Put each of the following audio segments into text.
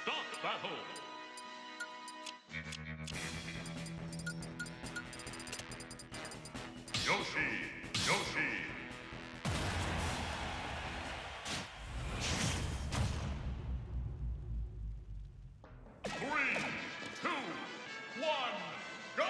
Start battle! Yoshi! Yoshi! 3, 2, 1, go!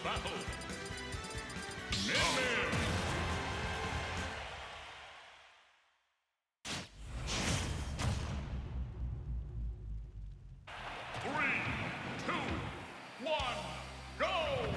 battle. Min. Three, two, one, go!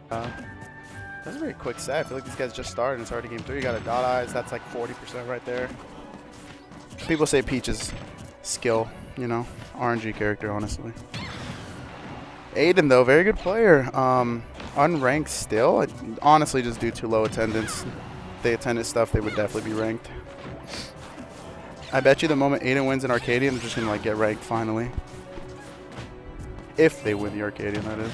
That's a very quick set. I feel like these guys just started and it's already game 3. You got a dot eyes. That's like 40% right there. People say Peach is skill, you know, RNG character, honestly. Ayden, though, very good player. Unranked still. Honestly, just due to low attendance. If they attended stuff, they would definitely be ranked. I bet you the moment Ayden wins an Arcadian, they're just going to like get ranked finally. If they win the Arcadian, that is.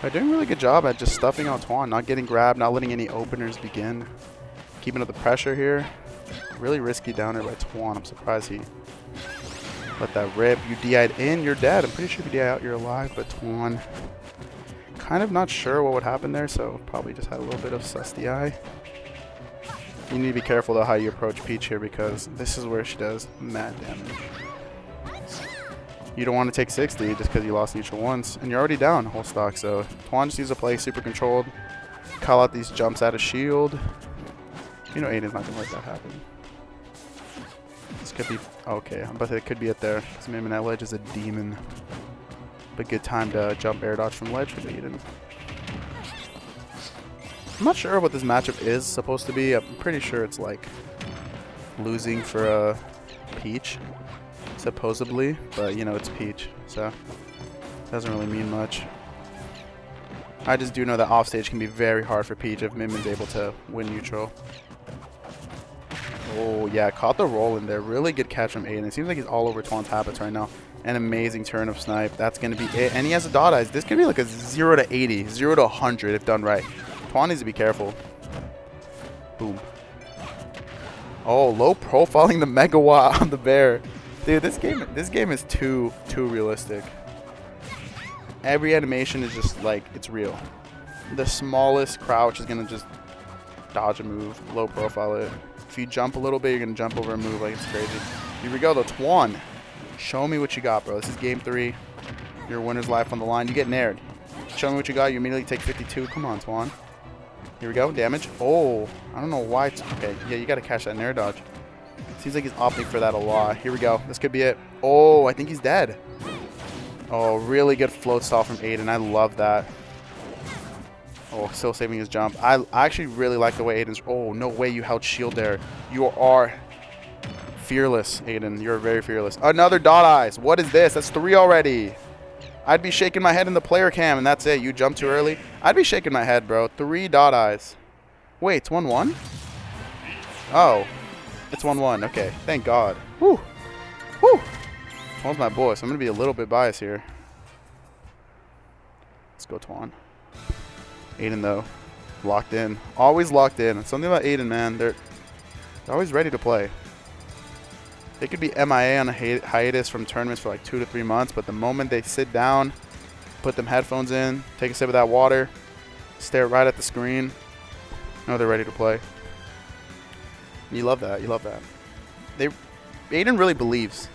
They're doing a really good job at just stuffing out Twan, not getting grabbed, not letting any openers begin. Keeping up the pressure here. Really risky downer by Twan. I'm surprised he let that rip. You DI'd in, you're dead. I'm pretty sure if you DI out, you're alive, but Twan kind of not sure what would happen there, so probably just had a little bit of sus DI. You need to be careful though how you approach Peach here because this is where she does mad damage. You don't want to take 60 just because you lost neutral once, and you're already down whole stock, so Twan just needs to play super controlled, call out these jumps out of shield. You know Ayden's not going to let that happen. This could be, okay, I'm about to say it could be it there. This man that ledge is a demon. But good time to jump air dodge from ledge for Ayden. I'm not sure what this matchup is supposed to be. I'm pretty sure it's like losing for Peach. Supposedly, but you know it's Peach, so doesn't really mean much. I just do know that offstage can be very hard for Peach if Minmin's able to win neutral. Oh yeah, caught the roll in there. Really good catch from Ayden. It seems like he's all over Twan's habits right now. An amazing turn of snipe. That's gonna be it. And he has a dot eyes. This could be like a 0 to 80, 0 to 100 if done right. Twan needs to be careful. Boom. Oh, low profiling the megawatt on the bear. Dude, this game is too realistic. Every animation is just like it's real. The smallest crouch is gonna just dodge a move, low profile it. If you jump a little bit, you're gonna jump over a move like it's crazy. Here we go though, Twan. Show me what you got, bro. This is game 3. Your winner's life on the line. You get nared. Show me what you got. You immediately take 52. Come on, Twan. Here we go. Damage. Oh, I don't know why. Okay, yeah, you gotta catch that nair dodge. Seems like he's opting for that a lot. Here we go. This could be it. Oh, I think he's dead. Oh, really good float stall from Ayden. I love that. Oh, still saving his jump. I actually really like the way Ayden's... Oh, no way you held shield there. You are fearless, Ayden. You're very fearless. Another dot eyes. What is this? That's 3 already. I'd be shaking my head in the player cam, and that's it. You jumped too early. I'd be shaking my head, bro. 3 dot eyes. Wait, it's 1-1? Oh. It's 1-1. Okay. Thank God. Whew. Whew. Twan's my boy, so I'm going to be a little bit biased here. Let's go, Twan. Ayden, though. Locked in. Always locked in. Something about Ayden, man. They're always ready to play. They could be MIA on a hiatus from tournaments for like 2 to 3 months, but the moment they sit down, put them headphones in, take a sip of that water, stare right at the screen, know they're ready to play. You love that. You love that. Ayden really believes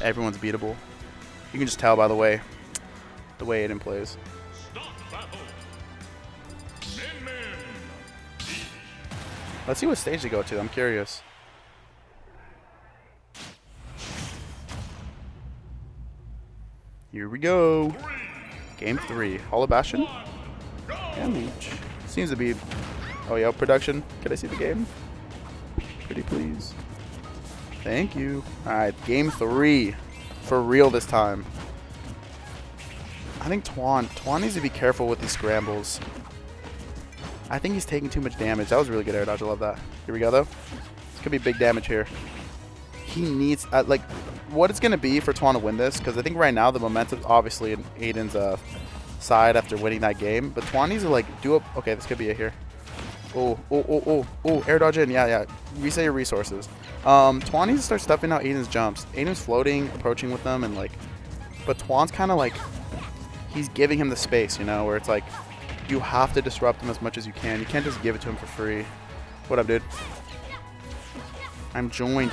everyone's beatable. You can just tell by the way Ayden plays. Let's see what stage they go to. I'm curious. Here we go. Game 3. Hollow Bastion. Damage. Seems to be... Oh, yeah, production. Can I see the game? Pretty please. Thank you. Alright, game 3. For real this time. I think Twan needs to be careful with these scrambles. I think he's taking too much damage. That was a really good air dodge. I love that. Here we go, though. This could be big damage here. He needs... like, what it's going to be for Twan to win this, because I think right now the momentum's obviously in Ayden's side after winning that game. But Twan needs to, like, do a... Okay, this could be it here. Oh, air dodge in. Yeah. Reset your resources. Twan needs to start stuffing out Ayden's jumps. Ayden's floating, approaching with them, and, like... But Twan's kind of, like... He's giving him the space, you know, where it's, like... You have to disrupt him as much as you can. You can't just give it to him for free. What up, dude? I'm joined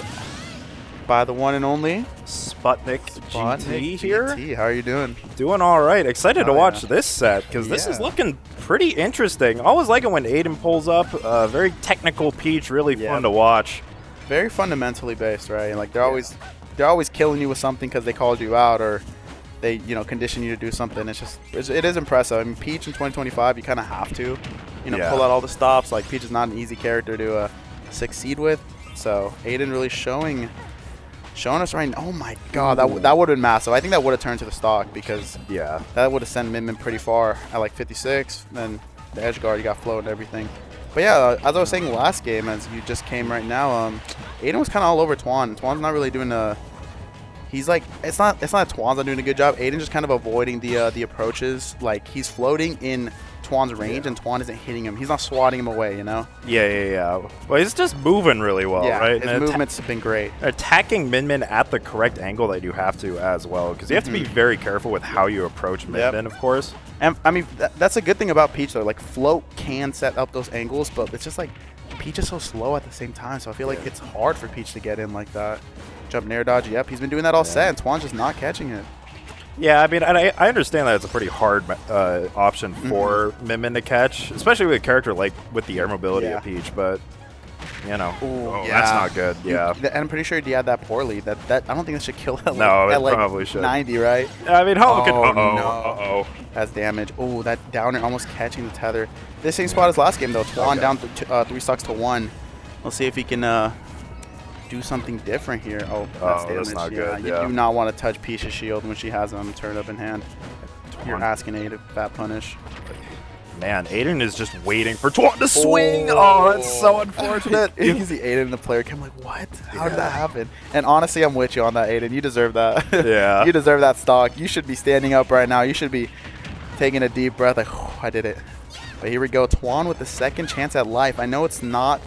by the one and only Sputnik GT here. GT. How are you doing? Doing all right. Excited to watch this set because this is looking pretty interesting. Always like it when Ayden pulls up. Very technical Peach, really fun to watch. Very fundamentally based, right? Like they're always killing you with something because they called you out, or they condition you to do something. It is impressive. I mean, Peach in 2025, you kind of have to, pull out all the stops. Like, Peach is not an easy character to succeed with. So Ayden really showing us right now. Oh my God, that would have been massive. I think that would have turned to the stock because that would have sent Min pretty far at like 56. Then the edge guard, you got flow and everything. But yeah, as I was saying last game, as you just came right now, Ayden was kind of all over Twan. Twan's not really doing he's like, it's not Twan's not doing a good job. Ayden just kind of avoiding the approaches. Like, he's floating in Twan's range, and Twan isn't hitting him. He's not swatting him away, Yeah. Well, he's just moving really well, right? His movement's been great. Attacking Min at the correct angle that you have to as well, because you have to be very careful with how you approach Min, of course. And I mean, that's a good thing about Peach, though. Like, float can set up those angles, but it's just like Peach is so slow at the same time, so I feel like it's hard for Peach to get in like that. Jump nair dodge, yep, he's been doing that all set, and Twan's just not catching it. Yeah, I mean, I understand that it's a pretty hard option for Min to catch, especially with a character like with the air mobility of Peach, but, that's not good, And I'm pretty sure he had that poorly. That I don't think that should kill at, no, at like probably should. 90, right? I mean, how could... Uh-oh. That's damage. Oh, that downer almost catching the tether. This same spot as last game, though. Twan down 3 stocks to 1. We'll see if he can do something different here. Oh, that's damage. That's not good. You do not want to touch Peach's shield when she has him turned up in hand. You're asking A to fat punish. Man, Ayden is just waiting for Twan to swing. Oh, that's so unfortunate. You can see Ayden in the player cam like, what? How did that happen? And honestly, I'm with you on that, Ayden. You deserve that. Yeah. You deserve that stock. You should be standing up right now. You should be taking a deep breath like, oh, I did it. But here we go. Twan with the second chance at life. I know it's not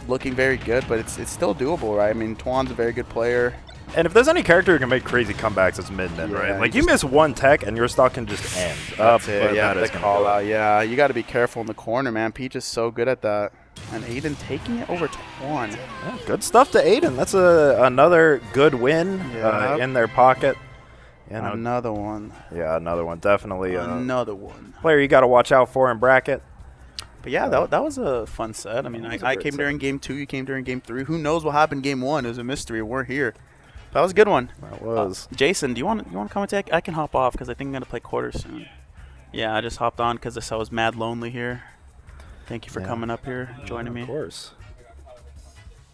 looking very good, but it's still doable, right? I mean, Twan's a very good player. And if there's any character who can make crazy comebacks, it's Min, right? Like, you miss one tech and your stock can just end. That's it. Yeah, the call out. Yeah, you got to be careful in the corner, man. Peach is so good at that. And Ayden taking it over Twan. Yeah, good stuff to Ayden. That's another good win in their pocket. Another one. Yeah, another one. Definitely another one. Player you got to watch out for in bracket. But yeah, that was a fun set. I mean, I came during game 2. You came during game 3. Who knows what happened game 1? It was a mystery. We're here. That was a good one. That was. Jason, do you want to commentate? I can hop off because I think I'm going to play quarters soon. Yeah, I just hopped on because I was mad lonely here. Thank you for coming up here, joining me. Of course.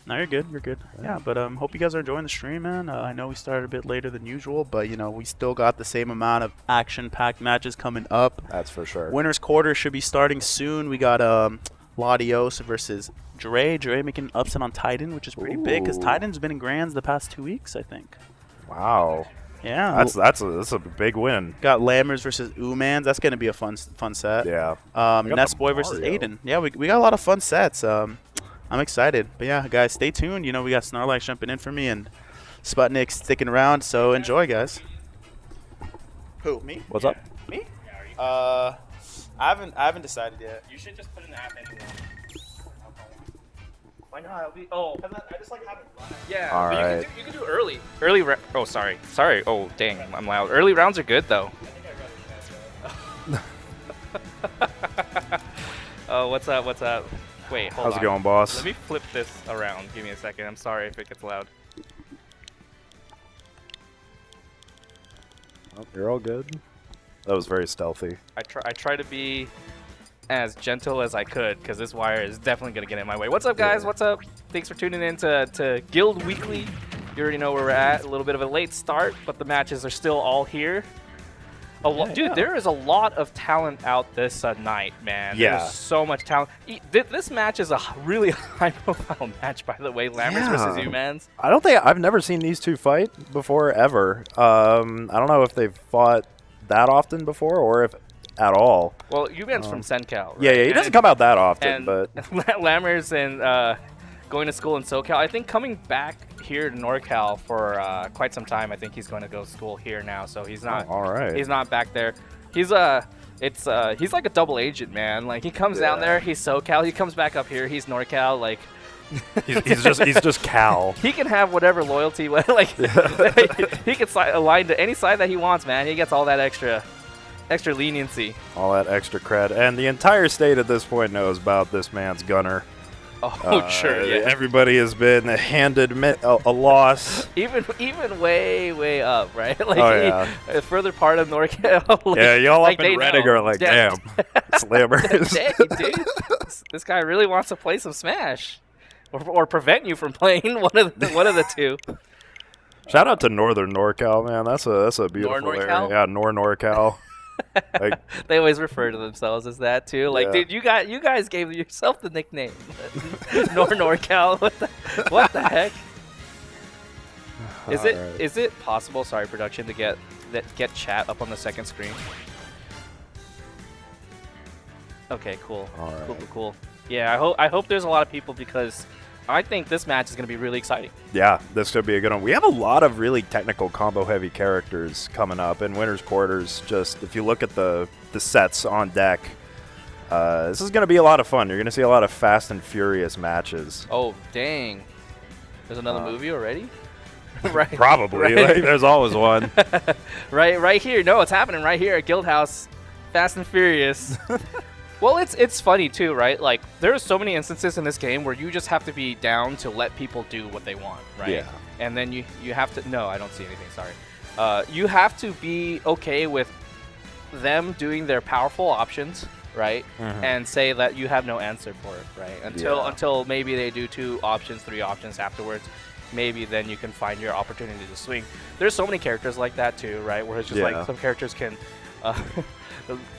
No, you're good. You're good. Yeah, but hope you guys are enjoying the stream, man. I know we started a bit later than usual, but, we still got the same amount of action-packed matches coming up. That's for sure. Winner's quarter should be starting soon. We got Ladios versus Dre. Dre making an upset on Titan, which is pretty big because Titan's been in grands the past 2 weeks, I think. Wow. Yeah. That's a big win. Got Lammers versus umanz. That's going to be a fun set. Yeah. Nessboy versus Ayden. Yeah, we got a lot of fun sets. I'm excited. But yeah, guys, stay tuned. We got Snarlax jumping in for me and Sputnik sticking around, so enjoy, guys. Who? Me? What's up? Me? I haven't decided yet. You should just put an app anywhere. Why not? I just like having fun. Yeah, all right. You can do early. Oh, sorry. Oh, dang, I'm loud. Early rounds are good though. Oh, what's up? Wait, hold on. How's it going, boss? Let me flip this around. Give me a second. I'm sorry if it gets loud. Oh, you're all good. That was very stealthy. I try to be as gentle as I could because this wire is definitely going to get in my way. What's up, guys? What's up? Thanks for tuning in to Guild Weekly. You already know where we're at. A little bit of a late start, but the matches are still all here. Dude, there is a lot of talent out this night, man. Yeah. There's so much talent. This match is a really high-profile match, by the way. Lammers versus umanz. I've never seen these two fight before, ever. I don't know if they've fought that often before or if at all. Well, umanz from SenCal, right? Yeah, he doesn't come out that often, but Lammers and going to school in SoCal. I think coming back here to NorCal for quite some time. I think he's going to go to school here now, so he's not. All right. He's not back there. He's he's like a double agent, man. Like, he comes down there, he's SoCal. He comes back up here, he's NorCal. Like, he's just Cal. He can have whatever loyalty, like he can align to any side that he wants, man. He gets all that extra leniency. All that extra cred, and the entire state at this point knows about this man's gunner. Oh, sure, yeah. Everybody has been handed a loss. Even way up, right? Like yeah. a further part of NorCal. Like, yeah, y'all like up in Reddit are like, damn, it's Lammers. Dang, dude. This guy really wants to play some Smash, or prevent you from playing one of the two. Shout out to Northern NorCal, man. That's a beautiful area. Yeah, NorCal. Like, they always refer to themselves as that too. Like, dude, you guys gave yourself the nickname NorCal. What the heck? Is it possible? Sorry, production, to get chat up on the second screen. Okay, cool. Cool. Yeah, I hope there's a lot of people, because I think this match is going to be really exciting. Yeah, this could be a good one. We have a lot of really technical combo-heavy characters coming up in Winners Quarters. Just if you look at the sets on deck, this is going to be a lot of fun. You're going to see a lot of fast and furious matches. Oh, dang. There's another movie already? Right. Probably. Right. Like, there's always one. right here. No, it's happening right here at Guildhouse. Fast and Furious. Well, it's funny too, right? Like, there are so many instances in this game where you just have to be down to let people do what they want, right? Yeah. And then you have to... No, I don't see anything, sorry. You have to be okay with them doing their powerful options, right? Mm-hmm. And say that you have no answer for it, right? Until maybe they do 2 options, 3 options afterwards. Maybe then you can find your opportunity to swing. There's so many characters like that too, right? Where it's just like some characters can...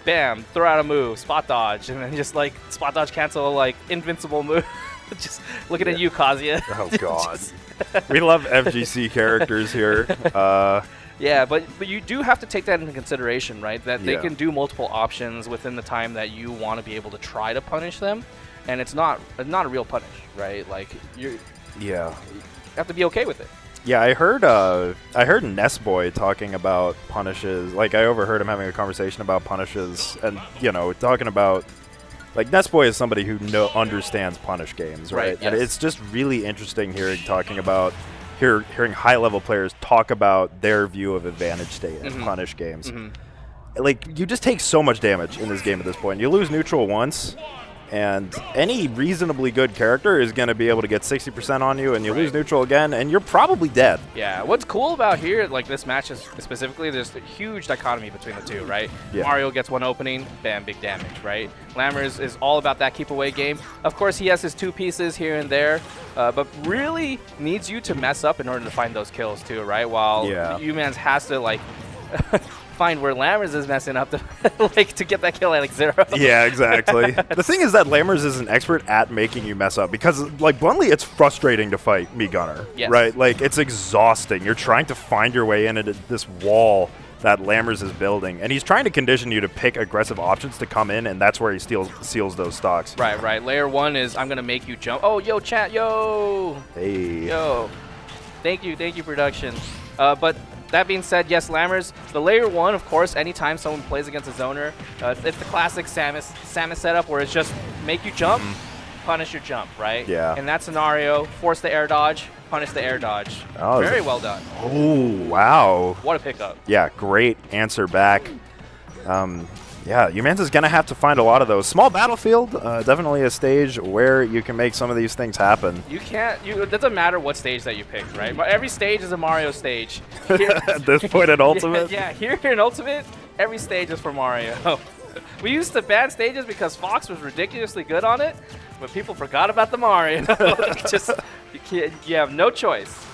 bam, throw out a move, spot dodge, and then just like spot dodge cancel, like invincible move. Just looking at you, Kazuya. Oh god. We love FGC characters here. Yeah, but you do have to take that into consideration, right? That they can do multiple options within the time that you want to be able to try to punish them, and it's not a real punish, right? Like you have to be okay with it. Yeah, I heard Nessboy talking about punishes. Like, I overheard him having a conversation about punishes, and talking about, like, Nessboy is somebody who understands punish games, right? Yes. And it's just really interesting hearing high-level players talk about their view of advantage state in punish games. Like, you just take so much damage in this game at this point. You lose neutral once, and any reasonably good character is going to be able to get 60% on you, and you lose neutral again, and you're probably dead. Yeah, what's cool about here, like this match is specifically, there's a huge dichotomy between the two, right? Yeah. Mario gets one opening, bam, big damage, right? Lammers is all about that keep-away game. Of course, he has his 2 pieces here and there, but really needs you to mess up in order to find those kills too, right? While umanz has to, like... find where Lammers is messing up to to get that kill at like 0. Yeah, exactly. The thing is that Lammers is an expert at making you mess up, because, like, bluntly, it's frustrating to fight me Gunner, right? Like, it's exhausting. You're trying to find your way into this wall that Lammers is building, and he's trying to condition you to pick aggressive options to come in, and that's where he seals those stocks. Right. Layer 1 is I'm gonna make you jump. Oh, yo, chat, yo. Hey. Yo. Thank you, production. But that being said, yes, Lammers, the layer 1, of course, anytime someone plays against a zoner, it's the classic Samus setup where it's just make you jump, punish your jump, right? Yeah. In that scenario, force the air dodge, punish the air dodge. Oh, very well done. Oh, wow. What a pickup. Yeah, great answer back. Yeah, umanz is going to have to find a lot of those. Small battlefield, definitely a stage where you can make some of these things happen. It doesn't matter what stage that you pick, right? But every stage is a Mario stage. At this point in Ultimate? Yeah, here in Ultimate, every stage is for Mario. We used to ban stages because Fox was ridiculously good on it, but people forgot about the Mario. You have no choice.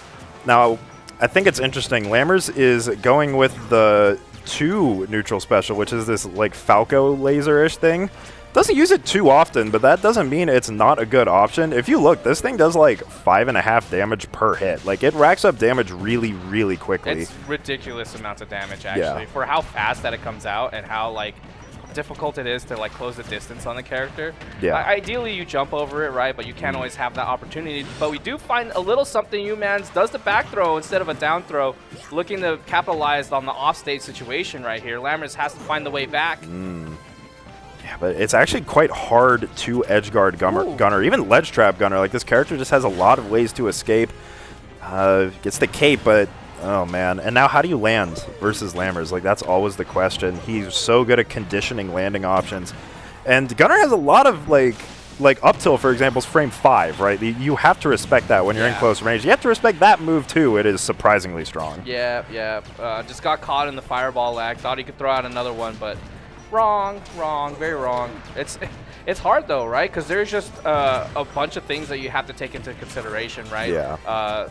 Now, I think it's interesting. Lammers is going with the 2 neutral special, which is this like Falco laser-ish thing. Doesn't use it too often, but that doesn't mean it's not a good option. If you look, this thing does like 5.5 damage per hit. Like, it racks up damage really, really quickly. It's ridiculous amounts of damage, actually, for how fast that it comes out and how like difficult it is to like close the distance on the character. Yeah. Ideally, you jump over it, right? But you can't always have that opportunity. But we do find a little something. umanz does the back throw instead of a down throw, looking to capitalize on the off-stage situation right here. Lammers has to find the way back. Yeah, but it's actually quite hard to edgeguard Gunner, even ledge trap Gunner. Like, this character just has a lot of ways to escape. Gets the cape, but oh man. And now how do you land versus Lammers? Like, that's always the question. He's so good at conditioning landing options. And Gunner has a lot of, like, like up tilt, for example, is frame 5, right? You have to respect that when you're in close range. You have to respect that move too. It is surprisingly strong. Yeah, yeah. Just got caught in the fireball lag. Thought he could throw out another one, but wrong, very wrong. It's hard though, right? Because there's just a bunch of things that you have to take into consideration, right? Yeah.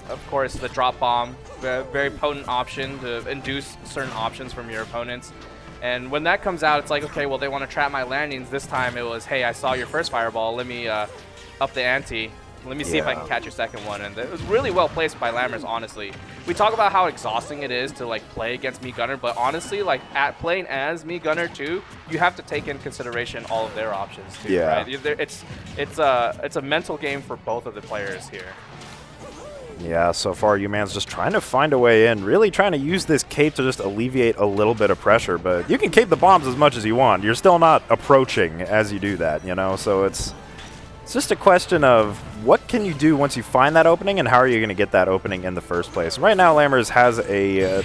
Of course, the drop bomb, very potent option to induce certain options from your opponents. And when that comes out, it's like, okay, well, they want to trap my landings. This time it was, hey, I saw your first fireball. Let me up the ante. Let me see if I can catch your second one. And it was really well placed by Lammers, honestly. We talk about how exhausting it is to like play against Me Gunner, but honestly, like at playing as Me Gunner too, you have to take in consideration all of their options too. Yeah. Right? It's a mental game for both of the players here. Yeah, so far umanz just trying to find a way in, really trying to use this cape to just alleviate a little bit of pressure, but you can cape the bombs as much as you want. You're still not approaching as you do that, you know? So it's just a question of what can you do once you find that opening and how are you going to get that opening in the first place. Right now Lammers has a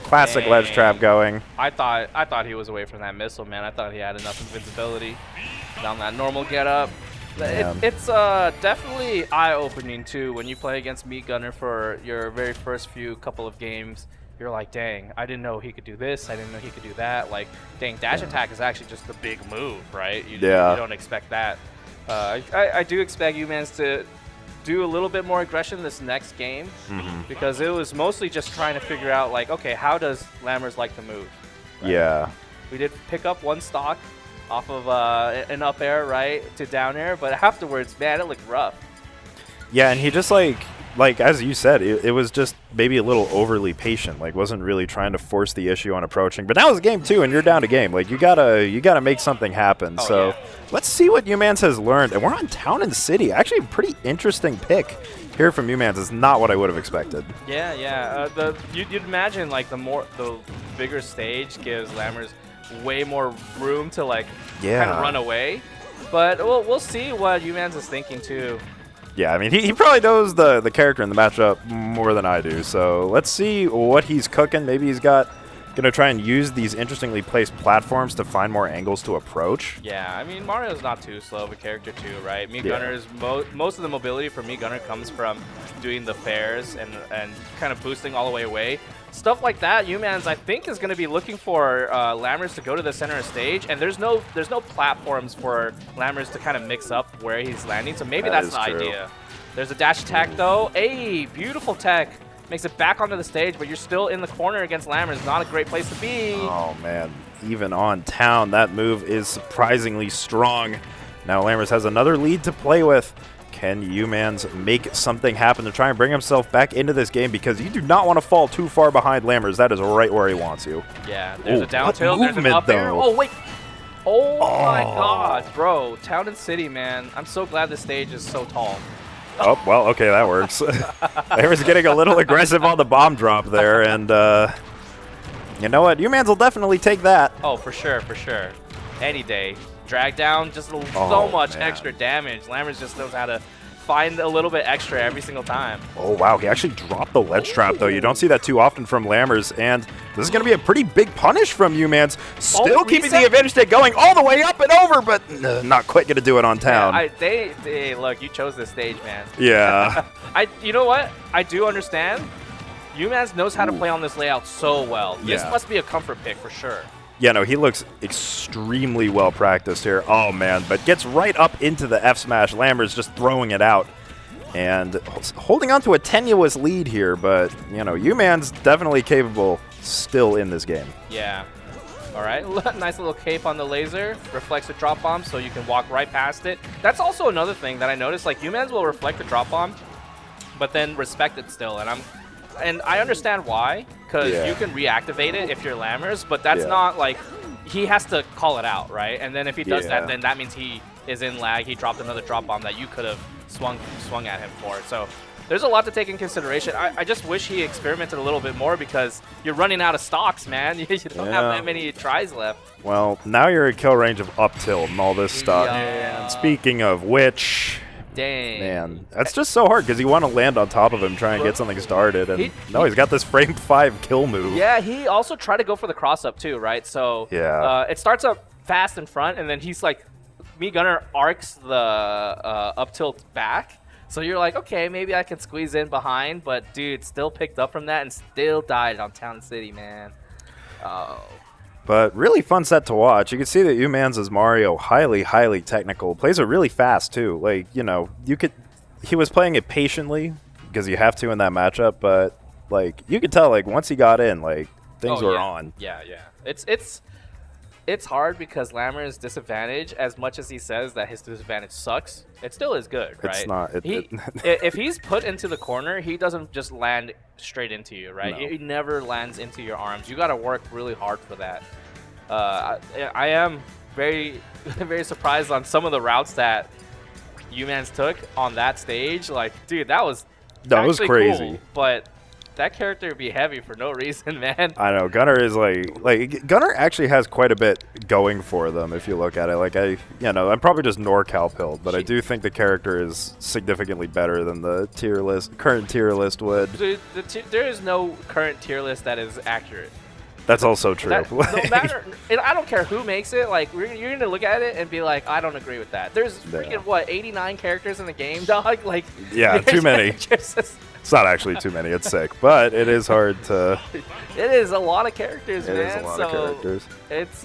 classic ledge trap going. I thought he was away from that missile, man. I thought he had enough invincibility down that normal getup. It's definitely eye-opening too when you play against Me Gunner for your very first few couple of games. You're like, dang, I didn't know he could do this. I didn't know he could do that. Like, dang, dash attack is actually just a big move, right? You don't expect that. I do expect umanz to do a little bit more aggression this next game because it was mostly just trying to figure out, like, okay, how does Lammers like to move? Right? Yeah. We did pick up one stock off of an up air, right, to down air, but afterwards, man, it looked rough. Yeah, and he just like as you said, it was just maybe a little overly patient, like wasn't really trying to force the issue on approaching. But now it's game 2 and you're down to game. Like you gotta make something happen. Let's see what umanz has learned. And we're on Town and City. Actually a pretty interesting pick here from umanz. It's not what I would have expected. Yeah. You'd imagine like the bigger stage gives Lammers way more room to like kind of run away, but we'll see what umanz is thinking too. Yeah, I mean he probably knows the character in the matchup more than I do, so let's see what he's cooking. Maybe he's gonna try and use these interestingly placed platforms to find more angles to approach. Yeah, I mean Mario's not too slow of a character too, right? Me Gunner's most of the mobility for Me Gunner comes from doing the fairs and kind of boosting all the way away. Stuff like that, umanz I think is going to be looking for Lammers to go to the center of stage, and there's no platforms for Lammers to kind of mix up where he's landing, so maybe that's the idea. There's a dash attack though. Hey, beautiful tech. Makes it back onto the stage, but you're still in the corner against Lammers. Not a great place to be. Oh man, even on Town, that move is surprisingly strong. Now Lammers has another lead to play with. Can umanz make something happen to try and bring himself back into this game? Because you do not want to fall too far behind Lammers. That is right where he wants you. Yeah, there's a down tilt, there's an up air. Oh, wait. Oh my god, bro. Town and City, man. I'm so glad the stage is so tall. Oh, well, okay, that works. Lammers getting a little aggressive on the bomb drop there, and you know what? umanz will definitely take that. Oh, for sure. Any day. Drag down, just so much extra damage. Lammers just knows how to find a little bit extra every single time. Oh, wow. He actually dropped the ledge trap, though. You don't see that too often from Lammers, and this is going to be a pretty big punish from umanz. Still keeping the advantage state going all the way up and over, but not quite going to do it on Town. Yeah, look, you chose this stage, man. Yeah. You know what? I do understand. umanz knows how to play on this layout so well. This must be a comfort pick for sure. Yeah, no, he looks extremely well practiced here. Oh, man, but gets right up into the F smash. Lammers just throwing it out and holding on to a tenuous lead here, but, you know, umanz definitely capable still in this game. Yeah. All right, nice little cape on the laser. Reflects the drop bomb so you can walk right past it. That's also another thing that I noticed. Like, umanz will reflect the drop bomb, but then respect it still, and I understand why, because you can reactivate it if you're Lammers, but that's not like, he has to call it out, right? And then if he does that, then that means he is in lag. He dropped another drop bomb that you could have swung at him for. So there's a lot to take in consideration. I just wish he experimented a little bit more because you're running out of stocks, man. You don't have that many tries left. Well, now you're at kill range of up tilt and all this stuff. And speaking of which... Dang. Man, that's just so hard because you want to land on top of him, try and get something started. And he's got this frame 5 kill move. Yeah, he also tried to go for the cross up too, right? So it starts up fast in front, and then he's like, Gunner arcs the up tilt back. So you're like, okay, maybe I can squeeze in behind, but dude, still picked up from that and still died on Town City, man. Oh. But really fun set to watch. You can see that umanz' Mario, highly, highly technical. Plays it really fast, too. Like, you know, he was playing it patiently, because you have to in that matchup, but, like, you could tell, like, once he got in, like, things were on. Yeah. It's hard because Lammers' disadvantage, as much as he says that his disadvantage sucks, it still is good, right? It's not. If he's put into the corner, he doesn't just land straight into you, right? No. He never lands into your arms. You got to work really hard for that. I am very, very surprised on some of the routes that umanz took on that stage. Like, dude, that was crazy. cool, but that character would be heavy for no reason, man. I know. Gunner is like Gunner actually has quite a bit going for them if you look at it. Like I'm probably just NorCal pilled, but I do think the character is significantly better than the current tier list would. Dude, there is no current tier list that is accurate. That's also true. No matter, and I don't care who makes it. Like you're gonna look at it and be like, I don't agree with that. There's freaking 89 characters in the game, dog. Like yeah, too many. It's not actually too many. It's sick, but it is hard to. It is a lot of characters, man. It is a lot of characters. It's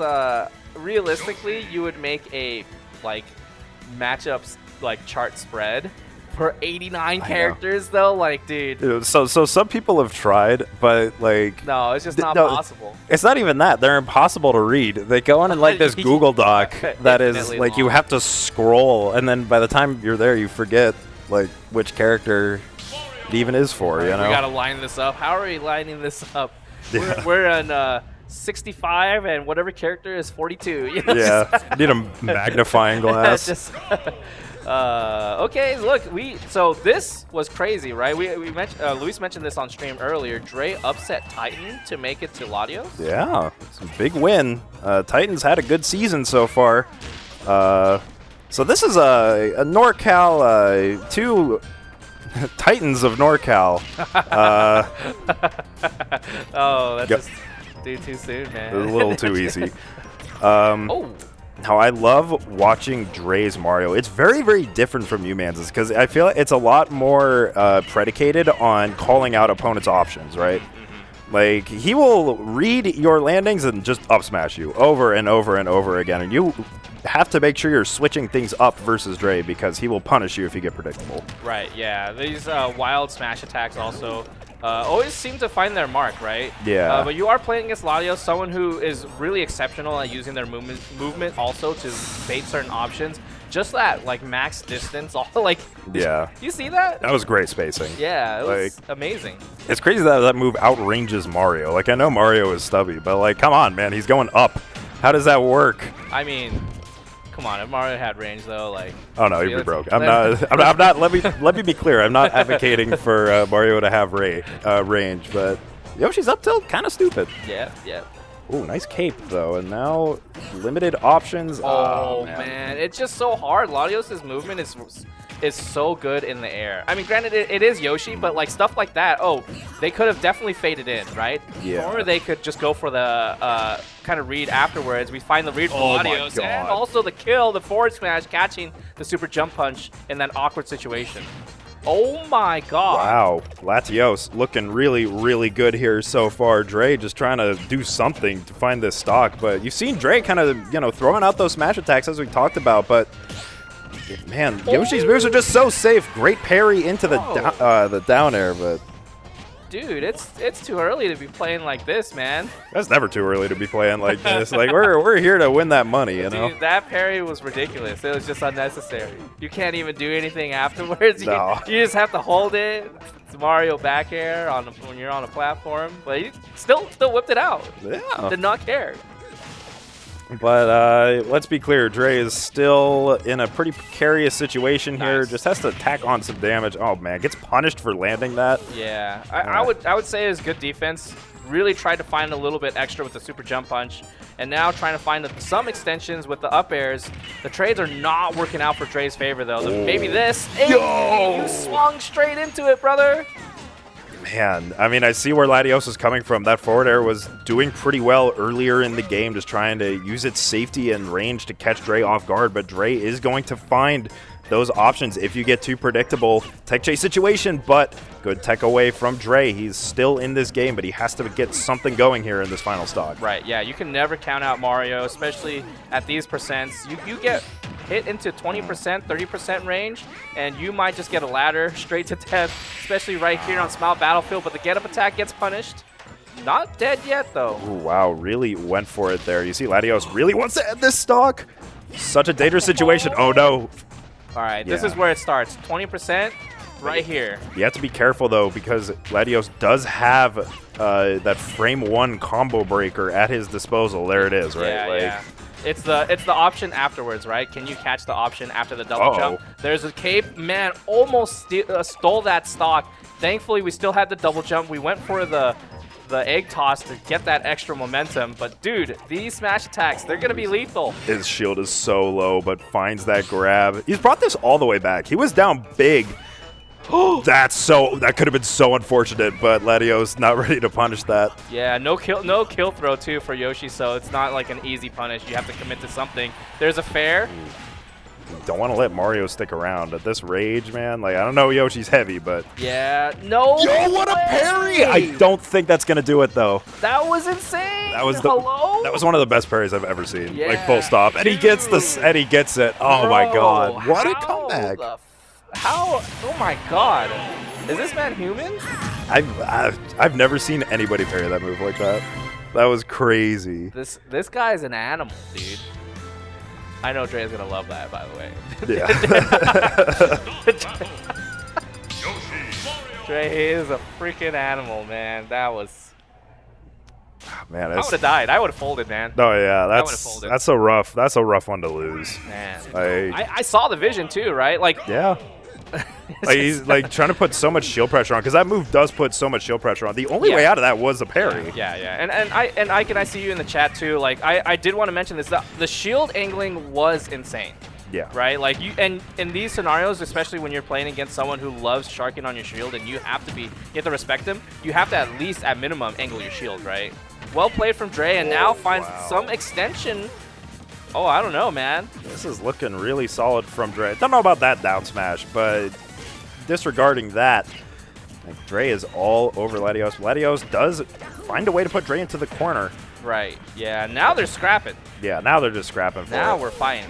realistically, you would make a matchups chart spread for 89 characters, though. Like, dude. So some people have tried, but like. No, it's just not possible. It's not even that. They're impossible to read. They go in this Google Doc that is like long. You have to scroll, and then by the time you're there, you forget like which character it even is for, you know? We gotta line this up. How are we lining this up? Yeah. We're on 65, and whatever character is 42. You know? Yeah, need a magnifying glass. Okay, look, so this was crazy, right? We mentioned Luis mentioned this on stream earlier. Dre upset Titan to make it to Latios. Yeah, it's a big win. Titan's had a good season so far. So this is a NorCal 2. Titans of NorCal. Oh, that's just too soon, man. A little too easy. How I love watching Dre's Mario. It's very, very different from umanz's because I feel like it's a lot more predicated on calling out opponents' options, right? Like, he will read your landings and just up smash you over and over and over again, and you have to make sure you're switching things up versus Dre because he will punish you if you get predictable. Right, yeah. These wild smash attacks also always seem to find their mark, right? Yeah. But you are playing against Latios, someone who is really exceptional at using their movement also to bait certain options. Just that, max distance. Yeah. You see that? That was great spacing. Yeah, it was amazing. It's crazy that move outranges Mario. Like, I know Mario is stubby, but, come on, man. He's going up. How does that work? I mean, come on. If Mario had range, though, oh, no, he'd be broke. I'm not, let me be clear. I'm not advocating for Mario to have range, but Yoshi's up tilt, kind of stupid. Yeah. Ooh, nice cape, though, and now limited options. Oh, man. It's just so hard. Latios' movement is so good in the air. I mean, granted, it is Yoshi, but, stuff like that, they could have definitely faded in, right? Yeah. Or they could just go for the kind of read afterwards. We find the read for Latios, and also the kill, the forward smash, catching the super jump punch in that awkward situation. Oh my god. Wow. Latios looking really, really good here so far. Dre just trying to do something to find this stock. But you've seen Dre kind of, throwing out those smash attacks as we talked about. But, man, Yoshi's moves are just so safe. Great parry into the down air, but... Dude, it's too early to be playing like this, man. That's never too early to be playing like this. We're here to win that money, you know? Dude, that parry was ridiculous. It was just unnecessary. You can't even do anything afterwards. No. You just have to hold it. It's Mario back air when you're on a platform. But he still whipped it out. Yeah. Did not care. But let's be clear, Dre is still in a pretty precarious situation here. Nice. Just has to tack on some damage. Oh man, gets punished for landing that. Yeah, I would say it was good defense. Really tried to find a little bit extra with the super jump punch, and now trying to find some extensions with the up airs. The trades are not working out for Dre's favor though. Maybe this. Hey, you swung straight into it, brother. Man, I mean, I see where Latios is coming from. That forward air was doing pretty well earlier in the game, just trying to use its safety and range to catch Dre off guard, but Dre is going to find those options if you get too predictable. Tech chase situation, but good tech away from Dre. He's still in this game, but he has to get something going here in this final stock. Right, yeah, you can never count out Mario, especially at these percents. You get hit into 20%, 30% range, and you might just get a ladder straight to death, especially right here on Smile Battlefield, but the get-up attack gets punished. Not dead yet, though. Ooh, wow, really went for it there. You see Latios really wants to end this stock. Such a dangerous situation. Oh, no. All right, this is where it starts. 20% right here. You have to be careful, though, because Latios does have that frame 1 combo breaker at his disposal. There it is, right? Yeah, yeah. It's the option afterwards, right? Can you catch the option after the double jump? There's a cape. Man, almost stole that stock. Thankfully, we still had the double jump. We went for the egg toss to get that extra momentum. But, dude, these smash attacks, they're going to be lethal. His shield is so low, but finds that grab. He's brought this all the way back. He was down big. That could have been so unfortunate, but Latios not ready to punish that. Yeah, no kill throw too for Yoshi, so it's not like an easy punish. You have to commit to something. There's a fair. Don't want to let Mario stick around at this rage, man. Like, I don't know, Yoshi's heavy, but yeah, no. Yo, what a parry! I don't think that's gonna do it though. That was insane. That was Hello? That was one of the best parries I've ever seen. Yeah, like full stop, and he gets this, and he gets it. Oh Bro, my god, what a comeback! How? Oh my god, is this man human? I've never seen anybody parry that move like that. That was crazy. This guy's an animal, dude. I know Dre's gonna love that, by the way. Yeah. Dre is a freaking animal, man. That was. Man, I would have died. I would have folded, man. Oh yeah, that's a rough. That's a rough one to lose. Man, like, I saw the vision too, right? Like yeah. Like he's like trying to put so much shield pressure on because that move does put so much shield pressure on. The only way out of that was a parry. Yeah. And I see you in the chat too. Like I did want to mention this. The shield angling was insane. Yeah. Right. Like and in these scenarios, especially when you're playing against someone who loves sharking on your shield, and you have to respect them. You have to at least, at minimum, angle your shield, right? Well played from Dre, and now finds some extension. Oh, I don't know, man. This is looking really solid from Dre. Don't know about that down smash, but disregarding that, like, Dre is all over Latios. Latios does find a way to put Dre into the corner. Right. Yeah. Now they're scrapping. Yeah. Now they're just scrapping for Now it. we're fighting.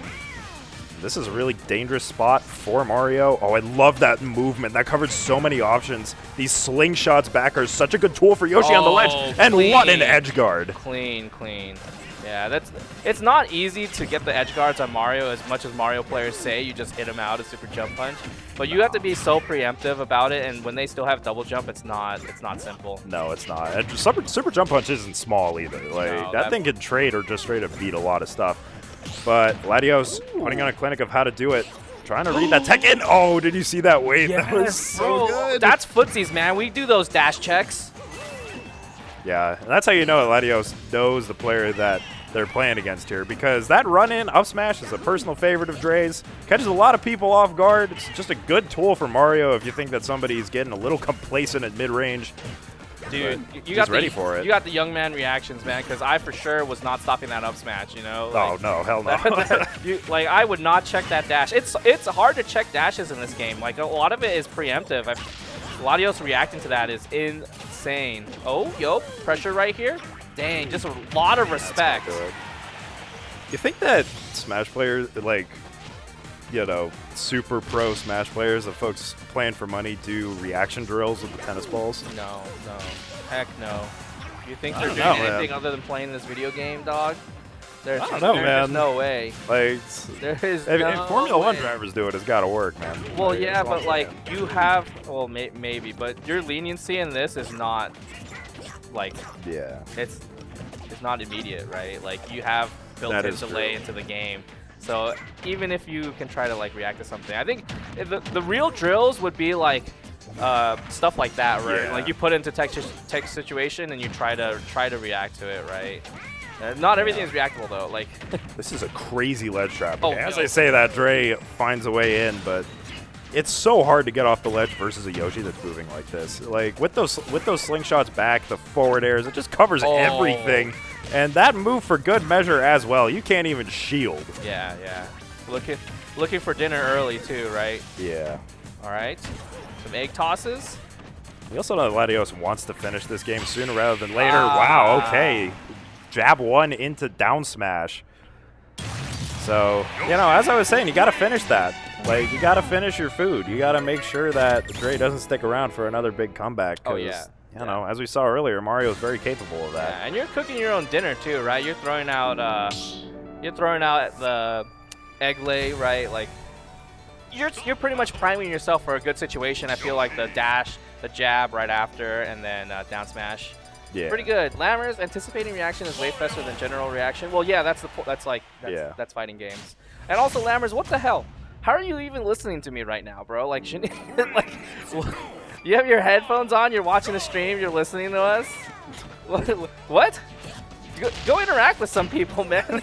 This is a really dangerous spot for Mario. Oh, I love that movement. That covered so many options. These slingshots back are such a good tool for Yoshi on the ledge. And what an edge guard. Clean. Yeah, it's not easy to get the edge guards on Mario as much as Mario players say. You just hit him out a super jump punch. But you have to be so preemptive about it, and when they still have double jump, it's not simple. No, it's not. And super jump punch isn't small either. Like No, that thing can trade or just straight up beat a lot of stuff. But Latios putting on a clinic of how to do it. Trying to read that tech in. Oh, did you see that wave? Yes, that was so good. That's footsies, man. We do those dash checks. Yeah, and that's how you know that Latios knows the player that they're playing against here, because that run-in up smash is a personal favorite of Dre's. Catches a lot of people off guard. It's just a good tool for Mario if you think that somebody's getting a little complacent at mid-range. Dude, you got ready for it. You got the young man reactions, man, because I for sure was not stopping that up smash, you know? Like, oh, no, hell no. Like, I would not check that dash. It's hard to check dashes in this game. Like, a lot of it is preemptive. Latios reacting to that is insane. Oh, yo, pressure right here. Dang, just a lot of respect. You think that Smash players, like, you know, super pro Smash players, the folks playing for money, do reaction drills with the tennis balls? No. Heck no. You think they're doing anything other than playing this video game, dog? I don't know, man. There's no way. Like, there is if Formula 1 drivers do it, it's got to work, man. Well, yeah, but like you have, well, maybe, but your leniency in this is not, like, yeah, it's not immediate, right? Like you have built-in delay into the game. So even if you can try to like react to something, I think the real drills would be like stuff like that, right? Like you put into tech situation and you try to react to it, right? Not everything is reactable though. Like this is a crazy ledge trap. Oh, as I say that, Dre finds a way in, but it's so hard to get off the ledge versus a Yoshi that's moving like this. Like with those slingshots back, the forward airs, it just covers everything. And that move for good measure as well. You can't even shield. Yeah, yeah. Looking for dinner early too, right? Yeah. All right. Some egg tosses. We also know that Latios wants to finish this game sooner rather than later. Wow, okay. Jab 1 into down smash. So, you know, as I was saying, you got to finish that. Like, you got to finish your food. You got to make sure that Dre doesn't stick around for another big comeback. Oh, yeah. You know, as we saw earlier, Mario is very capable of that. Yeah, and you're cooking your own dinner too, right? You're throwing out the egg lay, right? Like, you're pretty much priming yourself for a good situation. I feel like the dash, the jab right after, and then down smash. Yeah. Pretty good. Lammers, anticipating reaction is way faster than general reaction. Well, yeah, that's fighting games. And also, Lammers, what the hell? How are you even listening to me right now, bro? Like, shouldn't like, you have your headphones on, you're watching the stream, you're listening to us? What? Go interact with some people, man.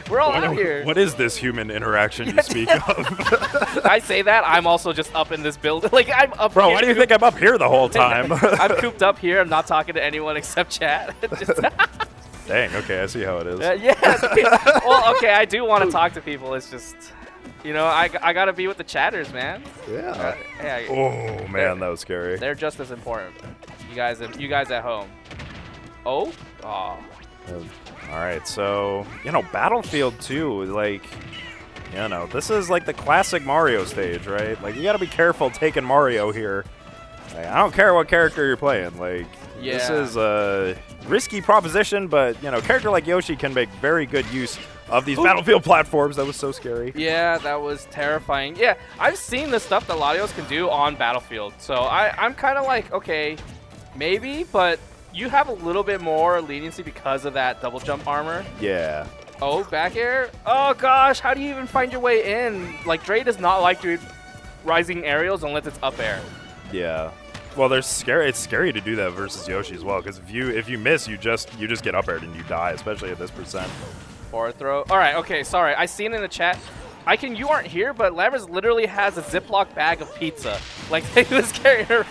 We're all out here. What is this human interaction you speak of? I say that, I'm also just up in this building. Like, I'm up Bro, here. why do you think I'm up here the whole time? I'm cooped up here. I'm not talking to anyone except chat. Dang, okay, I see how it is. Yeah. Well, okay, I do want to talk to people. It's just, you know, I got to be with the chatters, man. Yeah. Hey, Oh, man, that was scary. They're just as important. You guys at home. Oh? Oh. All right, so, you know, Battlefield 2, like, you know, this is like the classic Mario stage, right? Like, you got to be careful taking Mario here. Like, I don't care what character you're playing. Like, this is a risky proposition, but, you know, a character like Yoshi can make very good use of these Battlefield platforms. That was so scary. Yeah, that was terrifying. Yeah, I've seen the stuff that Latios can do on Battlefield, so I'm kind of like, okay, maybe, but you have a little bit more leniency because of that double jump armor. Yeah. Oh, back air? Oh, gosh, how do you even find your way in? Like, Dre does not like doing rising aerials unless it's up air. Yeah. Well, it's scary to do that versus Yoshi as well, because if you miss, you just get up aired and you die, especially at this percent. Forward throw. All right, okay, sorry. I seen in the chat. You aren't here, but Lammers literally has a Ziploc bag of pizza. Like, he was carrying around.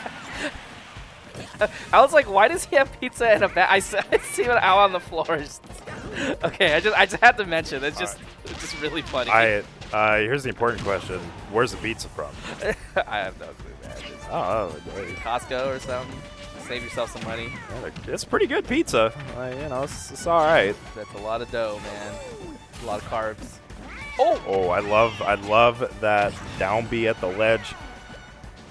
I was like, why does he have pizza in a bag? I see it out on the floor. Okay, I just had to mention. It's just really funny. Here's the important question: where's the pizza from? I have no clue, man. Just, Costco or something. Save yourself some money. Yeah, it's pretty good pizza. You know, it's all right. That's a lot of dough, man. A lot of carbs. Oh, I love that down B at the ledge.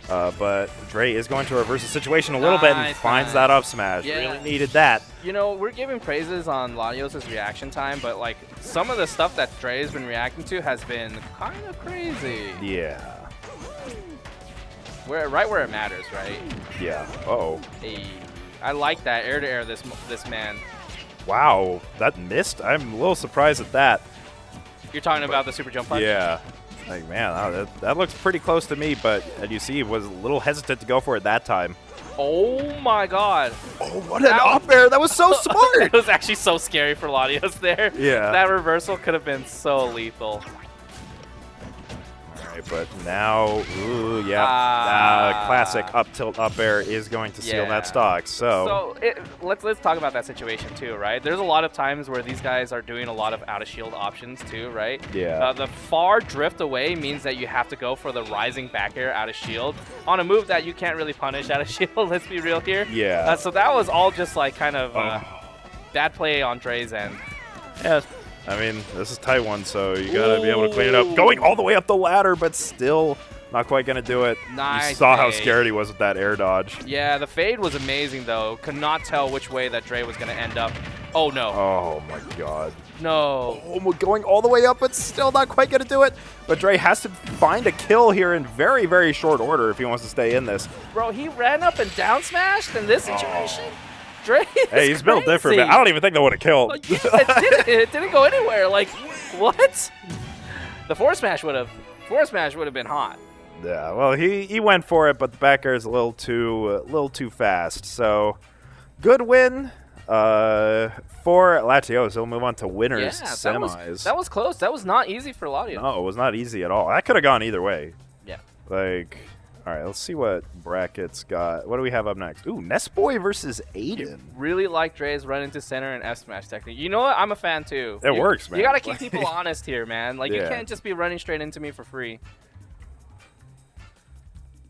But Dre is going to reverse the situation a little bit and finds that up smash. Yeah. Really needed that. You know, we're giving praises on Latios' reaction time, but like some of the stuff that Dre has been reacting to has been kind of crazy. Yeah. Right where it matters, right? Yeah. Uh-oh. Hey, I like that air to air this man. Wow, that missed? I'm a little surprised at that. You're talking about the super jump punch? Yeah. Like, man, that looks pretty close to me, but as you see, he was a little hesitant to go for it that time. Oh my god. Oh, what an up air. That was so smart. It was actually so scary for Latios there. Yeah. That reversal could have been so lethal. All right, but now, ooh, yeah. Classic up tilt up air is going to seal that stock. So let's talk about that situation too, right? There's a lot of times where these guys are doing a lot of out of shield options too, right? Yeah. The far drift away means that you have to go for the rising back air out of shield on a move that you can't really punish out of shield. Let's be real here. Yeah. So that was all just like kind of bad play on Dre's end. Yeah. I mean, this is tight one, so you gotta be able to clean it up. Going all the way up the ladder, but still not quite gonna do it. Nice. You saw how scared he was with that air dodge. Yeah, the fade was amazing though. Could not tell which way that Dre was gonna end up. Oh no. Oh my god. No. Oh, we're going all the way up, but still not quite gonna do it. But Dre has to find a kill here in very, very short order if he wants to stay in this. Bro, he ran up and down smashed in this situation. Dre Hey, he's built different, man. I don't even think that would have killed. Yeah, it didn't go anywhere. Like, what? The forward smash would have been hot. Yeah, well, he went for it, but the back air is a little too fast. So, good win for Latios. He'll move on to winners semis. That was close. That was not easy for Latios. No, it was not easy at all. That could have gone either way. Like, all right, let's see what brackets got. What do we have up next? Ooh, Nessboy versus Ayden. Really like Dre's run into center and F smash technique. You know what? I'm a fan too. It works, man. You gotta keep people honest here, man. Like you Yeah. can't just be running straight into me for free.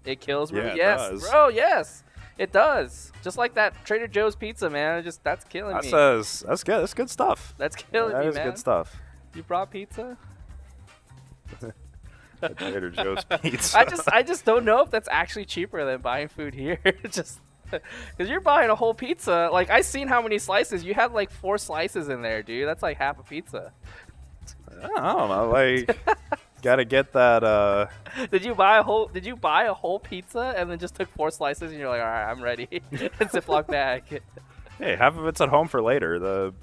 It kills me. Yeah, it Yes, does. bro. Yes, it does. Just like that Trader Joe's pizza, man. That's killing me. That's good. That's good stuff. That's killing That me, is man. good stuff. You brought pizza? Trader Joe's pizza. I just don't know if that's actually cheaper than buying food here. Just because you're buying a whole pizza. Like I seen how many slices you had. Like 4 slices in there, dude. That's like half a pizza. I don't know. Like, gotta get that. Did you buy a whole pizza and then just took 4 slices and you're like, all right, I'm ready. Ziploc bag. Hey, half of it's at home for later.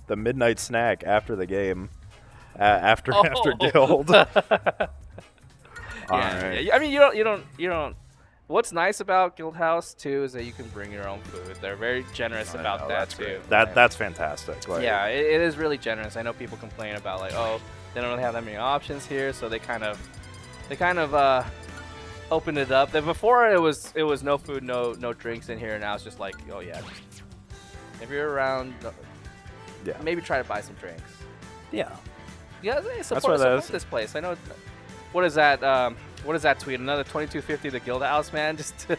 The midnight snack after the game, after Guild. Yeah. I mean, you don't. What's nice about Guildhouse too is that you can bring your own food. They're very generous about that too. That's fantastic. Like, Yeah, it is really generous. I know people complain about like, oh, they don't really have that many options here, so they kind of opened it up. Then before it was no food, no drinks in here, and now it's just like, oh yeah, just, if you're around, Yeah. maybe try to buy some drinks. Yeah. Yeah, what support that is. this place. I know. What is that? What is that tweet? Another 2250 to Guildhouse, man. Just to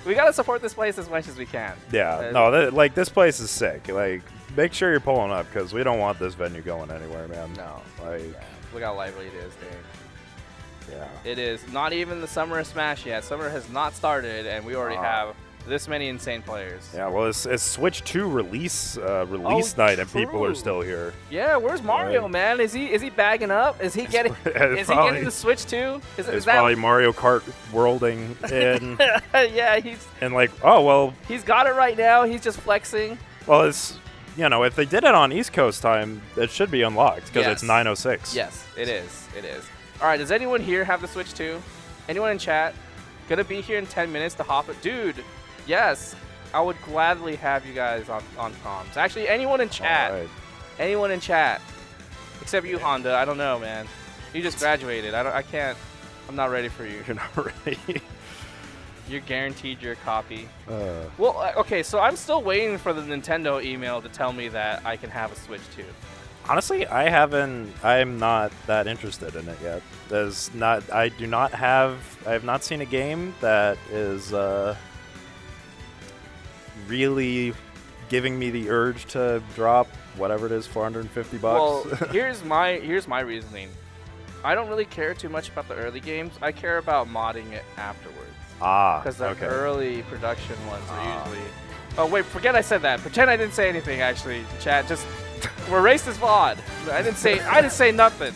we gotta support this place as much as we can. Yeah. No, like this place is sick. Like, make sure you're pulling up because we don't want this venue going anywhere, man. No. Like, Yeah. Look how lively it is, dude. yeah. It is not even the summer of Smash yet. Summer has not started, and we already have this many insane players. Yeah. Well, it's Switch 2 release Oh, night, and people are true. still here. Yeah, where's Mario, Right. man? Is he bagging up? Is he getting? Is he probably- getting the Switch too? Is It's that? probably Mario Kart worlding in, Yeah, and like, oh well, he's got it right now. He's just flexing. well, it's, you know, if they did it on East Coast time, it should be unlocked because Yes. it's 9:06. Yes, it is. It is. All right, does anyone here have the Switch 2? Anyone in chat? Gonna be here in 10 minutes to hop it. Dude, yes. I would gladly have you guys on comms. Actually, anyone in chat. All right. Anyone in chat. Except you, Honda. I don't know, man. You just graduated. I can't. I'm not ready for you. You're not ready. You're guaranteed your copy. Well, okay, so I'm still waiting for the Nintendo email to tell me that I can have a Switch 2. Honestly, I'm not that interested in it yet. I have not seen a game that is really giving me the urge to drop whatever it is, $450 Well, here's my reasoning. I don't really care too much about the early games. I care about modding it afterwards. Because Because the early production ones are usually... Oh, wait, forget I said that. Pretend I didn't say anything, actually. Chat, just erase this VOD. I didn't say nothing.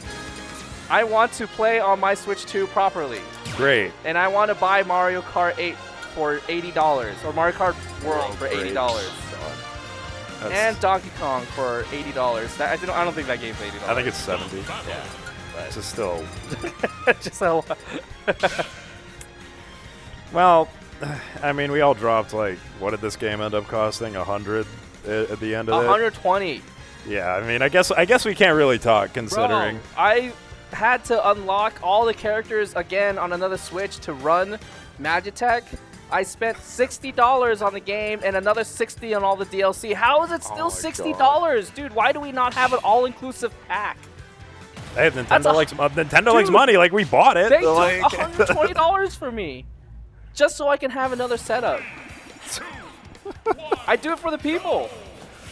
I want to play on my Switch 2 properly. Great. And I want to buy Mario Kart 8 for $80. Or Mario Kart World for $80. And Donkey Kong for $80. I don't think that game's $80. I think it's 70. Yeah. But It's just still... just a lot. Well, I mean, we all dropped, like, what did this game end up costing? 100 at the end of it? 120. Yeah, I mean, I guess we can't really talk, considering... Bro, I had to unlock all the characters again on another Switch to run Magitech. I spent $60 on the game and another $60 on all the DLC. How is it still $60? Dude, why do we not have an all-inclusive pack? Hey, Nintendo likes money. Like, we bought it. They took Like, $120 for me just so I can have another setup. I do it for the people.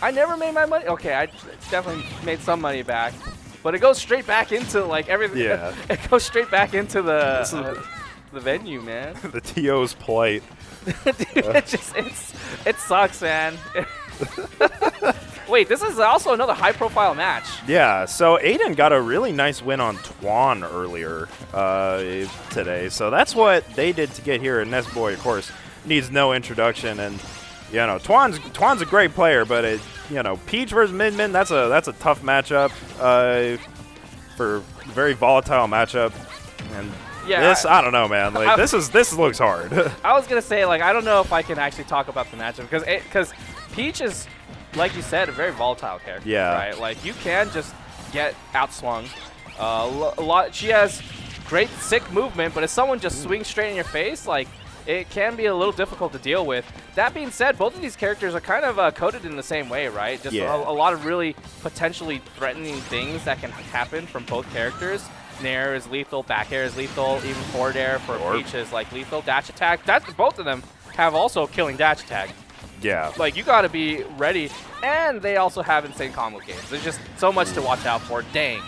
I never made my money. Okay, I definitely made some money back, but it goes straight back into like everything. Yeah. It goes straight back into the venue, man. the TO's plight. Dude, it sucks, man. Wait, this is also another high-profile match. Yeah, so Ayden got a really nice win on Twan earlier today. So that's what they did to get here. And Nessboy, of course, needs no introduction. And you know, Twan's a great player, but Peach versus Min, that's a tough matchup for a very volatile matchup. And Yeah, this, I don't know, man. Like this looks hard. I was gonna say, like, I don't know if I can actually talk about the matchup because Peach is, like you said, a very volatile character. Yeah. Right. Like you can just get outswung. A lot. She has great, sick movement, but if someone just swings straight in your face, like, it can be a little difficult to deal with. That being said, both of these characters are kind of coded in the same way, right? Just a lot of really potentially threatening things that can happen from both characters. Nair is lethal, back air is lethal, even forward air for Peach is like lethal. Dash attack, both of them have also killing dash attack. Yeah. Like, you got to be ready. And they also have insane combo games. There's just so much to watch out for. Dang.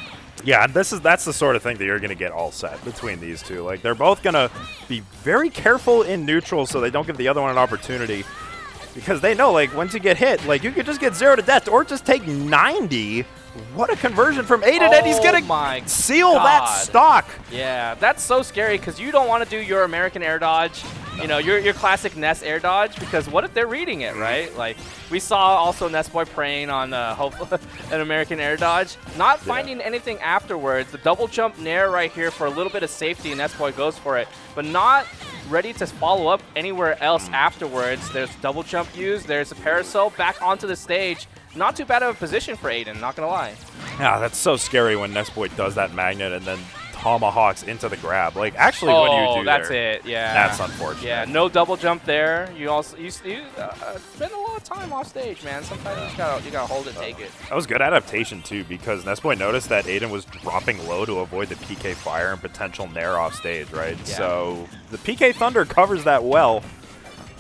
Yeah, that's the sort of thing that you're going to get all set between these two. Like, they're both going to be very careful in neutral so they don't give the other one an opportunity. Because they know, like, once you get hit, like, you could just get 0 to death or just take 90. What a conversion from Ayden, and he's going to seal that stock. Yeah, that's so scary because you don't want to do your American air dodge, you know, your classic Ness air dodge, because what if they're reading it, right? Like, we saw also Nessboy praying on an American air dodge, not finding anything afterwards. The double jump Nair right here for a little bit of safety, and Nessboy goes for it, but not ready to follow up anywhere else afterwards. There's double jump used, there's a parasol back onto the stage. Not too bad of a position for Ayden, not gonna lie. Yeah, that's so scary when Nessboy does that magnet and then tomahawks into the grab. Like, actually, when you do that's it. Yeah, that's unfortunate. Yeah, no double jump there. You also spend a lot of time off stage, man. Sometimes you gotta hold it, take it. That was good adaptation too, because Nessboy noticed that Ayden was dropping low to avoid the PK fire and potential nair off stage, right? Yeah. So the PK Thunder covers that well,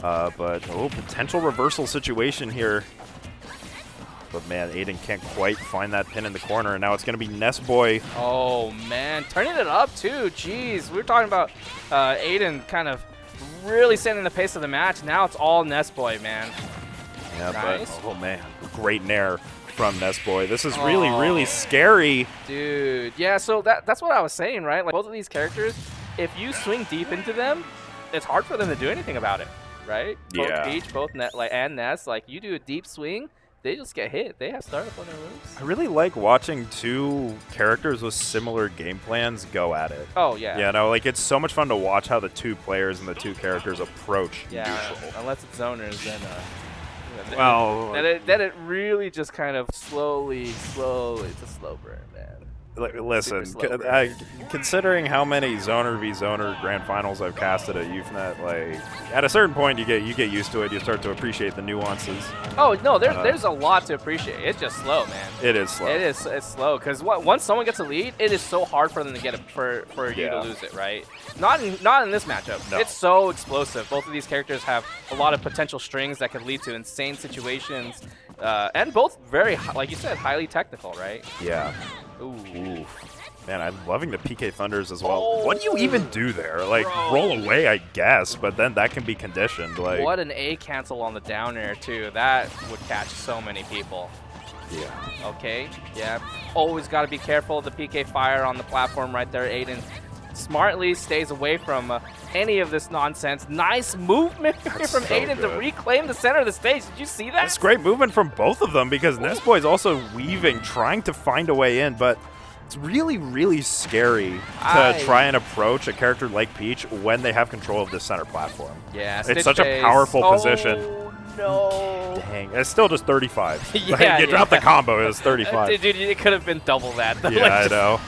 but potential reversal situation here. But man, Ayden can't quite find that pin in the corner, and now it's going to be Nessboy. Oh man, turning it up too. Jeez, we were talking about Ayden kind of really setting the pace of the match. Now it's all Nessboy, man. Yeah, nice. But, oh man, great nair from Nessboy. This is really, really scary. Dude, yeah, so that's what I was saying, right? Like, both of these characters, if you swing deep into them, it's hard for them to do anything about it, right? Both Peach, both and Ness, like, you do a deep swing, they just get hit. They have startup on their moves. I really like watching two characters with similar game plans go at it. Oh, yeah. Yeah, no, like, it's so much fun to watch how the two players and the two characters approach neutral. Unless it's zoners, then then it really just kind of slowly, it's a slow burn, man. Listen, considering how many zoner v zoner grand finals I've casted at UFNet, like, at a certain point you get used to it. You start to appreciate the nuances. Oh no, there's a lot to appreciate. It's just slow, man. It is slow. It's slow because once someone gets a lead, it is so hard for them to get it for you to lose it, right? Not in this matchup. No. It's so explosive. Both of these characters have a lot of potential strings that could lead to insane situations, and both very, like you said, highly technical, right? Yeah. Ooh. Man, I'm loving the PK Thunders as well. What do you even do there? Like, roll away, I guess, but then that can be conditioned. Like, what an A cancel on the down air, too. That would catch so many people. Yeah. Okay, yeah. Always got to be careful of the PK fire on the platform right there. Ayden smartly stays away from any of this nonsense. Nice movement here from Ayden to reclaim the center of the stage. Did you see that? That's great movement from both of them, because Nessboy is also weaving, trying to find a way in, but it's really, really scary to try and approach a character like Peach when they have control of this center platform. Yeah, it's such a powerful position. No. Dang, it's still just 35. Yeah, you dropped the combo, it was 35. Dude, it could have been double that. Yeah, like, I know.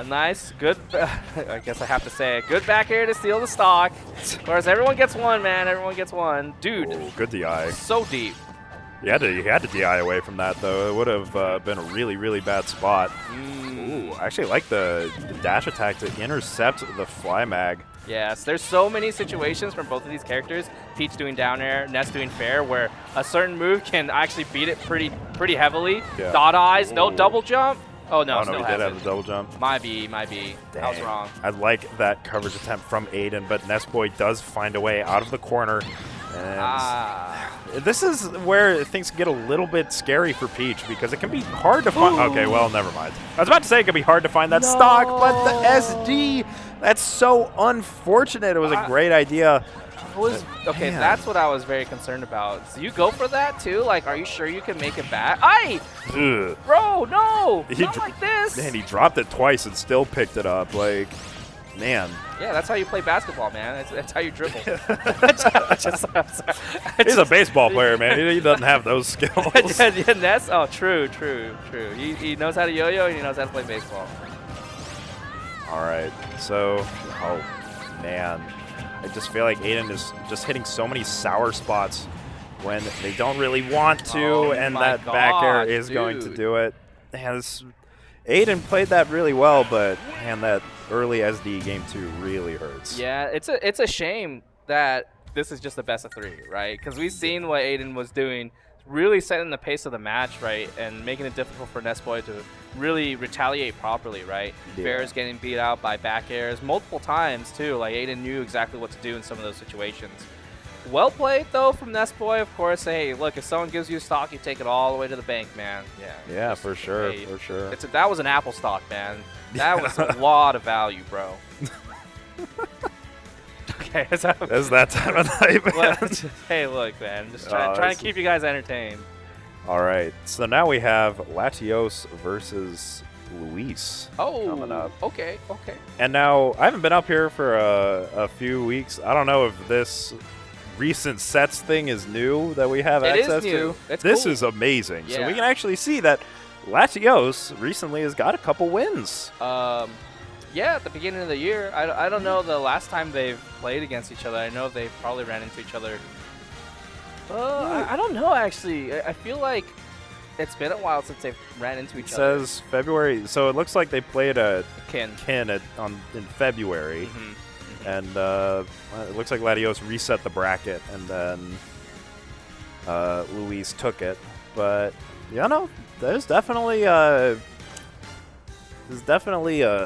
Nice, good, I guess I have to say it. Good back air to steal the stock. Of course, everyone gets one, man. Everyone gets one. Dude. Ooh, good DI. So deep. You had to DI away from that, though. It would have been a really, really bad spot. Ooh, I actually like the dash attack to intercept the fly mag. Yes, there's so many situations from both of these characters, Peach doing down air, Ness doing fair, where a certain move can actually beat it pretty heavily. Yeah. Dot eyes, no double jump. Oh, no, he did have the double jump. Might be. Dang. I was wrong. I like that coverage attempt from Ayden, but Nessboy does find a way out of the corner. And this is where things get a little bit scary for Peach, because it can be hard to find. Okay, well, never mind. I was about to say it can be hard to find that stock, but the SD, that's so unfortunate. It was a great idea. Okay, that's what I was very concerned about. So you go for that too? Like, are you sure you can make it back? Aye! Ugh. Bro, no! Not like this! Man, he dropped it twice and still picked it up. Like, man. Yeah, that's how you play basketball, man. That's how you dribble. He's a baseball player, man. He doesn't have those skills. Yeah, Ness? Oh, true. He knows how to yo-yo and he knows how to play baseball. All right. So, oh, man. I just feel like Ayden is just hitting so many sour spots when they don't really want to, and that back air is going to do it. Man, Ayden played that really well, but, man, that early SD game 2 really hurts. Yeah, it's a shame that this is just the best of 3, right? Because we've seen what Ayden was doing, really setting the pace of the match, right? And making it difficult for Nessboy to really retaliate properly, right? Yeah. Bears getting beat out by back airs multiple times, too. Like, Ayden knew exactly what to do in some of those situations. Well played, though, from Nessboy, of course. Hey, look, if someone gives you stock, you take it all the way to the bank, man. Yeah. Yeah, for sure, hey, for sure. That was an Apple stock, man. That was a lot of value, bro. Okay, It's that time of night, man. Hey, look, man. Just trying to keep you guys entertained. All right, so now we have Latios versus Luis coming up. Okay. And now, I haven't been up here for a few weeks. I don't know if this recent sets thing is new that we have access to. It is new. This cool. is amazing. So Yeah. we can actually see that Latios recently has got a couple wins. Yeah, at the beginning of the year. I don't know the last time they've played against each other. I know they probably ran into each other. I don't know, actually. I feel like it's been a while since they've ran into each other. It says February, so it looks like they played a Kin. in February. Mm-hmm. And it looks like Latios reset the bracket, and then Luis took it. But, you know, there's definitely a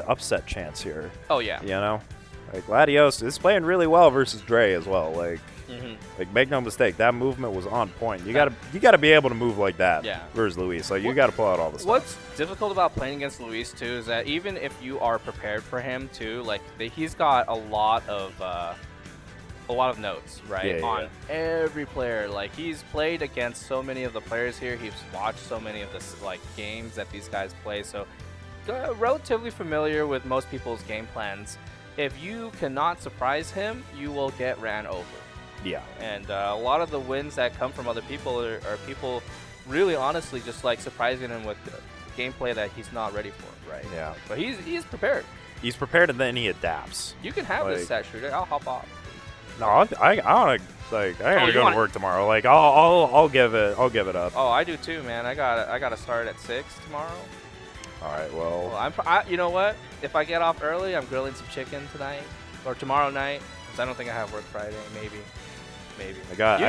upset chance here. Oh, yeah. You know? Like, Latios is playing really well versus Dre as well. Like, make no mistake, that movement was on point. You gotta be able to move like that versus Luis. Like, you gotta pull out all the stuff. What's difficult about playing against Luis too is that even if you are prepared for him too, like he's got a lot of notes, right, on every player. Like, he's played against so many of the players here. He's watched so many of the games that these guys play. So relatively familiar with most people's game plans. If you cannot surprise him, you will get ran over. Yeah. And a lot of the wins that come from other people are people really honestly just like surprising him with gameplay that he's not ready for, right? Yeah. But he's prepared. He's prepared, and then he adapts. You can have this set shooter. I'll hop off. No, I want to I gotta go to work tomorrow. Like, I'll give it up. Oh, I do too, man. I gotta start at 6 tomorrow. All right, well, you know what? If I get off early, I'm grilling some chicken tonight or tomorrow night. Because I don't think I have work Friday. Maybe.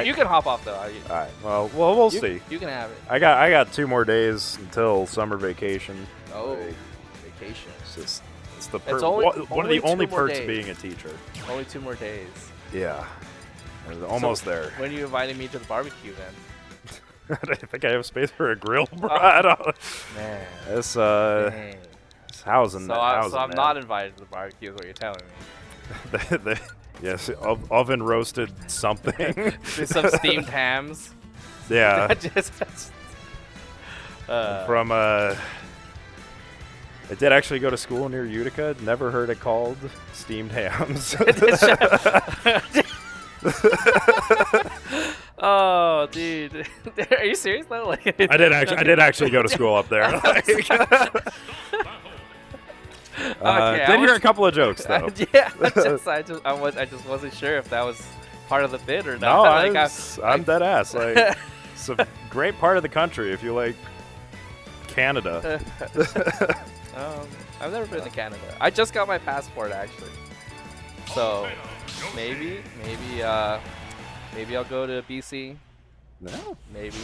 You can hop off though. All right. Well, we'll see. You can have it. I got 2 more days until summer vacation. Oh, like, vacation. It's one of the only perks of being a teacher. Only 2 more days. Yeah. We're almost there. When are you inviting me to the barbecue then? I think I have space for a grill, bro. I don't. Man. This housing. So I'm not invited to the barbecue, is what you're telling me. Yes, oven roasted something. Some steamed hams. Yeah. From I did actually go to school near Utica. Never heard it called steamed hams. Oh, dude. Are you serious though? Like, I did actually go to school up there. Okay, did hear a couple of jokes though. Yeah, I just wasn't sure if that was part of the bid or not. No, I'm dead ass. Like, it's a great part of the country if you like Canada. I've never been to Canada. I just got my passport actually. So maybe I'll go to BC. No. Maybe.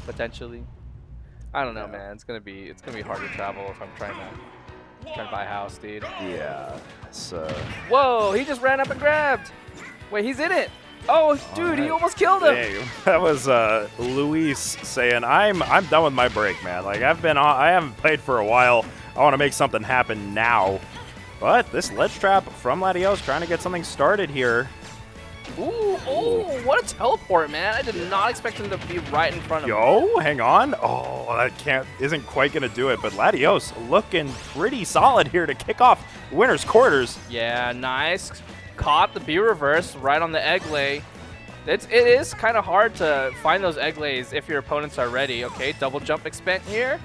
Potentially. I don't know, man. It's gonna be hard to travel if I'm trying to buy a house, dude. Yeah. So. Whoa! He just ran up and grabbed. Wait, he's in it. Oh, dude, he almost killed him. Hey, that was Luis saying, "I'm done with my break, man. Like, I haven't played for a while. I want to make something happen now." But this ledge trap from Latios trying to get something started here. Ooh, what a teleport, man. I did not expect him to be right in front of me. Yo, hang on. Oh, that isn't quite going to do it. But Latios looking pretty solid here to kick off winner's quarters. Yeah, nice. Caught the B reverse right on the egg lay. It is kind of hard to find those egg lays if your opponents are ready. Okay, double jump expect here.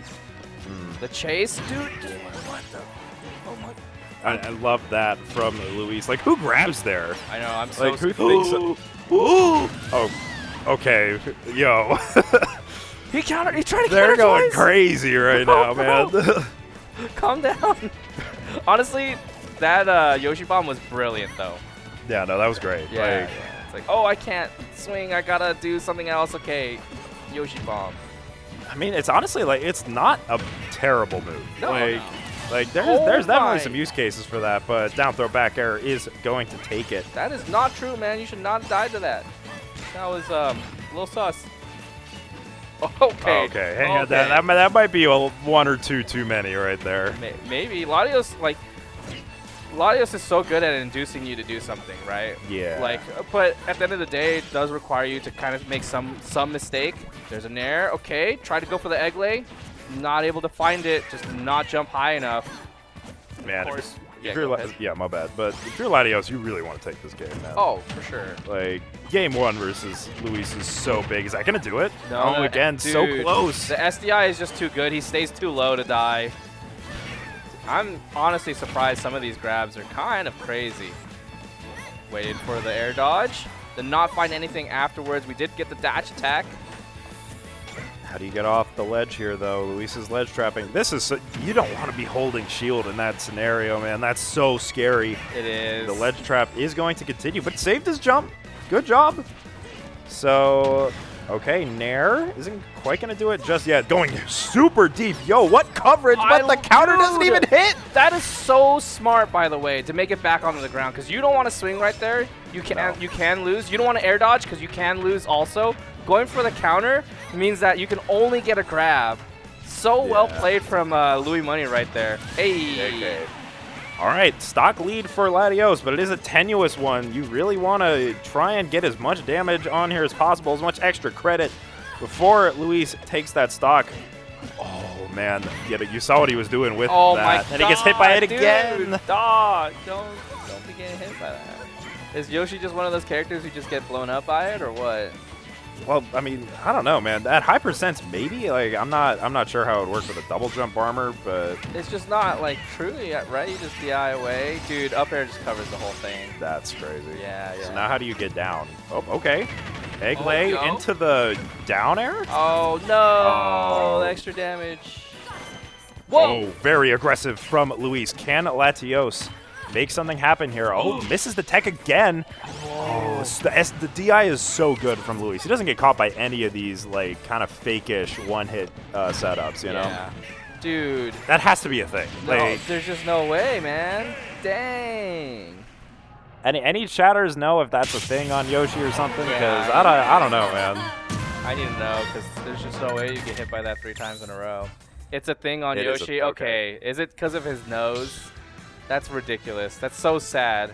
The chase, dude. What the? Oh my. I love that from Luis. Like, who grabs there? I know, I'm so Like, who thinks... Oh, okay. Yo. He countered. He tried to They're counter going twice. crazy right now, man. Calm down. Honestly, that Yoshi bomb was brilliant, though. Yeah, no, that was great. Yeah, Like, yeah. It's like, oh, I can't swing. I gotta do something else. Okay, Yoshi bomb. I mean, it's honestly, like, it's not a terrible move. No, like, no. Like, there's Oh definitely my. some use cases for that, but down throw back air is going to take it. That is not true, man. You should not die to that. That was a little sus. Okay. Okay, hang on. That might be one or two too many right there. Maybe Latios, like, Latios is so good at inducing you to do something, right? Yeah. Like, but at the end of the day, it does require you to kind of make some mistake. There's an air. Okay, try to go for the egg lay. Not able to find it. Just not jump high enough. Man, Of course. if you're yeah, my bad. But if you're Latios, you really want to take this game, man. Oh, for sure. Like, game 1 versus Luis is so big. Is that going to do it? No, Oh, again, so dude, close. The SDI is just too good. He stays too low to die. I'm honestly surprised some of these grabs are kind of crazy. Waited for the air dodge. Did not find anything afterwards. We did get the dash attack. How do you get off the ledge here, though? Luis's ledge trapping. This is... you don't want to be holding shield in that scenario, man. That's so scary. It is. The ledge trap is going to continue, but saved his jump. Good job. So, okay, Nair isn't quite going to do it just yet. Going super deep. Yo, what coverage, but the counter doesn't even hit. That is so smart, by the way, to make it back onto the ground, because you don't want to swing right there. You can lose. You don't want to air dodge, because you can lose also. Going for the counter means that you can only get a grab. So well played from Louis Money right there. Hey. Okay. All right, stock lead for Latios, but it is a tenuous one. You really want to try and get as much damage on here as possible, as much extra credit before Luis takes that stock. Oh, man. You saw what he was doing with that. And he gets hit by it again. Dog, don't be getting hit by that. Is Yoshi just one of those characters who just get blown up by it, or what? Well, I mean, I don't know, man. At high percents, maybe. Like, I'm not sure how it would work with a double jump armor, but it's just not like truly right. You just DI away, dude. Up air just covers the whole thing. That's crazy. Yeah, yeah. So now how do you get down? Oh, okay. Egg lay into the down air. Oh no! The extra damage. Whoa! Oh, very aggressive from Luis. Can Latios make something happen here? Oh, misses the tech again. Oh, the DI is so good from Luis. He doesn't get caught by any of these, like, kind of fake-ish one-hit setups, you know? Dude. That has to be a thing. No, Like, there's just no way, man. Dang. any chatters know if that's a thing on Yoshi or something? Because I don't know, man. I need to know, because there's just no way you get hit by that 3 times in a row. It's a thing on Yoshi? Okay. Is it because of his nose? That's ridiculous. That's so sad.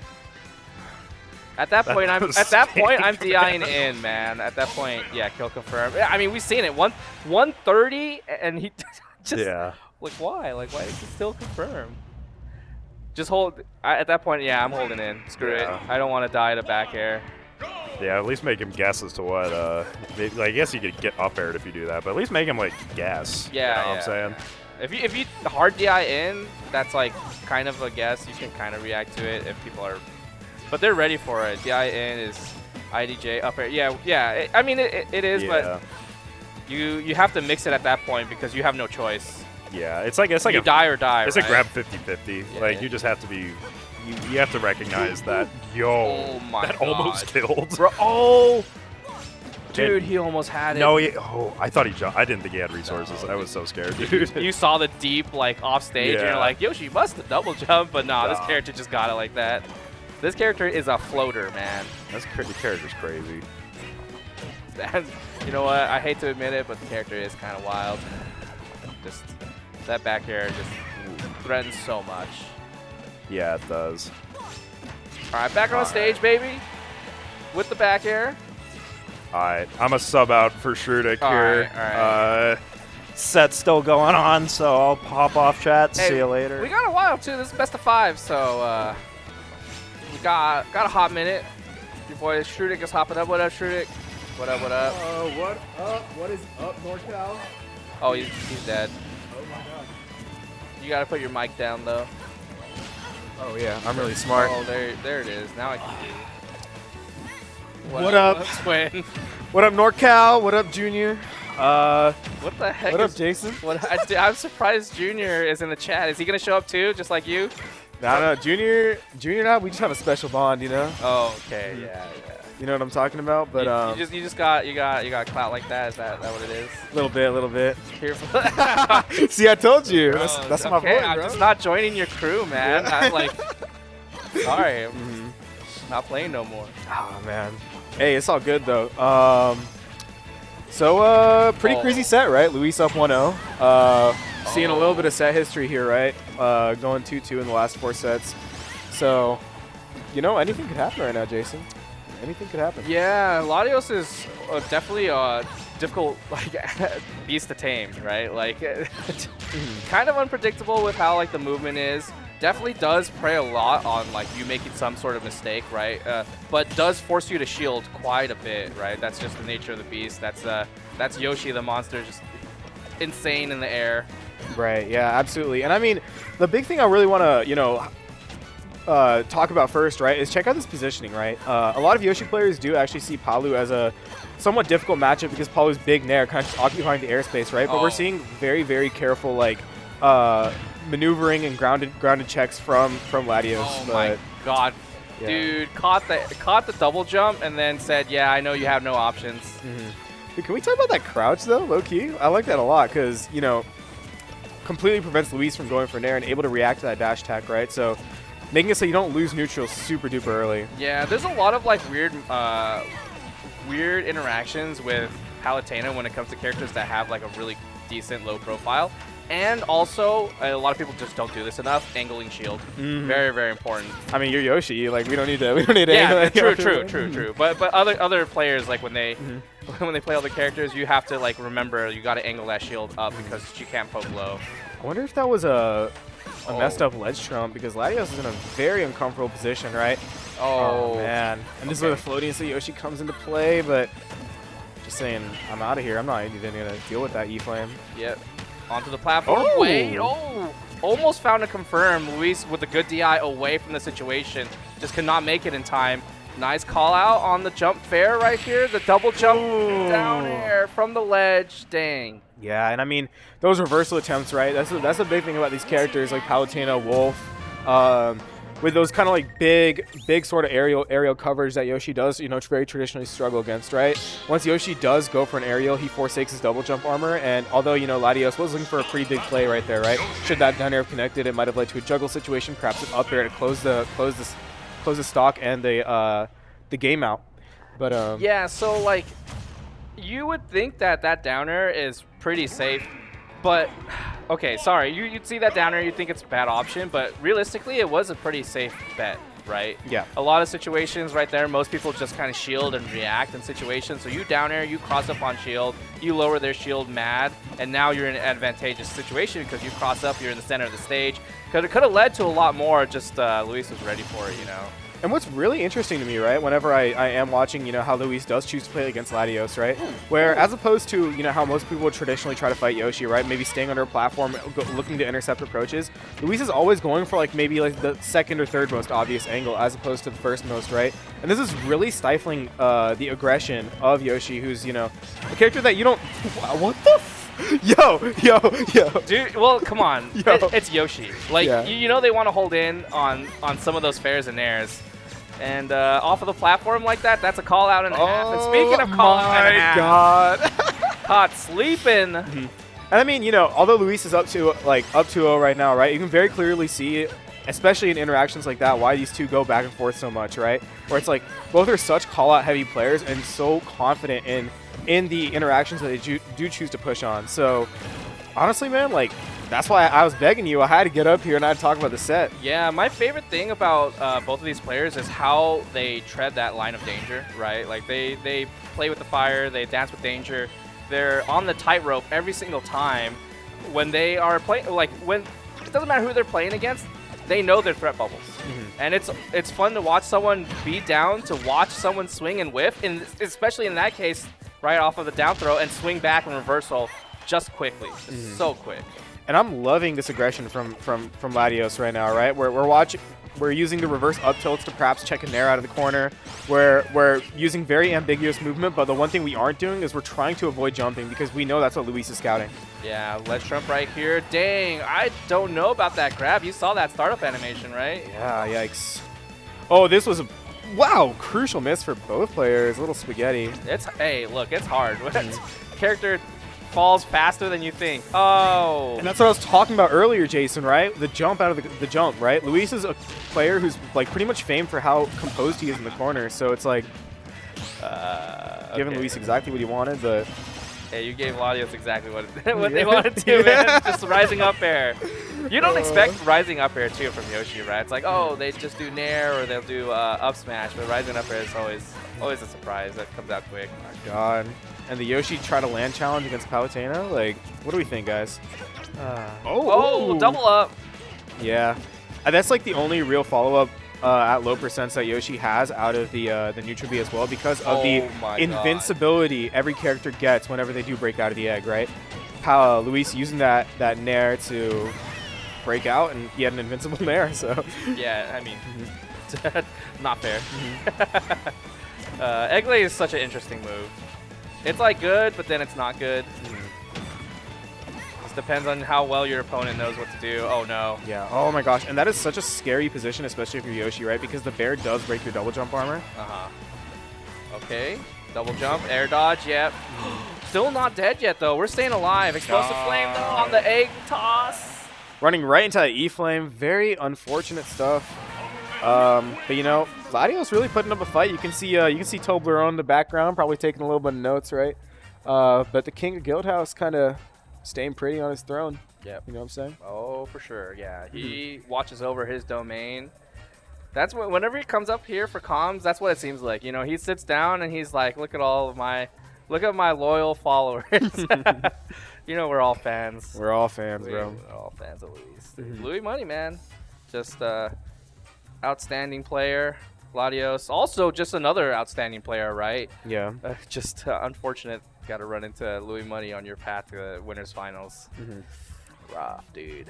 At that point, I'm DIing in, man. At that point, yeah, kill confirm. I mean, we've seen it. 130, and he just like why? Like why did he still confirm? Just hold. At that point, yeah, I'm holding in. Screw it. I don't want to die to back air. Yeah, at least make him guess as to what. Like, I guess you could get up aired if you do that, but at least make him like guess. Yeah, you know what I'm saying. If you hard DI in, that's like kind of a guess. You can kind of react to it if people are. But they're ready for it. DI in is IDJ up air. Yeah. I mean, it is, but you have to mix it at that point because you have no choice. Yeah, it's like you die or die. It's right? a grab 50-50. Yeah. Like, you just have to be. You have to recognize that. Yo, oh my that God. almost killed. Bro, oh, dude, he almost had it. No, I thought he jumped. I didn't think he had resources. I was so scared, dude. You saw the deep like off stage, and you're like, Yoshi must have double jump, but nah, this character just got it like that. This character is a floater, man. The character's crazy. And you know what? I hate to admit it, but the character is kind of wild. Just that back air just threatens so much. Yeah, it does. All right, back on stage, baby, with the back air. All right, I'm a sub out for Shrudik here. All right. Set's still going on, so I'll pop off chat. Hey, see you later. We got a while too. This is best of 5, so we got a hot minute. Your boy Shrudik is hopping up. What up, Shrudik? What up? What up? What up? What is up, NorCal? Oh, he's dead. Oh my God. You gotta put your mic down though. Oh yeah, I'm really smart. Oh, there it is. Now I can see. What up? Twin? What up, NorCal? What up, Junior? What the heck? What up, Jason? I'm surprised Junior is in the chat. Is he gonna show up too, just like you? No, Junior and I, we just have a special bond, you know. Oh, okay, yeah. You know what I'm talking about? But you just got clout like that. Is that what it is? a little bit. Here for See, I told you. That's my okay, boy, I'm bro. just not joining your crew, man. I'm like, sorry, I'm not playing no more. Oh man. Hey, it's all good though. Pretty crazy set, right? Luis up 1-0. Seeing a little bit of set history here, right? Going 2-2 in the last 4 sets. So, you know, anything could happen right now, Jason. Anything could happen. Yeah, Latios is definitely a difficult beast to tame, right? Like, kind of unpredictable with how like the movement is. Definitely does prey a lot on like you making some sort of mistake, right? But does force you to shield quite a bit, right? That's just the nature of the beast. That's Yoshi, the monster, just insane in the air. Right. Yeah. Absolutely. And I mean, the big thing I really want to, talk about first, right, is check out this positioning, right? A lot of Yoshi players do actually see Palu as a somewhat difficult matchup because Palu's big nair kind of just occupying the airspace, right? But we're seeing very, very careful like maneuvering and grounded checks from Latios. Oh my god. Yeah. Dude, caught the double jump and then said, "Yeah, I know you have no options." Dude, can we talk about that crouch though, low key? I like that a lot because completely prevents Luis from going for nair and able to react to that dash attack, right? So making it so you don't lose neutral super duper early. Yeah, there's a lot of like weird interactions with Palutena when it comes to characters that have like a really decent low profile. And also, a lot of people just don't do this enough. Angling shield, very, very important. I mean, you're Yoshi. Like we don't need to. Yeah, true. But other players, like when they play other characters, you have to like remember you got to angle that shield up because you can't poke low. I wonder if that was a messed up ledge trump because Latios is in a very uncomfortable position, right? Oh man, and this is where the floating so Yoshi comes into play. But just saying, I'm out of here. I'm not even gonna deal with that E-flame. Yep. Onto the platform. Oh. Wait. Oh. Almost found a confirm. Luis with a good DI away from the situation. Just could not make it in time. Nice call out on the jump fair right here. The double jump down air from the ledge. Dang. Yeah, and I mean, those reversal attempts, right? That's a big thing about these characters like Palutena, Wolf. With those kind of like big sort of aerial coverage that Yoshi does, very traditionally struggle against, right? Once Yoshi does go for an aerial, he forsakes his double jump armor, and although, Latios was looking for a pretty big play right there, right? Should that down air have connected, it might have led to a juggle situation, perhaps an up air to close the stock and the game out. But yeah, so like you would think that down air is pretty safe. But, okay, sorry, you'd see that down air, you'd think it's a bad option, but realistically, it was a pretty safe bet, right? Yeah. A lot of situations right there, most people just kind of shield and react in situations. So you down air, you cross up on shield, you lower their shield mad, and now you're in an advantageous situation because you cross up, you're in the center of the stage. Could have led to a lot more, just Luis was ready for it, And what's really interesting to me, right, whenever I am watching, how Luis does choose to play against Latios, right, where as opposed to, how most people would traditionally try to fight Yoshi, right, maybe staying under a platform, looking to intercept approaches, Luis is always going for, like, maybe, like, the second or third most obvious angle as opposed to the first most, right? And this is really stifling the aggression of Yoshi, who's, a character that you don't... What the f... Yo. Dude, well, come on. It's Yoshi. Like, yeah. They want to hold in on some of those fairs and airs. And off of the platform like that, that's a call out and a half. And speaking of call out and a half, God. caught sleeping. And I mean, although Luis is up 2-0 right now, right? You can very clearly see, especially in interactions like that, why these two go back and forth so much, right? Where it's like both are such call out heavy players and so confident in the interactions that they do choose to push on. So honestly, man, like, that's why I was begging you. I had to get up here and I had to talk about the set. Yeah, my favorite thing about both of these players is how they tread that line of danger, right? Like, they play with the fire, they dance with danger. They're on the tightrope every single time. When they are playing, like, when it doesn't matter who they're playing against, they know their threat bubbles. And it's fun to watch someone be down, to watch someone swing and whiff, and especially in that case, right off of the down throw, and swing back and reversal just quickly. Just so quick. And I'm loving this aggression from Latios right now, right? We're We're using the reverse up tilts to perhaps check a nair out of the corner. We're using very ambiguous movement, but the one thing we aren't doing is we're trying to avoid jumping because we know that's what Luis is scouting. Yeah, ledge jump right here. Dang, I don't know about that grab. You saw that startup animation, right? Yeah, yikes. Oh, this was a wow, crucial miss for both players. A little spaghetti. Hey, look, it's hard. Character falls faster than you think. Oh. And that's what I was talking about earlier, Jason, right? The jump out of the jump, right? Luis is a player who's like pretty much famed for how composed he is in the corner. So it's like giving Luis exactly what he wanted, but hey, you gave Latios exactly what they wanted to, man. Just rising up air. You don't expect rising up air too from Yoshi, right? It's like, oh, they just do nair or they'll do up smash, but rising up air is always a surprise that comes out quick. oh my god. And the Yoshi try to land challenge against Palutena? Like, what do we think, guys? Oh, double up. Yeah. That's like the only real follow-up at low percents that Yoshi has out of the neutral B as well because of the invincibility every character gets whenever they do break out of the egg, right? Luis using that nair to break out, and he had an invincible nair, so. Yeah, I mean, not fair. Egg lay is such an interesting move. It's like good, but then it's not good. Just depends on how well your opponent knows what to do. Oh no. Yeah. Oh my gosh. And that is such a scary position, especially if you're Yoshi, right? Because the bear does break your double jump armor. Okay. Double jump, air dodge. Yep. Still not dead yet though. We're staying alive. Explosive flame though on the egg toss. Running right into that E-flame. Very unfortunate stuff. But you know, Latios really putting up a fight. You can see Toblerone in the background, probably taking a little bit of notes, right? But the king of Guildhouse kind of staying pretty on his throne. Yeah, you know what I'm saying? Oh, for sure. Yeah, he watches over his domain. That's what. Whenever he comes up here for comms, that's what it seems like. You know, he sits down and he's like, "Look at my loyal followers." You know, we're all fans. We're all fans, bro. We're all fans of Luis. Louis Money, man. Just outstanding player. Latios, also just another outstanding player, right? Yeah. Just unfortunate. Got to run into Louis Money on your path to the winners finals. Rough, dude.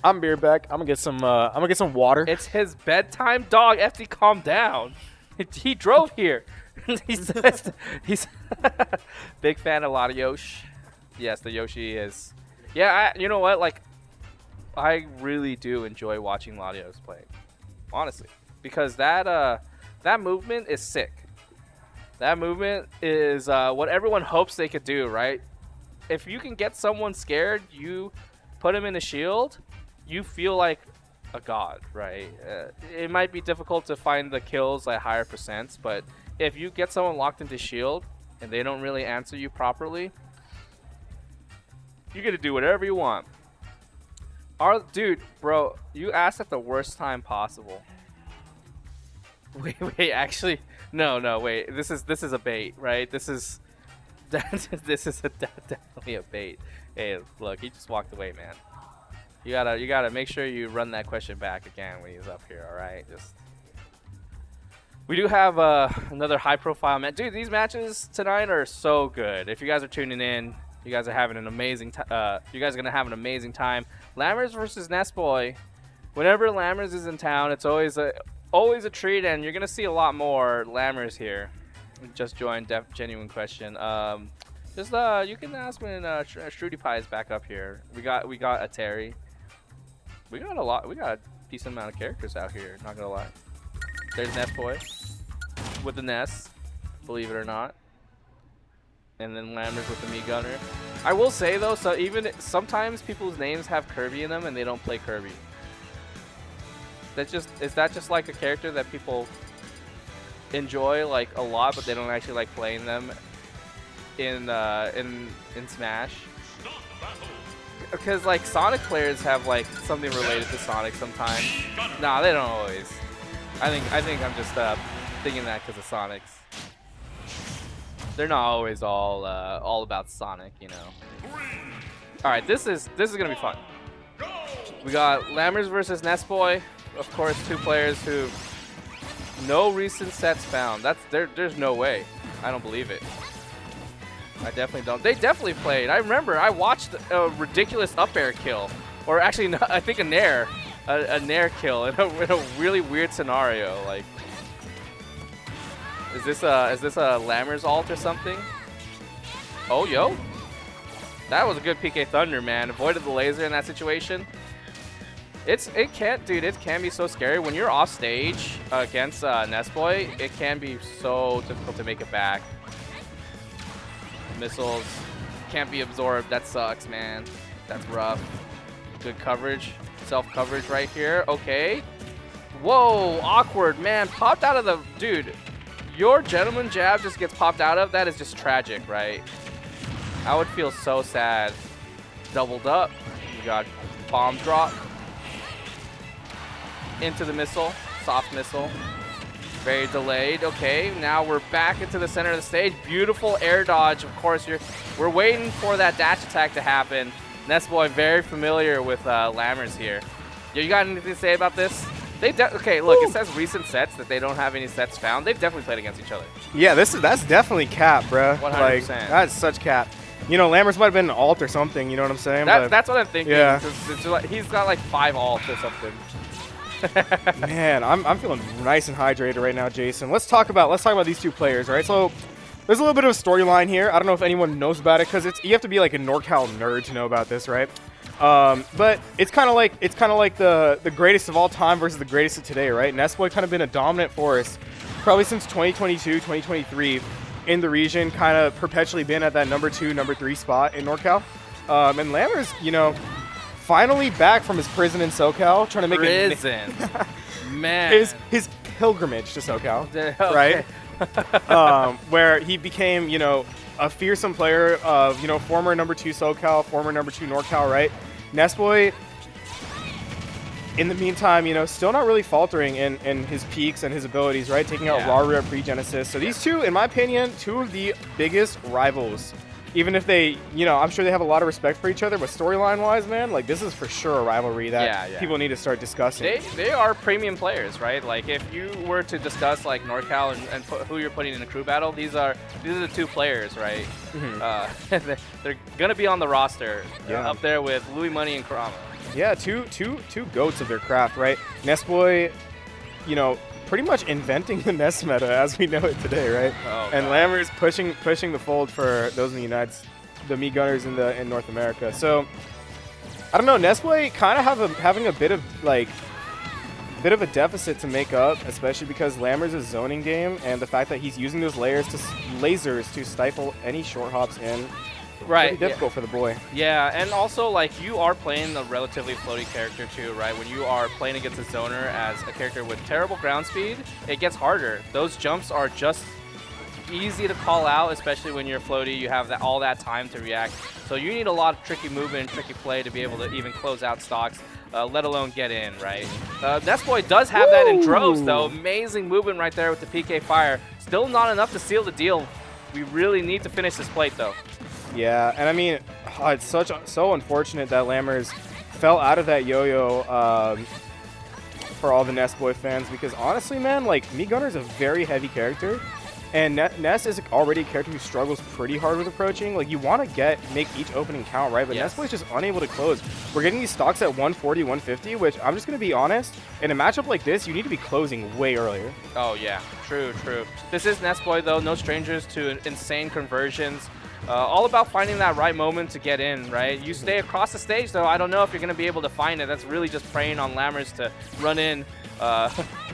I'm beer back. I'm gonna get some water. It's his bedtime, dog. FD, calm down. He drove here. he's big fan of Latios. Yes, the Yoshi is. Yeah, you know what? Like, I really do enjoy watching Latios play. Honestly, because that movement is sick. That movement is what everyone hopes they could do, right? If you can get someone scared, you put him in a shield, you feel like a god, right? It might be difficult to find the kills at higher percents, but if you get someone locked into shield and they don't really answer you properly, you get to do whatever you want. Dude, bro, you asked at the worst time possible. Wait, actually, no, wait. This is a bait, right? This is definitely a bait. Hey, look, he just walked away, man. You gotta make sure you run that question back again when he's up here. All right, we do have another high-profile match. Dude, these matches tonight are so good. If you guys are tuning in, you guys are having an amazing. You guys are gonna have an amazing time. Lammers versus Nessboy. Whenever Lammers is in town, it's always a treat, and you're gonna see a lot more Lammers here. Just joined. Genuine question. You can ask when Shruti Pie is back up here. We got a Terry. We got a decent amount of characters out here. Not gonna lie. There's Nessboy with the Ness, believe it or not. And then Lammers with the Meat Gunner. I will say though, so even sometimes people's names have Kirby in them and they don't play Kirby. Is that just like a character that people enjoy like a lot, but they don't actually like playing them in Smash? Because like Sonic players have like something related to Sonic sometimes. Nah, they don't always. I think I'm just thinking that because of Sonic's. They're not always all about Sonic, you know. All right, this is gonna be fun. We got Lammers versus Nessboy. Of course, two players who no recent sets found. There's no way. I don't believe it. I definitely don't. They definitely played. I remember I watched a ridiculous up air kill, or actually, no, I think a nair a nair kill in a really weird scenario. Like, is this a Lammers ult or something? Oh, yo. That was a good PK Thunder, man. Avoided the laser in that situation. It can be so scary when you're off stage against Nessboy. It can be so difficult to make it back. Missiles can't be absorbed. That sucks, man. That's rough. Good coverage, self coverage right here. Okay. Whoa, awkward, man. Popped out of the dude. Your gentleman jab just gets popped out of. That is just tragic, right? I would feel so sad. Doubled up. You got bomb drop. Into the missile, soft missile, very delayed. Okay, now we're back into the center of the stage. Beautiful air dodge. Of course, we're waiting for that dash attack to happen. Nessboy very familiar with Lammers here. You got anything to say about this? Okay, look, it says recent sets that they don't have any sets found. They've definitely played against each other. Yeah, that's definitely cap, bro. 100%. Like, that's such cap. You know, Lammers might have been an alt or something. You know what I'm saying? That's what I'm thinking. Yeah. It's like, he's got like 5 alts or something. Man, I'm feeling nice and hydrated right now, Jason. Let's talk about these two players, right? So there's a little bit of a storyline here. I don't know if anyone knows about it because you have to be like a NorCal nerd to know about this, right? But it's kind of like the greatest of all time versus the greatest of today, right? Nessboy kind of been a dominant force probably since 2022, 2023 in the region, kind of perpetually been at that number 2, number 3 spot in NorCal. And Lammers, you know, finally back from his prison in SoCal, trying to make man. his pilgrimage to SoCal, Okay. right? Where he became, you know, a fearsome player of, you know, former number 2 SoCal, former number 2 NorCal, right? Nessboy, in the meantime, you know, still not really faltering in his peaks and his abilities, right? Taking out Raru at pre-Genesis. So these two, in my opinion, two of the biggest rivals. Even if they, you know, I'm sure they have a lot of respect for each other, but storyline-wise, man, like, this is for sure a rivalry that people need to start discussing. They are premium players, right? Like, if you were to discuss, like, NorCal and who you're putting in a crew battle, these are the 2 players, right? Mm-hmm. They're going to be on the roster up there with Lui Money and Kurama. Yeah, two goats of their craft, right? Nessboy, you know, pretty much inventing the Ness meta as we know it today, right? Oh, and Lammers pushing the fold for those in the me gunners in North America. So I don't know, Nessboy kind of having a bit of a deficit to make up, especially because Lammers is zoning game, and the fact that he's using those lasers to stifle any short hops in. Right. Pretty difficult for the boy. Yeah, and also, like, you are playing a relatively floaty character too, right? When you are playing against a zoner as a character with terrible ground speed, it gets harder. Those jumps are just easy to call out, especially when you're floaty. You have all that time to react. So you need a lot of tricky movement and tricky play to be able to even close out stocks, let alone get in, right? Nessboy does have that in droves, though. Amazing movement right there with the PK fire. Still not enough to seal the deal. We really need to finish this plate, though. Yeah, and I mean, it's so unfortunate that Lammers fell out of that yo-yo for all the Nessboy fans, because honestly, man, like, Me Gunner is a very heavy character, and Ness is already a character who struggles pretty hard with approaching. Like, you want to make each opening count, right? But Nessboy is just unable to close. We're getting these stocks at 140, 150, which I'm just going to be honest, in a matchup like this, you need to be closing way earlier. Oh, yeah. True. This is Nessboy, though. No strangers to insane conversions. All about finding that right moment to get in, right? You stay across the stage, though. I don't know if you're going to be able to find it. That's really just preying on Lammers to run in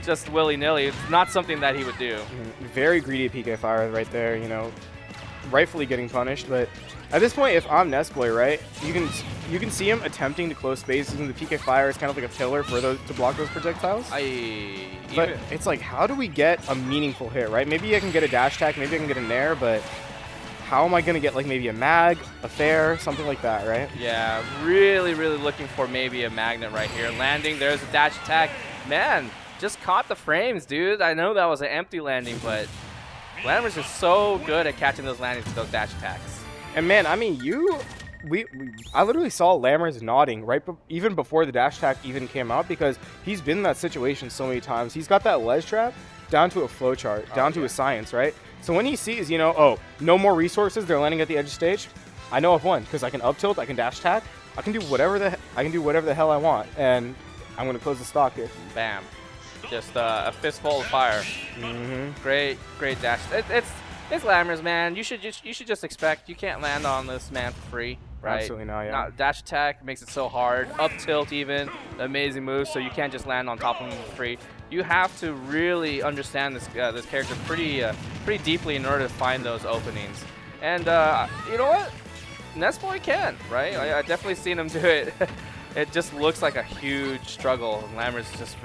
just willy-nilly. It's not something that he would do. Very greedy PK fire right there, you know, rightfully getting punished. But at this point, if I'm Nessboy, right, you can see him attempting to close spaces, and the PK fire is kind of like a pillar for to block those projectiles. But it's like, how do we get a meaningful hit, right? Maybe I can get a dash attack, maybe I can get a nair, but how am I going to get, like, maybe a mag, a fair, something like that, right? Yeah, really looking for maybe a magnet right here. Landing, there's a dash attack. Man, just caught the frames, dude. I know that was an empty landing, but Lammers is so good at catching those landings with those dash attacks. And, man, I mean, I literally saw Lammers nodding even before the dash attack even came out, because he's been in that situation so many times. He's got that ledge trap down to a flowchart, down to a science, right? So when he sees, you know, oh, no more resources, they're landing at the edge of stage, I know of one, because I can up tilt, I can dash attack, I can do whatever the hell I want. And I'm going to close the stock here. Bam. Just a fistful of fire. Great dash. It's Lammers, man. You should just expect you can't land on this man for free, right? Absolutely not, yeah. Dash attack makes it so hard. Up tilt even, amazing move. So you can't just land on top of him for free. You have to really understand this this character pretty deeply in order to find those openings. And you know what? Nessboy can, right? I definitely seen him do it. It just looks like a huge struggle. Lammers is just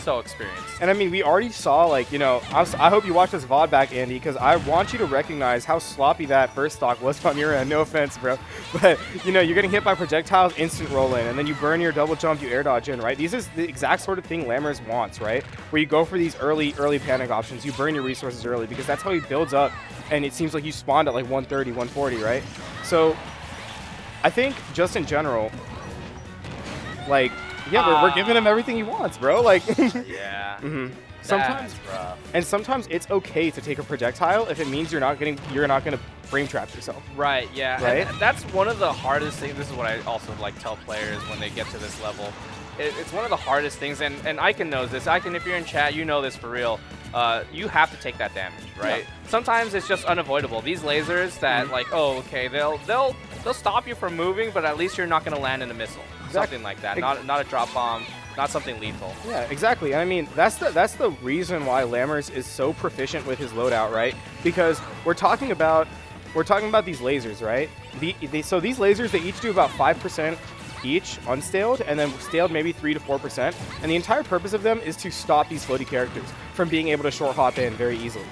so experienced. And I mean, we already saw, like, you know, I hope you watch this VOD back, Andy, because I want you to recognize how sloppy that first stock was on your end. No offense, bro. But, you know, you're getting hit by projectiles, instant roll in, and then you burn your double jump, you air dodge in, right? These is the exact sort of thing Lammers wants, right? Where you go for these early panic options. You burn your resources early because that's how he builds up, and it seems like you spawned at like 130, 140, right? So I think just in general, like, yeah, we're giving him everything he wants, bro. Like, yeah. Sometimes it's okay to take a projectile if it means you're not gonna frame trap yourself. Right. Yeah. Right. And that's one of the hardest things. This is what I also like tell players when they get to this level. It's one of the hardest things, and Icon knows this. Icon, if you're in chat, you know this for real. You have to take that damage, right? Yeah. Sometimes it's just unavoidable. These lasers that like, oh, okay, they'll stop you from moving, but at least you're not gonna land in a missile. Something like that, not a drop bomb, not something lethal. Yeah, exactly. I mean, that's the reason why Lammers is so proficient with his loadout, right? Because we're talking about these lasers, right? So these lasers, they each do about 5% each unstaled, and then staled maybe 3 to 4%. And the entire purpose of them is to stop these floaty characters from being able to short hop in very easily.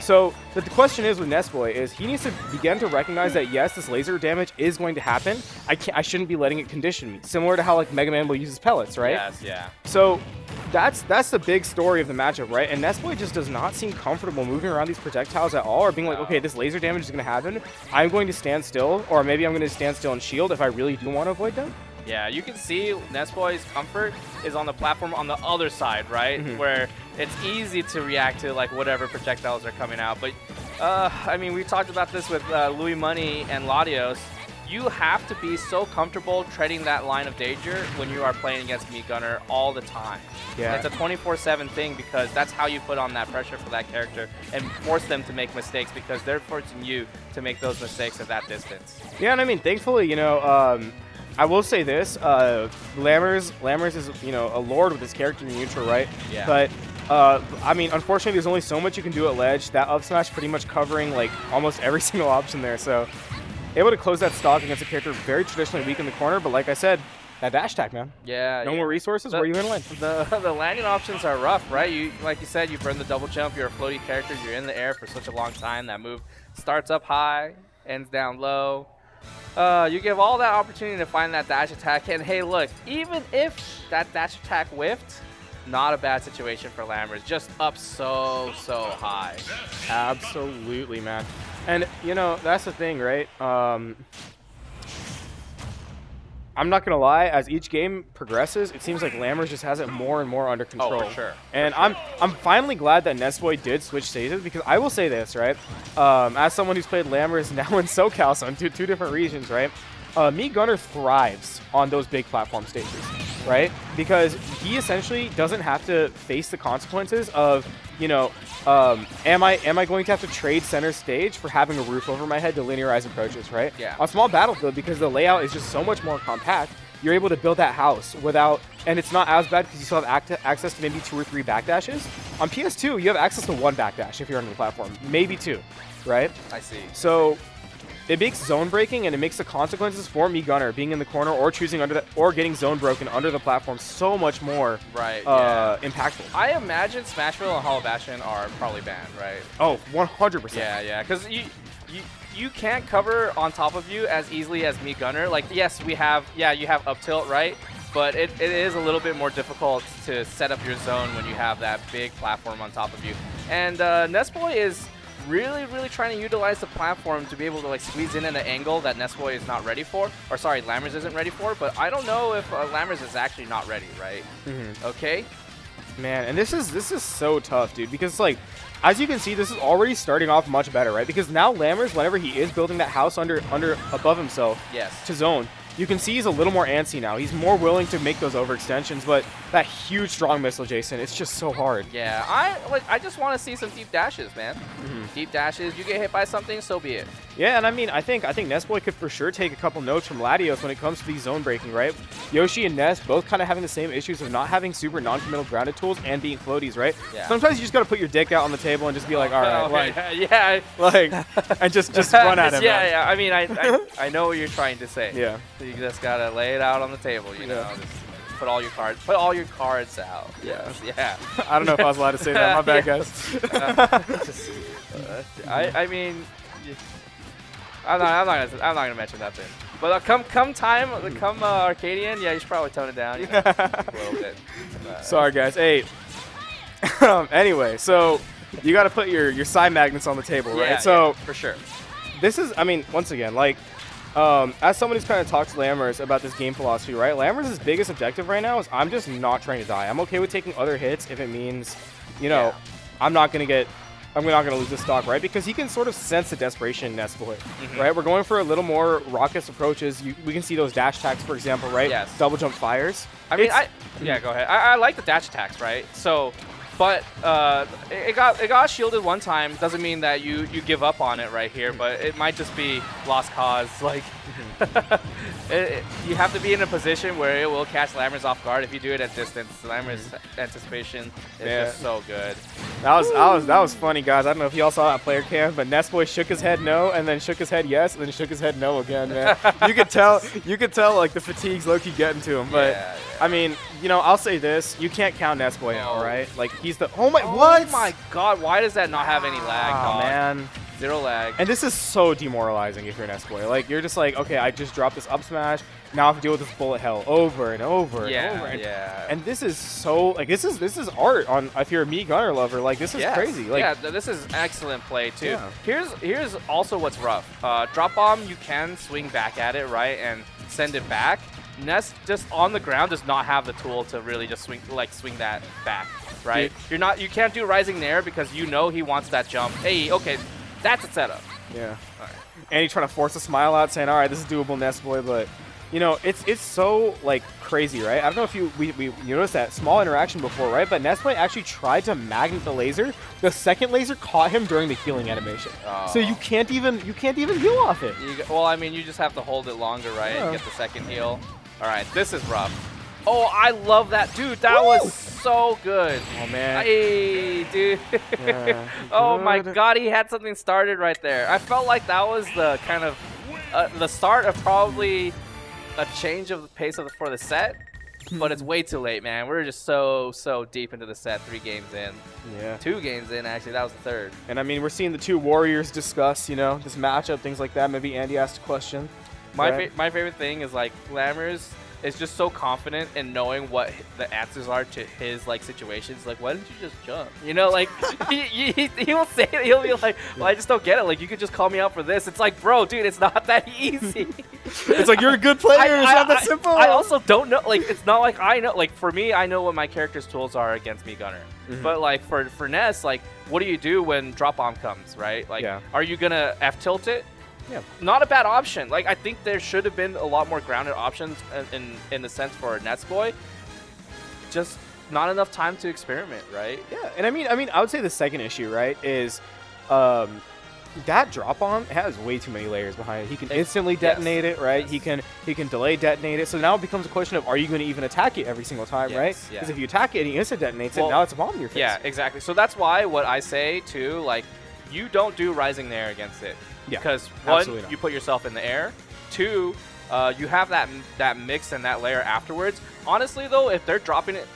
So the question is with Nessboy is he needs to begin to recognize that yes, this laser damage is going to happen. I shouldn't be letting it condition me. Similar to how like Mega Man will use his pellets, right? Yes, yeah. So that's the big story of the matchup, right? And Nessboy just does not seem comfortable moving around these projectiles at all, or being like, okay, this laser damage is going to happen. I'm going to stand still, or maybe I'm going to stand still and shield if I really do want to avoid them. Yeah, you can see Nessboy's comfort is on the platform on the other side, right? Where it's easy to react to like whatever projectiles are coming out. But I mean, we talked about this with Lui Money and Latios. You have to be so comfortable treading that line of danger when you are playing against Meat Gunner all the time. Yeah. It's a 24/7 thing because that's how you put on that pressure for that character and force them to make mistakes because they're forcing you to make those mistakes at that distance. Yeah, and I mean, thankfully, you know, I will say this, Lammers is, you know, a lord with his character in neutral, right? Yeah. But, I mean, unfortunately, there's only so much you can do at ledge. That up smash pretty much covering, like, almost every single option there. So, able to close that stock against a character very traditionally weak in the corner. But like I said, that dash attack, man. Yeah. No more resources, where are you going to land? The landing options are rough, right? Like you said, you burn the double jump, you're a floaty character, you're in the air for such a long time. That move starts up high, ends down low. You give all that opportunity to find that dash attack, and hey, look, even if that dash attack whiffed, not a bad situation for Lammers. Just up so high. Absolutely, man. And, you know, that's the thing, right? I'm not going to lie, as each game progresses, it seems like Lammers just has it more and more under control. Oh, for sure. And I'm finally glad that Nessboy did switch stages, because I will say this, right? As someone who's played Lammers now in SoCal, so in two different regions, right? Meat Gunner thrives on those big platform stages, right? Because he essentially doesn't have to face the consequences of, you know, am I going to have to trade center stage for having a roof over my head to linearize approaches, right? Yeah. On small battlefield, because the layout is just so much more compact, you're able to build that house without, and it's not as bad because you still have access to maybe 2 or 3 backdashes. On PS2, you have access to 1 backdash if you're on the platform, maybe 2, right? I see. So it makes zone breaking, and it makes the consequences for Meat Gunner being in the corner or choosing under the, or getting zone broken under the platform so much more impactful. I imagine Smashville and Hollow Bastion are probably banned, right? Oh, 100%. Yeah, because you can't cover on top of you as easily as Meat Gunner. Like, yes, you have up tilt, right? But it is a little bit more difficult to set up your zone when you have that big platform on top of you. And Nessboy is really trying to utilize the platform to be able to like squeeze in at an angle that Nessboy is not ready for, or sorry, Lammers isn't ready for. But I don't know if Lammers is actually not ready, right? Okay, man, and this is so tough, dude, because like, as you can see, this is already starting off much better, right? Because now Lammers, whenever he is building that house above himself, yes, to zone, you can see he's a little more antsy now. He's more willing to make those overextensions, but that huge strong missile, Jason. It's just so hard. Yeah, I just want to see some deep dashes, man. Deep dashes. You get hit by something, so be it. Yeah, and I mean, I think Nessboy could for sure take a couple notes from Latios when it comes to these zone breaking, right? Yoshi and Ness both kind of having the same issues of not having super non-committal grounded tools and being floaties, right? Yeah. Sometimes you just gotta put your dick out on the table and just be like, all right, like, yeah. like, and just run at him. Yeah, man. yeah. I mean, I know what you're trying to say. Yeah. So you just gotta lay it out on the table, you know. Just put all your cards out. Yeah. Yeah. I don't know if I was allowed to say that. My bad, guys. I mean, I'm not gonna mention nothing. But come Arcadian, yeah, you should probably tone it down, you know, a little bit. Sorry, guys. Hey. Anyway, so you got to put your side magnets on the table, right? Yeah, So yeah, for sure. this is, I mean, once again, like, as someone who's kind of talked to Lammers about this game philosophy, right? Lammers' biggest objective right now is I'm just not trying to die. I'm okay with taking other hits if it means, you know, I'm not going to lose this stock, right? Because he can sort of sense the desperation in Nessboy, right? We're going for a little more raucous approaches. We can see those dash attacks, for example, right? Yes. Double jump fires. I mean, yeah, go ahead. I like the dash attacks, right? So, but it got shielded one time. Doesn't mean that you give up on it right here, but it might just be lost cause. Like, you have to be in a position where it will catch Lammers off guard. If you do it at distance, Lammers' anticipation is just so good. That was funny, guys. I don't know if y'all saw that player cam, but Nessboy shook his head no, and then shook his head yes, and then shook his head no again, man. you could tell like the fatigue's low-key getting to him. But Yeah. I mean, you know, I'll say this: you can't count Nessboy out, right? Like he's the Oh what? my God! Why does that not have any lag? Oh dog? man. Zero lag. And this is so demoralizing if you're Nessboy. Like you're just like, okay, I just dropped this up smash. Now I have to deal with this bullet hell over and over and over. And this is so like this is art on if you're a Mii Gunner lover. Like this is crazy. Like yeah, this is excellent play too. Yeah. Here's also what's rough. Drop bomb, you can swing back at it, right, and send it back. Ness just on the ground does not have the tool to really just swing that back, right? Dude. You can't do rising there because you know he wants that jump. Hey, okay, that's a setup. Yeah. All right. And he's trying to force a smile out, saying, "All right, this is doable, Nessboy," but you know, it's so like crazy, right? I don't know if you noticed that small interaction before, right? But Nessboy actually tried to magnet the laser. The second laser caught him during the healing animation, so you can't even heal off it. Well, I mean, you just have to hold it longer, right? Yeah. And get the second heal. All right, this is rough. Oh, I love that, dude. That was so good. Oh man. Hey, dude. Yeah, Oh my good. God, he had something started right there. I felt like that was the kind of the start of probably a change of the pace for the set, but it's way too late, man. We're just so deep into the set. 3 games in. Yeah. 2 games in, actually. That was the 3rd. And I mean, we're seeing the two warriors discuss, you know, this matchup, things like that. Maybe Andy asked a question. My favorite thing is like Lammers is just so confident in knowing what the answers are to his like situations. Like, why didn't you just jump? You know, like he will say it. He'll be like, well, I just don't get it. Like, you could just call me out for this. It's like, bro, dude, it's not that easy. It's like you're a good player. It's not that simple. I also don't know. Like, it's not like I know. Like, for me, I know what my character's tools are against Mii Gunner. But like for Ness, like, what do you do when drop bomb comes, right? Like, are you gonna F tilt it? Yeah. Not a bad option. Like, I think there should have been a lot more grounded options in the sense for Nessboy. Just not enough time to experiment, right? Yeah, and I mean, I would say the second issue, right, is that drop bomb has way too many layers behind it. He can instantly detonate it, right? Yes. He can delay detonate it. So now it becomes a question of, are you going to even attack it every single time, right? Because if you attack it and he instant detonates it, now it's a bomb in your face. Yeah, exactly. So that's why what I say too, like, you don't do rising there against it. Yeah, because one, not. you put yourself in the air. 2, you have that mix and that layer afterwards. Honestly, though, if they're dropping it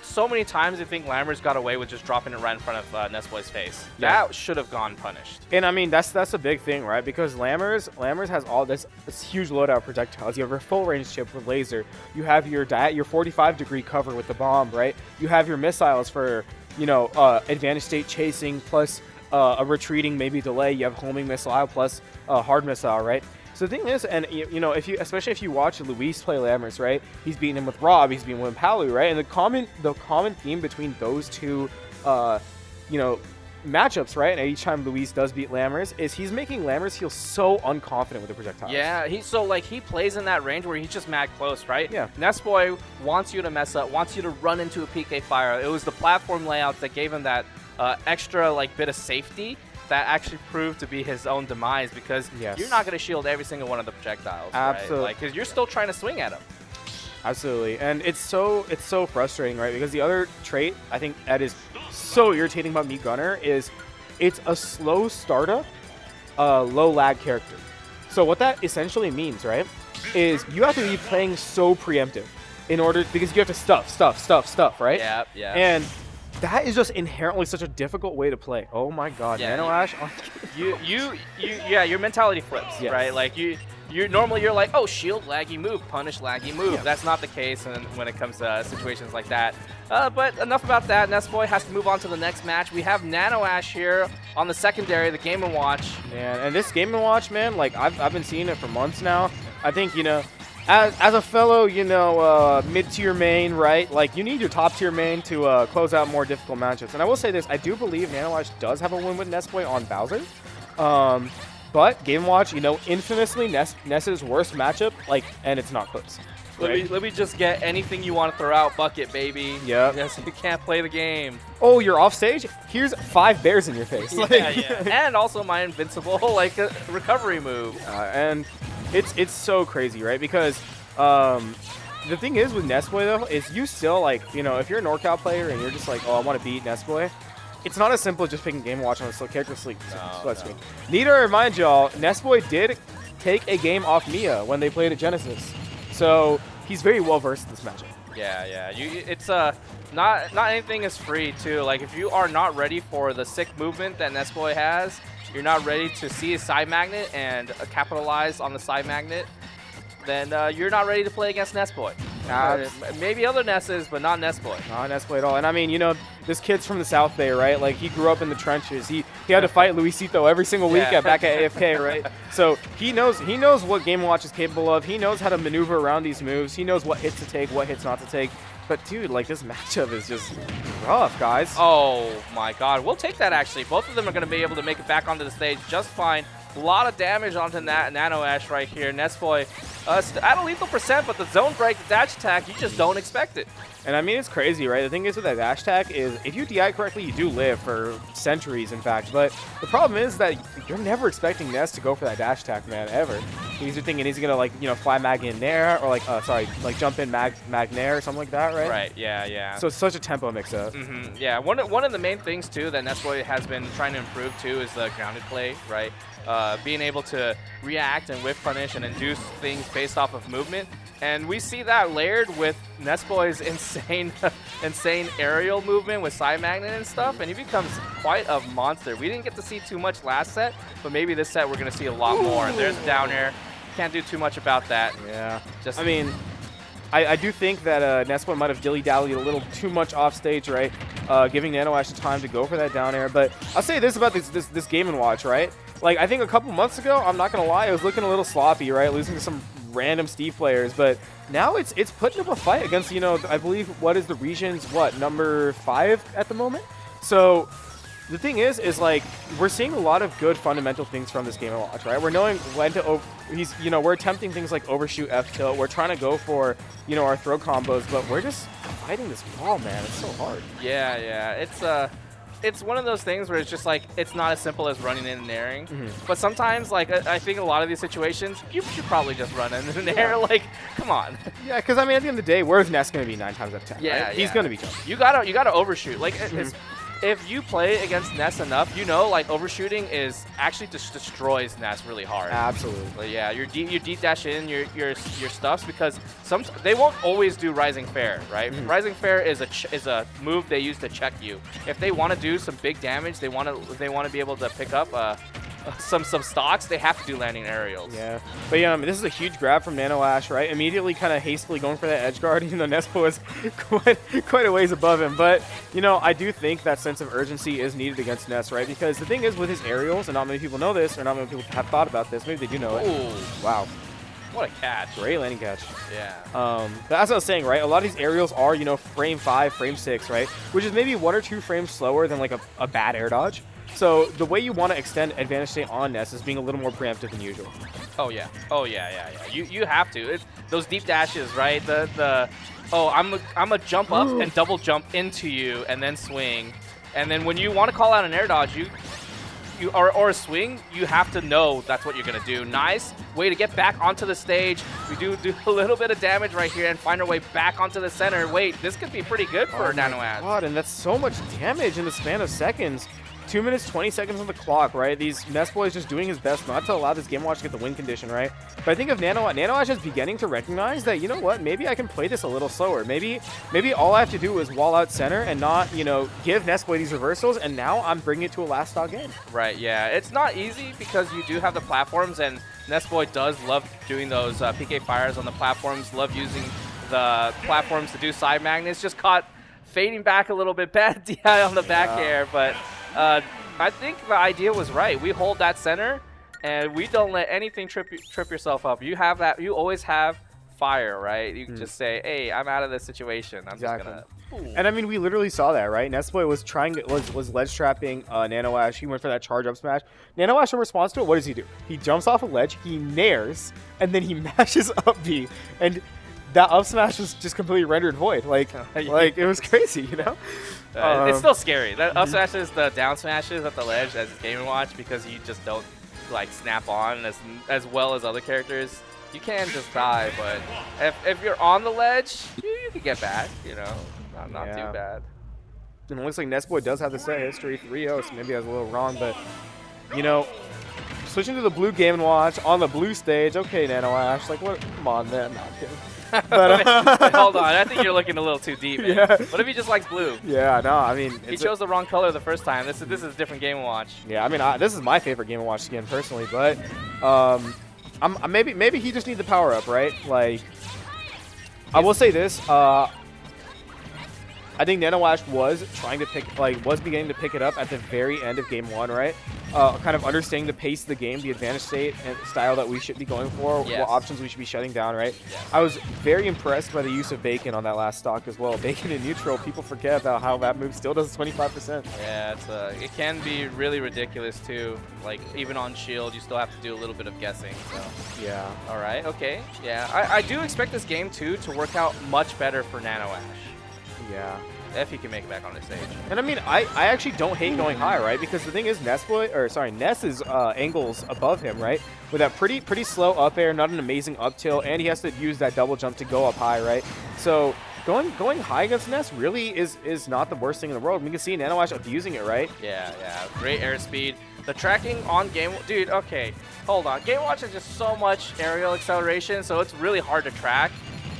so many times, I think Lammers got away with just dropping it right in front of Nessboy's face. Yeah. That should have gone punished. And I mean, that's a big thing, right? Because Lammers has all this huge loadout of projectiles. You have your full range chip with laser. You have your 45-degree cover with the bomb, right? You have your missiles for, you know, advantage state chasing plus a retreating maybe delay. You have homing missile plus hard missile, right? So the thing is, and you know, especially if you watch Luis play Lammers, right? He's beating him with Rob, he's beating him with Palu, right? And the common theme between those two, you know, matchups, right, and each time Luis does beat Lammers, is he's making Lammers feel so unconfident with the projectiles. Yeah, he plays in that range where he's just mad close, right? Yeah. Nessboy wants you to mess up, wants you to run into a PK fire. It was the platform layout that gave him that extra like bit of safety that actually proved to be his own demise, because you're not going to shield every single one of the projectiles. Absolutely. Right? Like, because you're still trying to swing at him. Absolutely, and it's so frustrating, right? Because the other trait I think that is so irritating about Meat Gunner is it's a slow startup, low lag character. So what that essentially means, right, is you have to be playing so preemptive in order, because you have to stuff, right? Yeah, yeah. And that is just inherently such a difficult way to play. Oh my God, Yeah, Nanoash. Yeah, your mentality flips, Yes. right? Like normally you're like, oh, shield laggy move, punish laggy move. Yeah. That's not the case when it comes to situations like that. But enough about that. Nessboy has to move on to the next match. We have Nanoash here on the secondary, the Game & Watch. Man, and this Game & Watch, man, like I've been seeing it for months now. I think, you know, as a fellow, you know, mid-tier main, right? Like, you need your top-tier main to close out more difficult matchups. And I will say this, I do believe Nanoash does have a win with Nessboy on Bowser. But Game & Watch, you know, infamously Ness's worst matchup, like, and it's not close. Right? Let me just get anything you want to throw out, bucket, baby. Yep. Yes, you can't play the game. Oh, you're off stage? Here's 5 bears in your face. And also my invincible, like, recovery move. And it's so crazy, right? Because the thing is with Nessboy, though, is you still, like, you know, if you're a NorCal player and you're just like, oh, I want to beat Nessboy, it's not as simple as just picking Game & Watch on a slow character sleep. Screen. Need to remind y'all, Nessboy did take a game off Mia when they played at Genesis. So he's very well versed in this matchup. Yeah. It's not anything is free too. Like, if you are not ready for the sick movement that Nessboy has, you're not ready to see his side magnet and capitalize on the side magnet, then you're not ready to play against Nessboy. Maybe other Nesses, but not Nessboy. Not Nessboy at all. And I mean, you know, this kid's from the South Bay, right? Like, he grew up in the trenches. He had to fight Luisito every single week back at AFK, right? So he knows what Game & Watch is capable of. He knows how to maneuver around these moves. He knows what hits to take, what hits not to take. But dude, like, this matchup is just rough, guys. Oh my God, we'll take that actually. Both of them are going to be able to make it back onto the stage just fine. A lot of damage onto Nanoash right here. Nessboy at a lethal percent, but the zone break, the dash attack, you just don't expect it. And I mean, it's crazy, right? The thing is with that dash attack is if you DI correctly, you do live for centuries, in fact. But the problem is that you're never expecting Ness to go for that dash attack, man, ever. He's thinking he's going to, like, you know, fly mag in there or, like, like jump in mag nair or something like that, right? Right, yeah. So it's such a tempo mix-up. Yeah, one of the main things, too, that Nessboy has been trying to improve, too, is the grounded play, right? Being able to react and whiff punish and induce things based off of movement. And we see that layered with Nessboy's insane aerial movement with side magnet and stuff, and he becomes quite a monster. We didn't get to see too much last set, but maybe this set we're going to see a lot more. And there's a down air. Can't do too much about that. Yeah. I mean, I do think that Nessboy might have dilly-dallied a little too much off stage, right? Giving Nanoash time to go for that down air. But I'll say this about this Game & Watch, right? Like, I think a couple months ago, I'm not going to lie, it was looking a little sloppy, right? Losing to some random Steve players. But now it's putting up a fight against, you know, I believe, what is the region's, number 5 at the moment? So the thing is like, we're seeing a lot of good fundamental things from this Game & Watch, right? We're knowing when to, we're attempting things like overshoot F tilt. We're trying to go for, you know, our throw combos, but we're just fighting this wall, man. It's so hard. Yeah. It's one of those things where it's just like, it's not as simple as running in and airing. But sometimes, like, I think a lot of these situations, you should probably just run in and air. Like, come on. Yeah, because I mean, at the end of the day, where's Ness going to be 9 times out of 10? Yeah, right? He's going to be jumping. You gotta overshoot. Like, if you play against Ness enough, you know, like, overshooting is actually just destroys Ness really hard. Absolutely. But yeah, you deep dash in your stuffs, because they won't always do Rising Fair, right? Rising Fair is a move they use to check you. If they want to do some big damage, they want to be able to pick up some stocks, they have to do landing aerials. Yeah, but yeah, this is a huge grab from Nanoash, right? Immediately kind of hastily going for that edge guard, even though Nessboy was quite a ways above him. But, you know, I do think that sense of urgency is needed against Ness, right? Because the thing is with his aerials, and not many people know this, or not many people have thought about this, maybe they do know it. Ooh. Wow. What a catch. Great landing catch. Yeah. But as I was saying, right, a lot of these aerials are, you know, frame 5, frame 6, right? Which is maybe 1 or 2 frames slower than, like, a bad air dodge. So the way you want to extend advantage state on Ness is being a little more preemptive than usual. Oh yeah. Oh yeah. You have to. Those deep dashes, right? I'm a jump up and double jump into you and then swing, and then when you want to call out an air dodge, or a swing, you have to know that's what you're gonna do. Nice way to get back onto the stage. We do a little bit of damage right here and find our way back onto the center. Wait, this could be pretty good for Nanoash. God, and that's so much damage in the span of seconds. 2 minutes, 20 seconds on the clock, right? These Nessboy is just doing his best not to allow this Game & Watch to get the win condition, right? But I think if Nanoash is beginning to recognize that, you know what, maybe I can play this a little slower. Maybe all I have to do is wall out center and not, you know, give Nessboy these reversals, and now I'm bringing it to a last stock game. Right, yeah. It's not easy because you do have the platforms, and Nessboy does love doing those PK fires on the platforms, love using the platforms to do side magnets. Just caught fading back a little bit, bad DI on the back air, but I think the idea was right. We hold that center, and we don't let anything trip yourself up. You have that. You always have fire, right? You can just say, "Hey, I'm out of this situation. I'm just gonna." Ooh. And I mean, we literally saw that, right? Nessboy was ledge trapping Nanoash. He went for that charge up smash. Nanoash, in response to it, what does he do? He jumps off a ledge, he nairs, and then he mashes up B, and that up smash was just completely rendered void. Like it was crazy, you know? It's still scary. That up smashes, the down smashes at the ledge as Game & Watch, because you just don't like snap on as well as other characters. You can just die, but if you're on the ledge, you can get back, you know? Not too bad. And it looks like Nessboy does have the set history 3-0, so maybe I was a little wrong, but, you know, switching to the blue Game & Watch on the blue stage. Okay, Nanoash, like, what? Come on, man. No, I'm kidding. But, hold on, I think you're looking a little too deep, man. Yeah. What if he just likes blue? Yeah, no, I mean, he chose the wrong color the first time. This is a different Game & Watch. Yeah, I mean, this is my favorite Game & Watch skin personally, but maybe he just needs the power up, right? Like, I will say this. I think Nanoash was beginning to pick it up at the very end of Game 1, right? Kind of understanding the pace of the game, the advantage state and style that we should be going for, what options we should be shutting down, right? Yes. I was very impressed by the use of Bacon on that last stock as well. Bacon in neutral, people forget about how that move still does 25%. Yeah, it can be really ridiculous too. Like, even on shield, you still have to do a little bit of guessing. So. Yeah. All right, okay. Yeah, I do expect this game too to work out much better for Nanoash. Yeah. If he can make it back on the stage. And I mean, I actually don't hate going high, right? Because the thing is, Ness is angles above him, right? With that pretty slow up air, not an amazing up tilt, and he has to use that double jump to go up high, right? So going high against Ness really is not the worst thing in the world. We can see Nanoash abusing it, right? Yeah. Great airspeed. The tracking on dude, okay, hold on. Game Watch has just so much aerial acceleration, so it's really hard to track.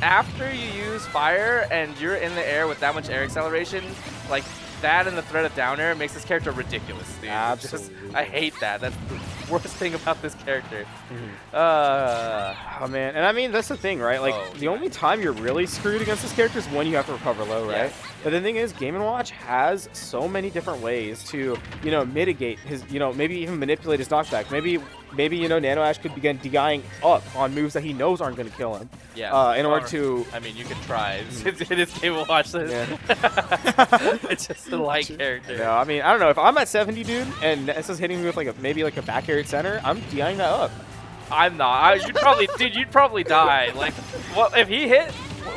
After you use fire and you're in the air with that much air acceleration, like that and the threat of down air makes this character ridiculous, dude. Absolutely. I hate that. That's the worst thing about this character. Oh man, and I mean that's the thing, right? Like the only time you're really screwed against this character is when you have to recover low, right? Yes. But the thing is, Game & Watch has so many different ways to, you know, mitigate his, you know, maybe even manipulate his knockback. Maybe you know, Nanoash could begin DIing up on moves that he knows aren't going to kill him. Yeah. In order to. I mean, you can try. It is Game & Watch. Yeah. It's just a light character. No, I mean, I don't know. If I'm at 70, dude, and Ness is hitting me with maybe a back air at center, I'm DIing that up. I'm not. You'd probably die. Like, well, if he hit,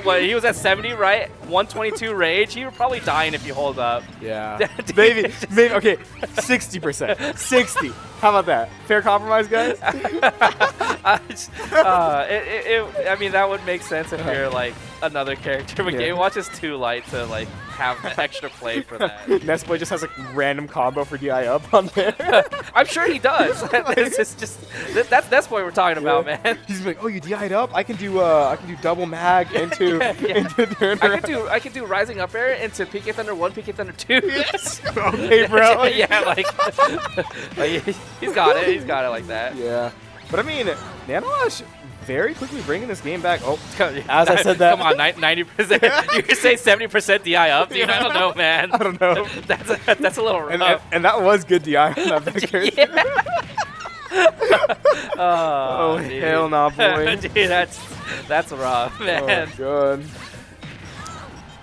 he was at 70, right? 122 rage. He would probably die if you hold up. Yeah. maybe. Okay, 60%. 60. How about that? Fair compromise, guys. I mean, that would make sense if you're like another character, but Game Watch is too light to like have the extra play for that. Nessboy just has a random combo for DI up on there. I'm sure he does. It's just that's Nessboy we're talking about, man. He's like, oh, you DI'd up? I can do double mag into the I can do rising up air into PK Thunder 1, PK Thunder 2. Yes. Okay, bro. Yeah, like he's got it. He's got it like that. Yeah. But I mean, Nanoash very quickly bringing this game back. Oh, as I said that. Come on, 90%. You could say 70% DI up, dude. I don't know, man. I don't know. That's a little rough. And that was good DI on that back character. Oh, hell no, boy. Dude, that's rough, man. Oh,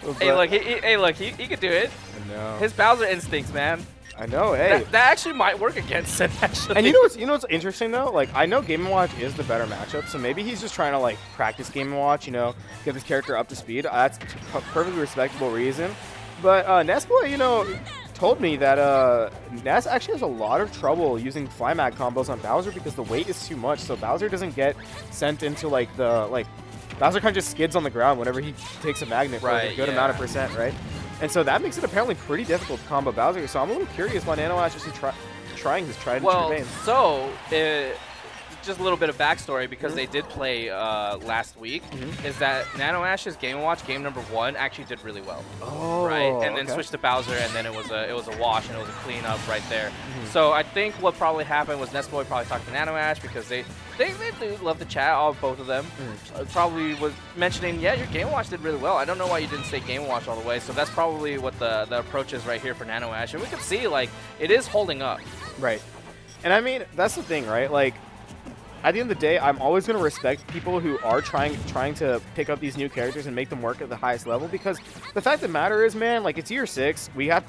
God. Hey, look, he could do it. No. His Bowser instincts, man. I know, hey. That actually might work against him, actually. And you know what's interesting though? Like, I know Game & Watch is the better matchup, so maybe he's just trying to like practice Game & Watch, you know, get his character up to speed. That's a perfectly respectable reason. But Nessboy, you know, told me that Ness actually has a lot of trouble using fly mag combos on Bowser because the weight is too much. So Bowser doesn't get sent into like Bowser kind of just skids on the ground whenever he takes a magnet for a good amount of percent, right? And so that makes it apparently pretty difficult to combo Bowser. So I'm a little curious why Nanoash is trying his tried and true vein. So just a little bit of backstory because they did play last week. Is that Nanoash's Game & Watch game number 1 actually did really well. Oh, right, and then switched to Bowser, and then it was a wash and it was a cleanup right there. So I think what probably happened was Nessboy probably talked to Nanoash because they do love to chat, all both of them. Probably was mentioning, yeah, your Game & Watch did really well. I don't know why you didn't say Game & Watch all the way. So that's probably what the approach is right here for Nanoash, and we can see like it is holding up. Right, and I mean that's the thing, right? Like, at the end of the day, I'm always going to respect people who are trying to pick up these new characters and make them work at the highest level, because the fact of the matter is, man, like, it's year 6. We have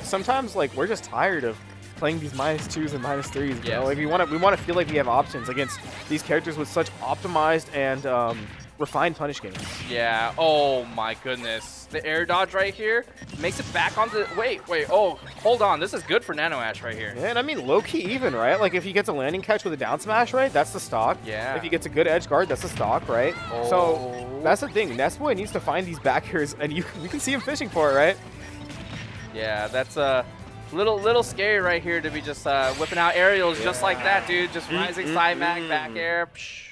sometimes, like, we're just tired of playing these -2s and -3s, you know? Like, we want to feel like we have options against these characters with such optimized and refined punish games. Yeah. Oh my goodness. The air dodge right here makes it back onto. Wait. Oh, hold on. This is good for Nanoash right here. Yeah, and I mean low key even, right? Like if he gets a landing catch with a down smash, right? That's the stock. Yeah. If he gets a good edge guard, that's the stock, right? Oh. So that's the thing. Nessboy needs to find these back airs, and you can see him fishing for it, right? Yeah, that's a little scary right here to be just whipping out aerials just like that, dude. Just rising side mag back air. Psh.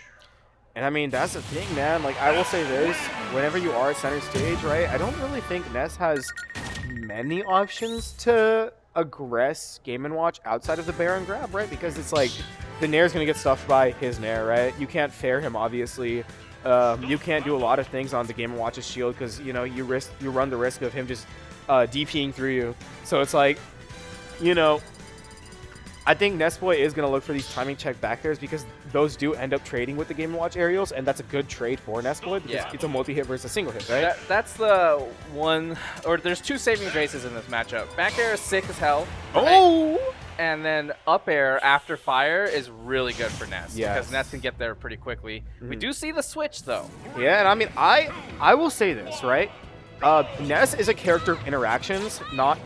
And I mean, that's the thing, man. Like, I will say this, whenever you are at center stage, right, I don't really think Ness has many options to aggress Game & Watch outside of the Baron grab, right? Because it's like, the Nair's going to get stuffed by his Nair, right? You can't fair him, obviously. You can't do a lot of things on the Game & Watch's shield because, you know, you run the risk of him just DPing through you. So it's like, you know, I think Nessboy is going to look for these timing check back airs because those do end up trading with the Game & Watch aerials, and that's a good trade for Nessboy because it's a multi-hit versus a single hit, right? That's the one, or there's 2 saving graces in this matchup. Back air is sick as hell. Right? Oh! And then up air after fire is really good for Ness because Ness can get there pretty quickly. We do see the switch, though. Yeah, and I mean, I will say this, right? Ness is a character of interactions, not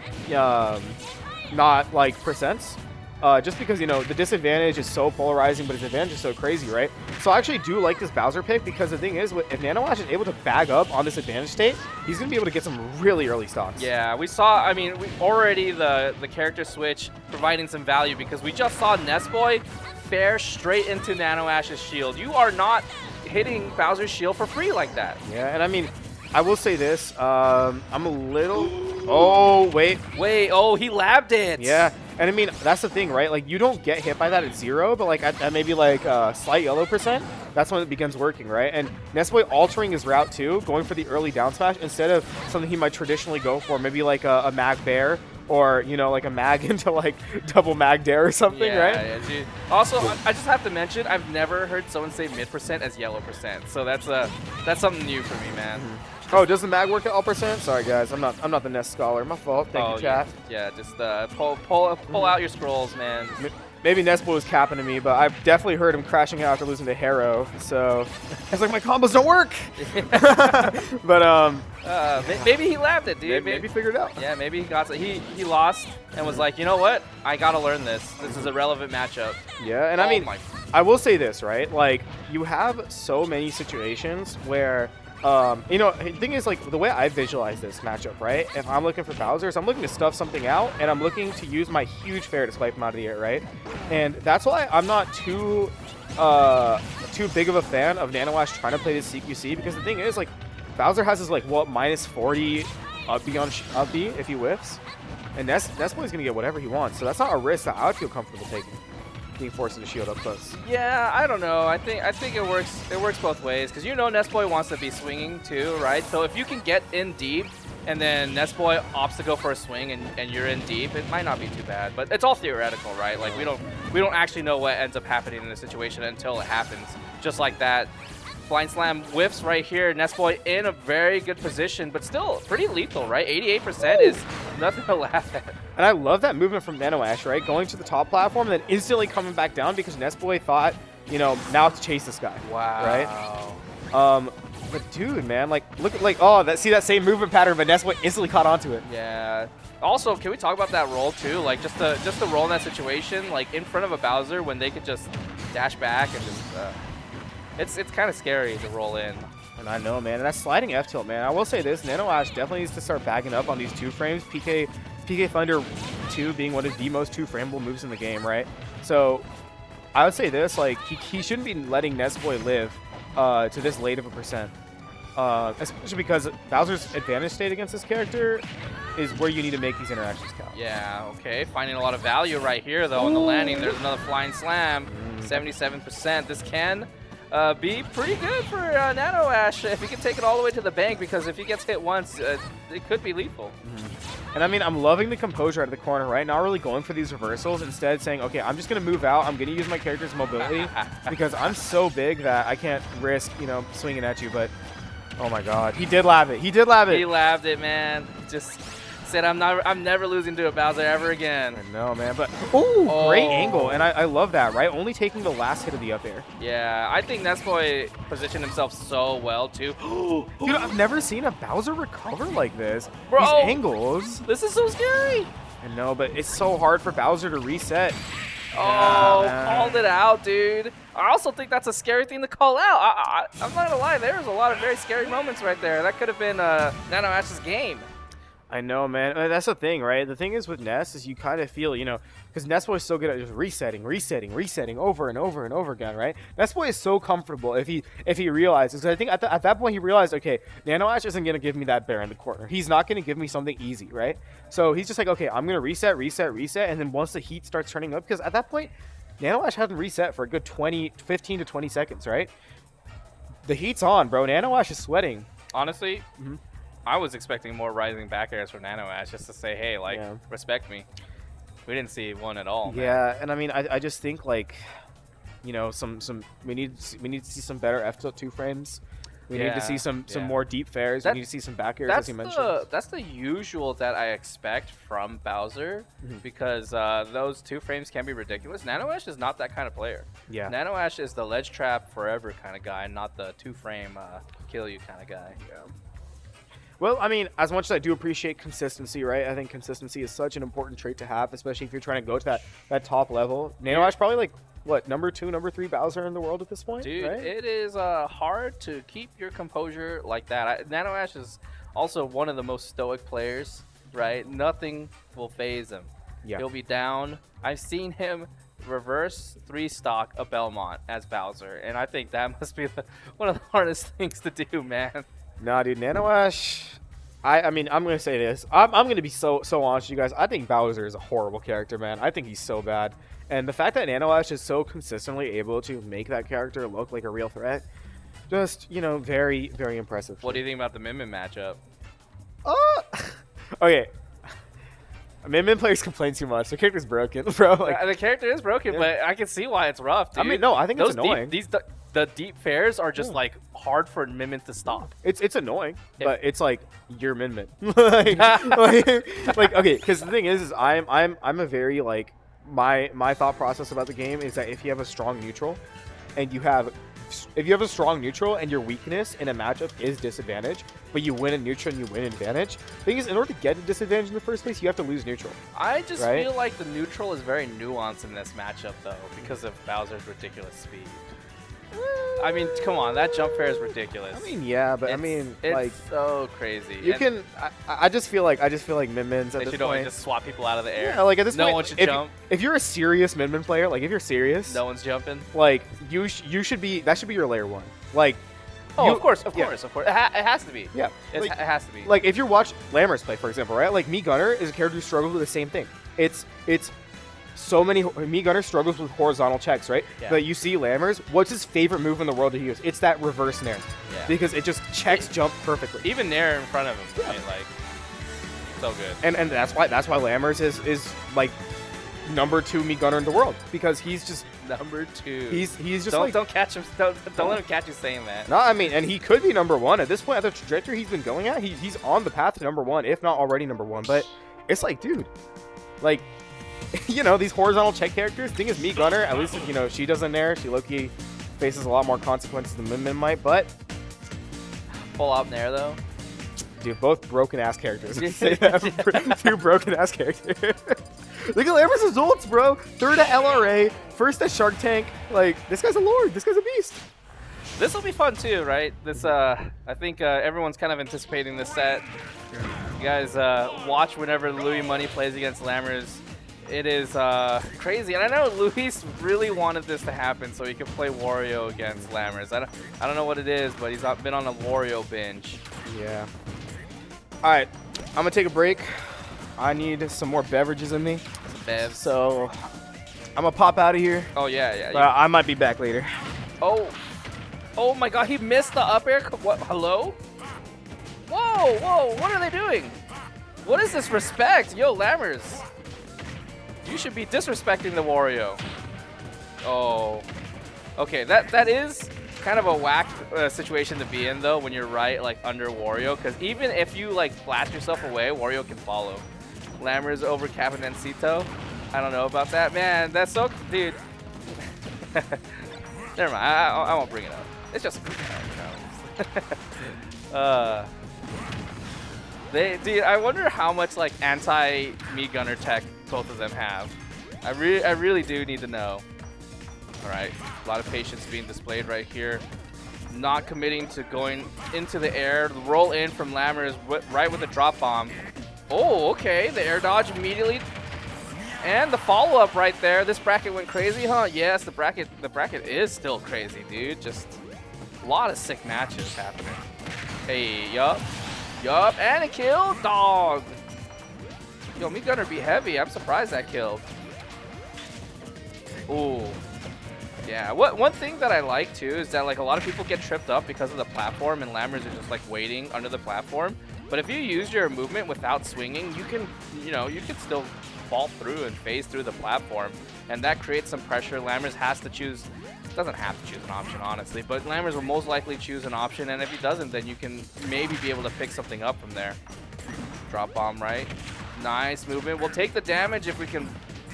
like percents. Just because, you know, the disadvantage is so polarizing, but his advantage is so crazy, right? So I actually do like this Bowser pick because the thing is, if Nanoash is able to bag up on this advantage state, he's going to be able to get some really early stocks. Yeah, we saw, I mean, we already the character switch providing some value because we just saw Nessboy fare straight into Nanoash's shield. You are not hitting Bowser's shield for free like that. Yeah, and I mean, I will say this, I'm a little... Oh, wait. Oh, he labbed it. Yeah. And I mean, that's the thing, right? Like, you don't get hit by that at 0, but like at maybe like slight yellow %, that's when it begins working, right? And Nessboy altering his route too, going for the early down smash instead of something he might traditionally go for, maybe like a mag bear or, you know, like a mag into like double mag dare or something, right? Yeah, dude. Also, I just have to mention, I've never heard someone say mid % as yellow %. So that's something new for me, man. Oh, does the mag work at all %? Sorry, guys. I'm not the Ness scholar. My fault. Thank you, chat. Yeah, just pull out your scrolls, man. Maybe Nessboy was capping to me, but I've definitely heard him crashing out after losing to Harrow. So it's like my combos don't work. But maybe he labbed it, dude. Maybe figured it out. Yeah, maybe he got he lost and was like, you know what? I gotta learn this. This is a relevant matchup. Yeah, and I mean, I will say this, right? Like, you have so many situations where. You know, the thing is, like, the way I visualize this matchup, right? If I'm looking for Bowser's, I'm looking to stuff something out, and I'm looking to use my huge fair to swipe him out of the air, right? And that's why I'm not too big of a fan of Nanoash trying to play this CQC, because the thing is, like, Bowser has his, like, what, -40 up B on up B if he whiffs, and Nessboy's gonna get whatever he wants, so that's not a risk that I would feel comfortable taking. Being forced into shield up close. Yeah, I don't know. I think it works. It works both ways because you know Nessboy wants to be swinging too, right? So if you can get in deep, and then Nessboy opts to go for a swing, and you're in deep, it might not be too bad. But it's all theoretical, right? Like we don't actually know what ends up happening in the situation until it happens. Just like that Flying Slam whiffs right here. Nessboy in a very good position, but still pretty lethal, right? 88% is nothing to laugh at. And I love that movement from Nanoash, right? Going to the top platform and then instantly coming back down because Nessboy thought, you know, now to chase this guy. Wow. Right? But dude, man, like, look at, like, oh, see that same movement pattern, but Nessboy instantly caught onto it. Yeah. Also, can we talk about that roll too? Like, just the roll in that situation, like in front of a Bowser when they could just dash back and just, it's kind of scary to roll in. And I know, man. And that sliding F tilt, man. I will say this: Nanoash definitely needs to start backing up on these 2 frames. PK Thunder 2 being one of the most 2-frameable moves in the game, right? So I would say this: like he shouldn't be letting Nessboy live to this late of a percent. Especially because Bowser's advantage state against this character is where you need to make these interactions count. Yeah, okay. Finding a lot of value right here, though, on the landing. There's another Flying Slam, 77%. This can be pretty good for Nanoash if he can take it all the way to the bank, because if he gets hit once, it could be lethal. And I mean, I'm loving the composure out of the corner, right? Not really going for these reversals. Instead saying, okay, I'm just going to move out. I'm going to use my character's mobility because I'm so big that I can't risk, you know, swinging at you. But, oh my God. He did lab it. He did lab it. He labbed it, man. Just said, I'm never losing to a Bowser ever again. I know, man. But, ooh, great angle. And I love that, right? Only taking the last hit of the up air. Yeah, I think Nessboy positioned himself so well, too. Dude, I've never seen a Bowser recover like this. Bro, these angles. This is so scary. I know, but it's so hard for Bowser to reset. Oh, Yeah, called it out, dude. I also think that's a scary thing to call out. I'm not gonna lie, there's a lot of very scary moments right there. That could have been Nanoash's game. I know, man. That's the thing, right? The thing is with Ness is you kind of feel, you know, because Nessboy is so good at just resetting over and over and over again, right? Nessboy is so comfortable if he realizes. I think at that point he realized, okay, Nanoash isn't gonna give me that bear in the corner. He's not gonna give me something easy, right? So he's just like, okay, I'm gonna reset, and then once the heat starts turning up, because at that point, Nanoash hasn't reset for a good 15 to 20 seconds, right? The heat's on, bro. Nanoash is sweating. Honestly, I was expecting more rising back airs from Nanoash just to say, hey, like, respect me. We didn't see one at all, man. Yeah, and I mean, I just think, like, you know, we need to see some better F2 frames. We need to see some more deep fairs. We need to see some back airs, as you mentioned. That's the usual that I expect from Bowser, because those 2 frames can be ridiculous. Nanoash is not that kind of player. Yeah. Nanoash is the ledge trap forever kind of guy, not the 2-frame kill you kind of guy. Yeah. Well, I mean, as much as I do appreciate consistency, right? I think consistency is such an important trait to have, especially if you're trying to go to that top level. Nanoash probably like, what, number 2, number 3 Bowser in the world at this point? Dude, right? it is hard to keep your composure like that. Nanoash is also one of the most stoic players, right? Nothing will phase him. Yeah. He'll be down. I've seen him reverse 3-stock a Belmont as Bowser, and I think that must be one of the hardest things to do, man. Nah, dude, Nanoash, I mean, I'm going to say this. I'm going to be so honest with you guys. I think Bowser is a horrible character, man. I think he's so bad. And the fact that Nanoash is so consistently able to make that character look like a real threat, just, you know, very, very impressive. What do you think about the Min Min matchup? Okay. Min players complain too much. The character's broken, bro. Like, The character is broken, but I can see why it's rough, dude. I mean, no, I think it's annoying. The deep fairs are just like hard for Min Min to stop. It's annoying, but it's like you're Min Min. like okay, because the thing is I'm a very like my thought process about the game is that if you have a strong neutral, and if you have a strong neutral and your weakness in a matchup is disadvantage, but you win in neutral and you win in advantage, the thing is in order to get a disadvantage in the first place, you have to lose neutral. I just feel like the neutral is very nuanced in this matchup though, because of Bowser's ridiculous speed. I mean, come on, that jump fair is ridiculous. I mean, yeah, but it's like so crazy. You can. I just feel like Min Mins at this point. point. Just swap people out of the air. Yeah, like at this point, no one should jump. If you're a serious Min Min player, like if you're serious, no one's jumping. Like you should be. That should be your layer 1. Like. Of course. It has to be. Yeah, it has to be. Like if you watch Lammers play, for example, right? Like Me Gunner is a character who struggles with the same thing. It's so many. Me Gunner struggles with horizontal checks, right? Yeah. But you see Lammers, what's his favorite move in the world to use? It's that reverse nair. Yeah. Because it just checks jump perfectly. Even nair in front of him, right? Like, so good. And that's why Lammers is like number 2 Me Gunner in the world, because he's just number 2. He's just like don't catch him. Don't let him catch you saying that. no, I mean, and he could be number 1 at this point. At the trajectory he's been going at, he's on the path to number 1, if not already number 1. But it's like, dude, like, you know, these horizontal check characters. Thing is, me Gunner, at least you know she doesn't there. She low-key faces a lot more consequences than Min Min might. But Full out there though. dude, both broken ass characters. Say that. 2 broken ass characters. Look at Lammers' results, bro. 3rd at LRA, 1st at Shark Tank. Like, this guy's a lord. This guy's a beast. This will be fun too, right? This I think everyone's kind of anticipating this set. You guys watch whenever Lui Money plays against Lammers. It is crazy, and I know Luis really wanted this to happen so he could play Wario against Lammers. I don't know what it is, but he's been on a Wario binge. Yeah. All right, I'm gonna take a break. I need some more beverages in me, Bev. so I'm gonna pop out of here. Oh yeah. But I might be back later. Oh my God, he missed the up air. What? Hello? Whoa! What are they doing? What is this respect? Yo, Lammers. You should be disrespecting the Wario. Oh. Okay, that is kind of a whack situation to be in though when you're right like under Wario, because even if you like blast yourself away, Wario can follow. Lammers over Caponencito. I don't know about that, man. That's so, dude. Never mind. I won't bring it up. It's just a quick you know. Dude, I wonder how much like anti-me Gunner tech both of them have. I really do need to know. All right, a lot of patience being displayed right here. Not committing to going into the air. The roll in from Lammers right with the drop bomb. Oh, okay, the air dodge immediately. And the follow-up right there. This bracket went crazy, huh? Yes, the bracket is still crazy, dude. Just a lot of sick matches happening. Hey, yup, and a kill, dog. Yo, me Gunner be heavy. I'm surprised that killed. Ooh. Yeah, one thing that I like too is that like a lot of people get tripped up because of the platform and Lammers are just like waiting under the platform. But if you use your movement without swinging, you can still fall through and phase through the platform, and that creates some pressure. Lammers has to choose, doesn't have to choose an option honestly, but Lammers will most likely choose an option, and if he doesn't, then you can maybe be able to pick something up from there. Drop bomb right. Nice movement. We'll take the damage if we can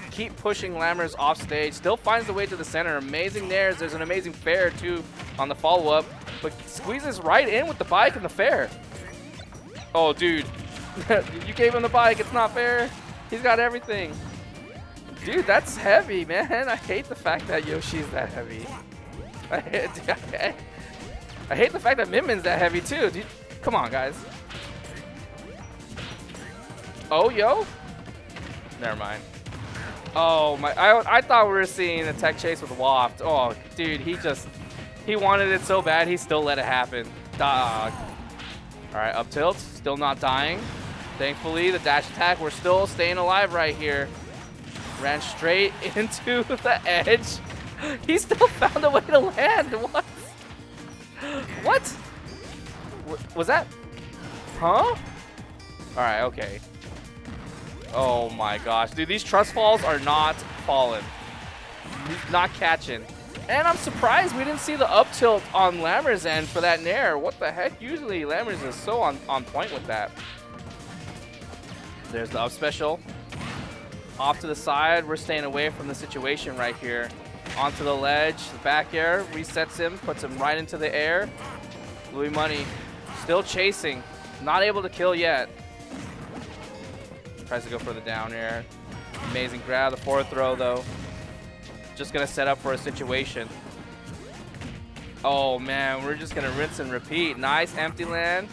keep pushing Lammers off stage. Still finds the way to the center. Amazing nairs. There's an amazing fair too on the follow-up, but squeezes right in with the bike and the fair. Oh, dude. You gave him the bike. It's not fair. He's got everything. Dude, that's heavy, man. I hate the fact that Yoshi's that heavy. I hate the fact that Min Min's that heavy too. Dude, come on, guys. Oh, yo. Never mind. Oh, my. I thought we were seeing a tech chase with Waft. Oh, dude, he wanted it so bad, he still let it happen. Dog. All right, up tilt. Still not dying. Thankfully, the dash attack, we're still staying alive right here. Ran straight into the edge. He still found a way to land. What? What? Was that? Huh? All right, okay. Oh my gosh. Dude, these trust falls are not falling. He's not catching. And I'm surprised we didn't see the up tilt on Lammers' end for that nair. What the heck? Usually Lammers is so on point with that. There's the up special. Off to the side. We're staying away from the situation right here. Onto the ledge. The back air resets him. Puts him right into the air. Lui Money still chasing. Not able to kill yet. Tries to go for the down air. Amazing grab. The forward throw though. Just going to set up for a situation. Oh man, we're just going to rinse and repeat. Nice empty land.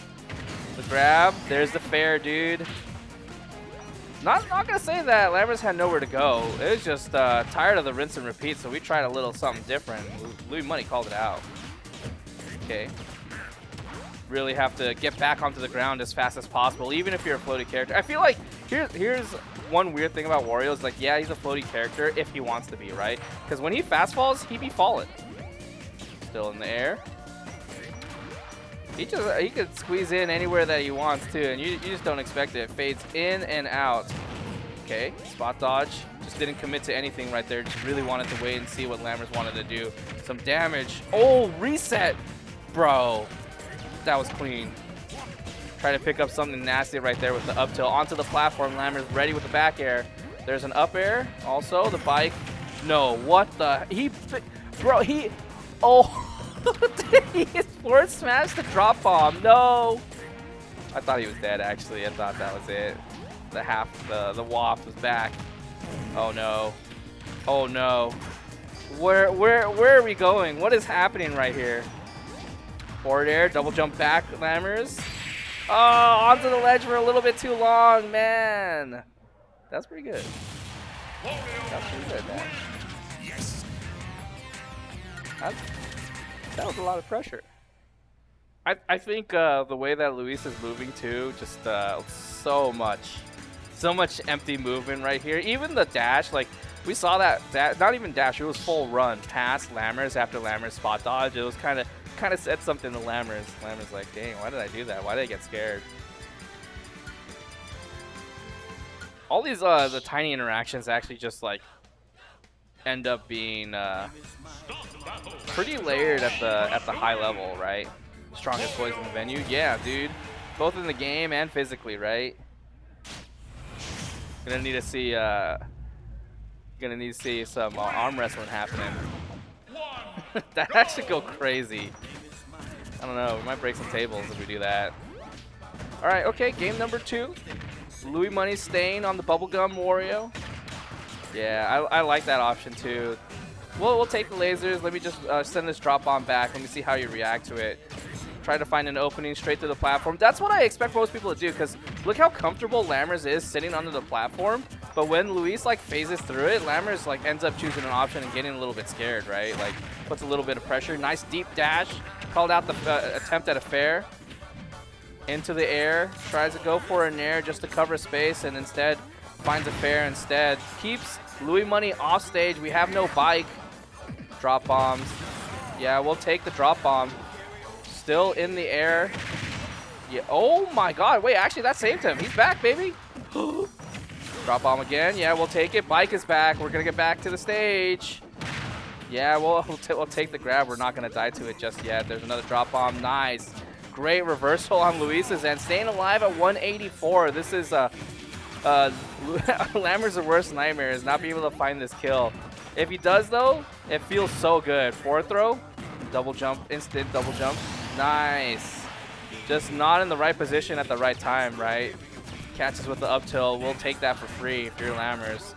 The grab. There's the fair, dude. Not going to say that Lammers had nowhere to go. It was just tired of the rinse and repeat, so we tried a little something different. Lui Money called it out. Okay. Really have to get back onto the ground as fast as possible, even if you're a floaty character. I feel like here's one weird thing about Wario is like, yeah, he's a floaty character if he wants to be, right? Because when he fast falls, he be falling. Still in the air. He could squeeze in anywhere that he wants to, and you just don't expect it. Fades in and out. Okay, spot dodge. Just didn't commit to anything right there. Just really wanted to wait and see what Lammers wanted to do. Some damage. Oh, reset. Bro, that was clean. Try to pick up something nasty right there with the up tilt. Onto the platform. Lammers ready with the back air. There's an up air. Also, the bike. No, what the? Bro, oh. He forward smashed the drop bomb. No. I thought he was dead, actually. I thought that was it. The waft was back. Oh no. Oh no. Where are we going? What is happening right here? Forward air, double jump back, Lammers. Oh, onto the ledge for a little bit too long, man. That's pretty good. That's pretty good, man. That was a lot of pressure. I think the way that Luis is moving too, just so much empty movement right here. Even the dash, like we saw that not even dash, it was full run past Lammers after Lammers spot dodge. It was kind of said something to Lammers. Lammers like, dang, why did I do that? Why did I get scared? All these the tiny interactions actually just like end up being pretty layered at the high level, right? Strongest boys in the venue, yeah, dude. Both in the game and physically, right? Gonna need to see some arm wrestling happening. That actually go crazy. I don't know. We might break some tables if we do that. All right, okay. Game number 2. Louis Money staying on the bubblegum Wario. Yeah, I like that option too. We'll take the lasers. Let me just send this drop bomb back. Let me see how you react to it. Try to find an opening straight to the platform. That's what I expect most people to do, because look how comfortable Lammers is sitting under the platform. But when Luis like phases through it, Lammers like ends up choosing an option and getting a little bit scared, right? Like puts a little bit of pressure. Nice deep dash. Called out the attempt at a fair. Into the air. Tries to go for a nair just to cover space, and instead finds a fair instead. Keeps Louis Money off stage. We have no bike. Drop bombs. Yeah, we'll take the drop bomb. Still in the air. Yeah. Oh my god. Wait, actually that saved him. He's back, baby. Drop bomb again. Yeah, we'll take it. Bike is back. We're going to get back to the stage. Yeah, we'll take the grab. We're not going to die to it just yet. There's another drop bomb. Nice. Great reversal on Luis's end. Staying alive at 184. This is Lammers' worst nightmare is not being able to find this kill. If he does, though, it feels so good. Forward throw. Double jump. Instant double jump. Nice. Just not in the right position at the right time, right? Catches with the up tilt. We'll take that for free if you're Lammers.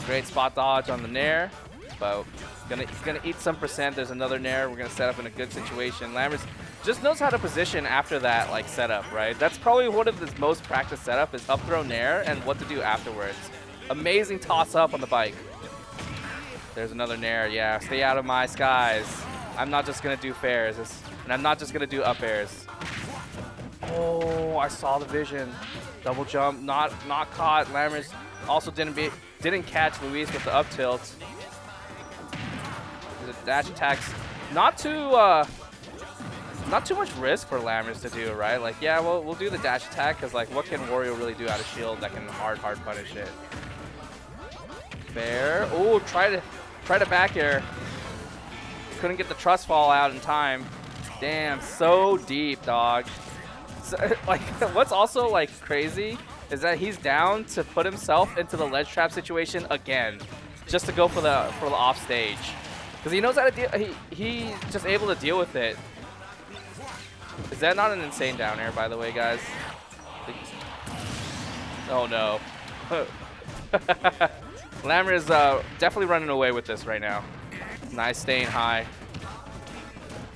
Great spot dodge on the nair, but he's gonna eat some percent. There's another nair. We're gonna set up in a good situation. Lammers just knows how to position after that like setup, right? That's probably one of his most practiced setup is up throw nair and what to do afterwards. Amazing toss up on the bike. There's another nair. Yeah, stay out of my skies. I'm not just gonna do fairs, and I'm not just gonna do up airs. Oh, I saw the vision. Double jump, not caught. Lammers also didn't catch Luis with the up tilt. The dash attacks, not too much risk for Lammers to do, right? Like, yeah, we'll do the dash attack because like, what can Wario really do out of shield that can hard punish it? Fair. Oh, try to back air. Couldn't get the trust fall out in time. Damn, so deep, dog. So, like, what's also like crazy is that he's down to put himself into the ledge trap situation again, just to go for the off stage, because he knows how to deal. He's just able to deal with it. Is that not an insane down air, by the way, guys? Oh no. Lammers definitely running away with this right now. Nice staying high.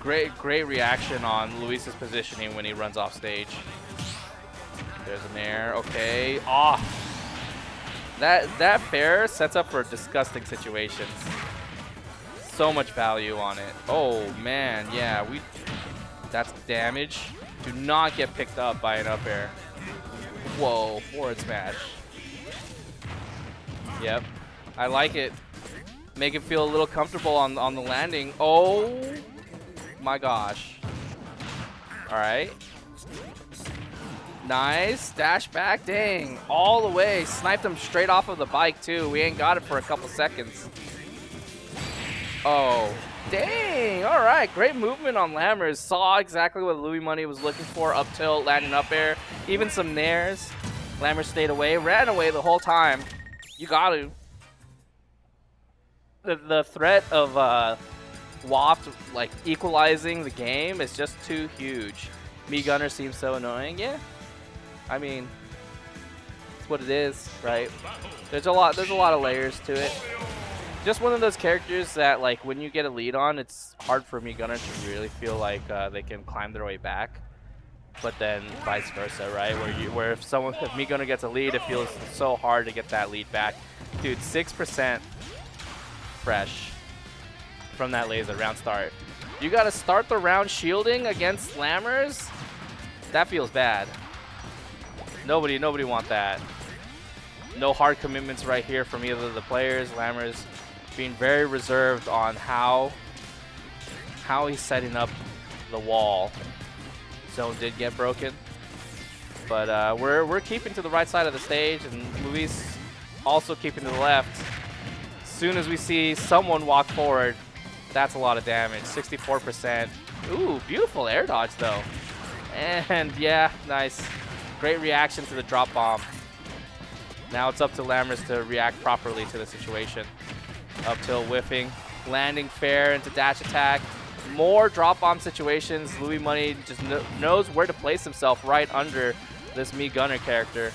Great reaction on Luis's positioning when he runs off stage. There's an air. Okay. Ah. That fair sets up for disgusting situations. So much value on it. Oh man, yeah, that's damage. Do not get picked up by an up air. Whoa, forward smash. Yep. I like it. Make it feel a little comfortable on the landing. Oh my gosh. All right. Nice. Dash back. Dang. All the way. Sniped him straight off of the bike, too. We ain't got it for a couple seconds. Oh. Dang. All right. Great movement on Lammers. Saw exactly what Lui Money was looking for. Up tilt, landing up air. Even some nairs. Lammers stayed away. Ran away the whole time. You got to. The threat of Waft like equalizing the game is just too huge. Me Gunner seems so annoying. Yeah. I mean, it's what it is, right? There's a lot of layers to it. Just one of those characters that, like, when you get a lead on, it's hard for Me Gunner to really feel like they can climb their way back. But then vice versa, right? Where if Me Gunner gets a lead, it feels so hard to get that lead back. Dude, 6% fresh from that laser round start. You got to start the round shielding against Lammers. That feels bad. Nobody want that. No hard commitments right here from either of the players. Lammers being very reserved on how he's setting up the wall. Zone did get broken, but we're keeping to the right side of the stage, and Luis also keeping to the left. As soon as we see someone walk forward, that's a lot of damage. 64%. Ooh, beautiful air dodge though. And yeah, nice. Great reaction to the drop bomb. Now it's up to Lammers to react properly to the situation. Up tilt whiffing, landing fair into dash attack. More drop bomb situations. Lui Money just knows where to place himself right under this Me Gunner character.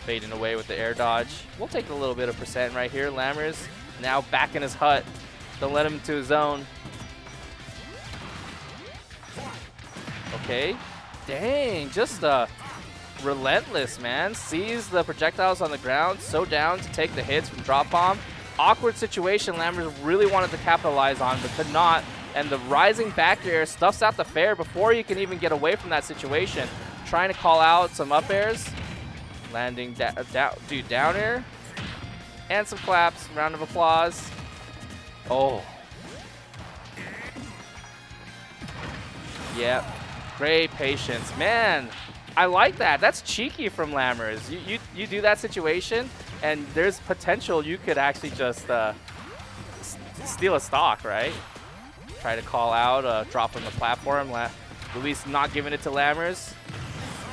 Fading away with the air dodge. We'll take a little bit of percent right here. Lammers now back in his hut. Don't let him into his zone. Okay. Dang, just relentless, man. Sees the projectiles on the ground, so down to take the hits from drop bomb. Awkward situation Lammers really wanted to capitalize on, but could not. And the rising back air stuffs out the fair before you can even get away from that situation. Trying to call out some up airs. Landing down air. And some claps. Round of applause. Oh. Yep. Great patience. Man, I like that. That's cheeky from Lammers. You do that situation, and there's potential you could actually just steal a stock, right? Try to call out a drop from the platform. Luis not giving it to Lammers.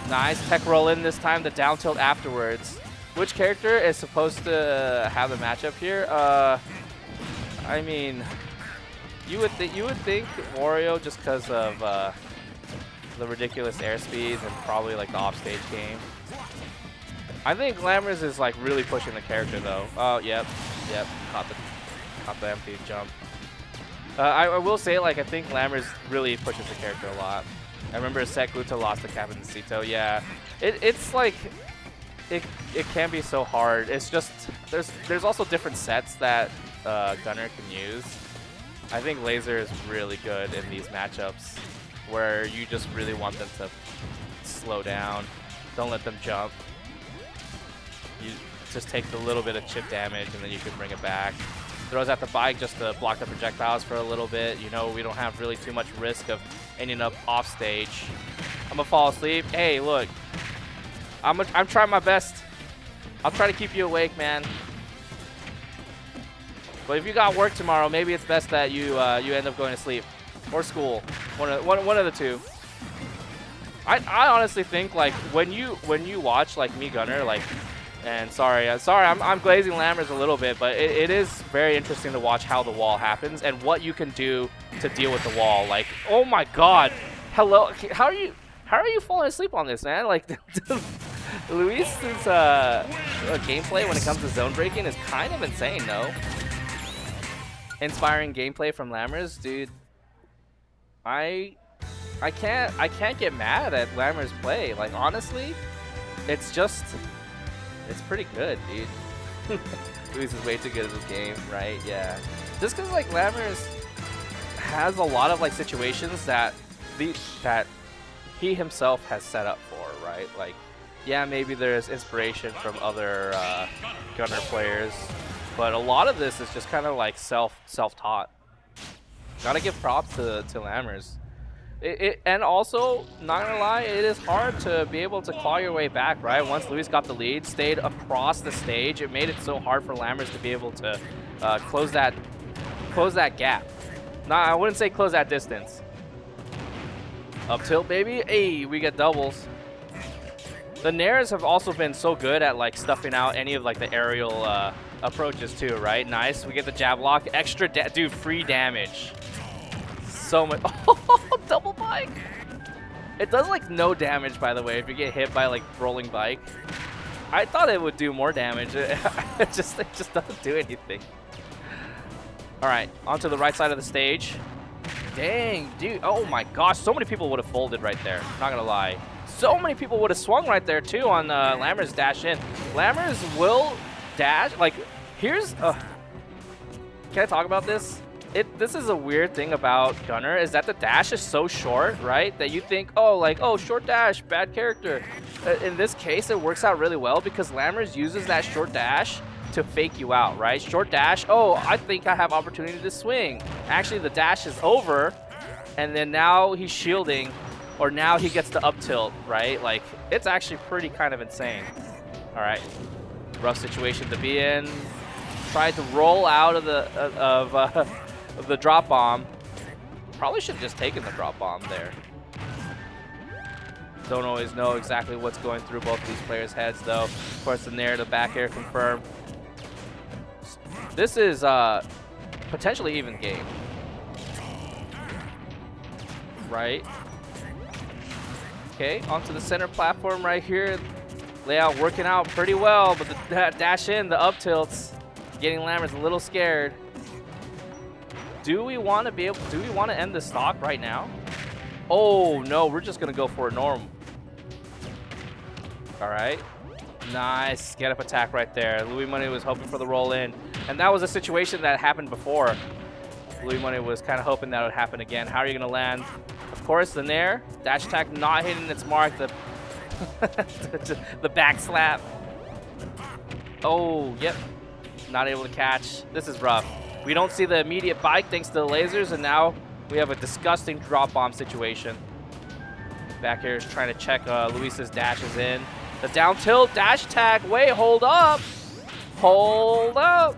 Nice. Tech roll in this time, the down tilt afterwards. Which character is supposed to have the matchup here? I mean, you would think Wario, just because of the ridiculous airspeeds and probably like the offstage game. I think Lammers is like really pushing the character though. Oh, yep, caught the empty jump. I will say, like, I think Lammers really pushes the character a lot. I remember Sekluta lost to Capincito. Yeah, it's like it can be so hard. It's just there's also different sets that Gunner can use. I think Laser is really good in these matchups where you just really want them to slow down. Don't let them jump. You just take the little bit of chip damage and then you can bring it back. Throws out the bike just to block the projectiles for a little bit. You know, we don't have really too much risk of ending up off stage. I'm gonna fall asleep. Hey, look, I'm trying my best. I'll try to keep you awake, man. But if you got work tomorrow, maybe it's best that you you end up going to sleep or school. One of the two. I honestly think, like, when you watch like Me Gunner, like. And sorry, I'm glazing Lammers a little bit, but it is very interesting to watch how the wall happens and what you can do to deal with the wall. Like, oh my God, hello, how are you falling asleep on this, man? Like, Luis's gameplay when it comes to zone breaking is kind of insane, though. Inspiring gameplay from Lammers, dude. I can't get mad at Lammers' play. Like, honestly, it's pretty good, dude. Luis is way too good at this game, right? Yeah. Just because, like, Lammers has a lot of, like, situations that he himself has set up for, right? Like, yeah, maybe there's inspiration from other Gunner players, but a lot of this is just kind of like self-taught. Gotta give props to Lammers. And also, not gonna lie, it is hard to be able to claw your way back, right? Once Luis got the lead, stayed across the stage, it made it so hard for Lammers to be able to close that gap. Nah, I wouldn't say close that distance. Up tilt, baby. Hey, we get doubles. The Nairs have also been so good at like stuffing out any of like the aerial approaches too, right? Nice. We get the jab lock. Extra, dude, free damage. So much. Oh, double bike. It does like no damage, by the way, if you get hit by like rolling bike. I thought it would do more damage. It just doesn't do anything. All right, onto the right side of the stage. Dang, dude. Oh my gosh, so many people would have folded right there. Not gonna lie. So many people would have swung right there too on Lammers dash in. Lammers will dash. Like, here's. Can I talk about this? This is a weird thing about Gunner, is that the dash is so short, right? That you think, oh, like, oh, short dash, bad character. In this case, it works out really well because Lammers uses that short dash to fake you out, right? Short dash, oh, I think I have opportunity to swing. Actually, the dash is over, and then now he's shielding, or now he gets the up tilt, right? Like, it's actually pretty kind of insane. All right, rough situation to be in. Tried to roll out of the drop bomb. Probably should have just taken the drop bomb there. Don't always know exactly what's going through both of these players' heads, though. Of course, the nair to back air confirmed. This is potentially even game. Right? Okay, onto the center platform right here. Layout working out pretty well, but the dash in, the up tilts, getting Lammers a little scared. Do we want to end the stock right now? Oh no, we're just gonna go for a norm. All right, nice get up attack right there. Lui Money was hoping for the roll in, and that was a situation that happened before. Lui Money was kind of hoping that would happen again. How are you gonna land? Of course, the nair dash attack not hitting its mark. The the back slap. Oh, yep, not able to catch. This is rough. We don't see the immediate bike thanks to the lasers, and now we have a disgusting drop bomb situation. Back here is trying to check Luis's dashes in. The down tilt, dash attack. Wait, hold up. Hold up.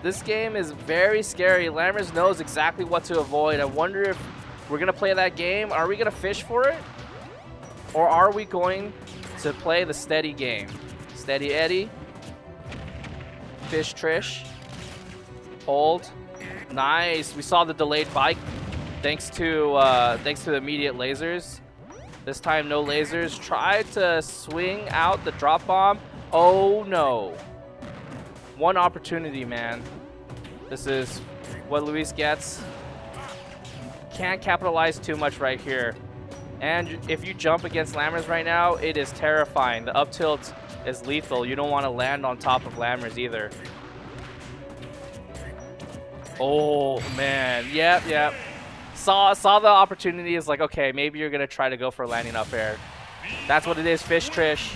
This game is very scary. Lammers knows exactly what to avoid. I wonder if we're going to play that game. Are we going to fish for it? Or are we going to play the steady game? Steady Eddie. Fish Trish. Hold. Nice. We saw the delayed bike thanks to the immediate lasers. This time no lasers. Tried to swing out the drop bomb. Oh no. One opportunity, man. This is what Luis gets. Can't capitalize too much right here. And if you jump against Lammers right now, it is terrifying. The up tilt is lethal. You don't want to land on top of Lammers either. Oh man, yep. Saw the opportunity. Is like, okay, maybe you're gonna try to go for landing up air. That's what it is, Fish Trish.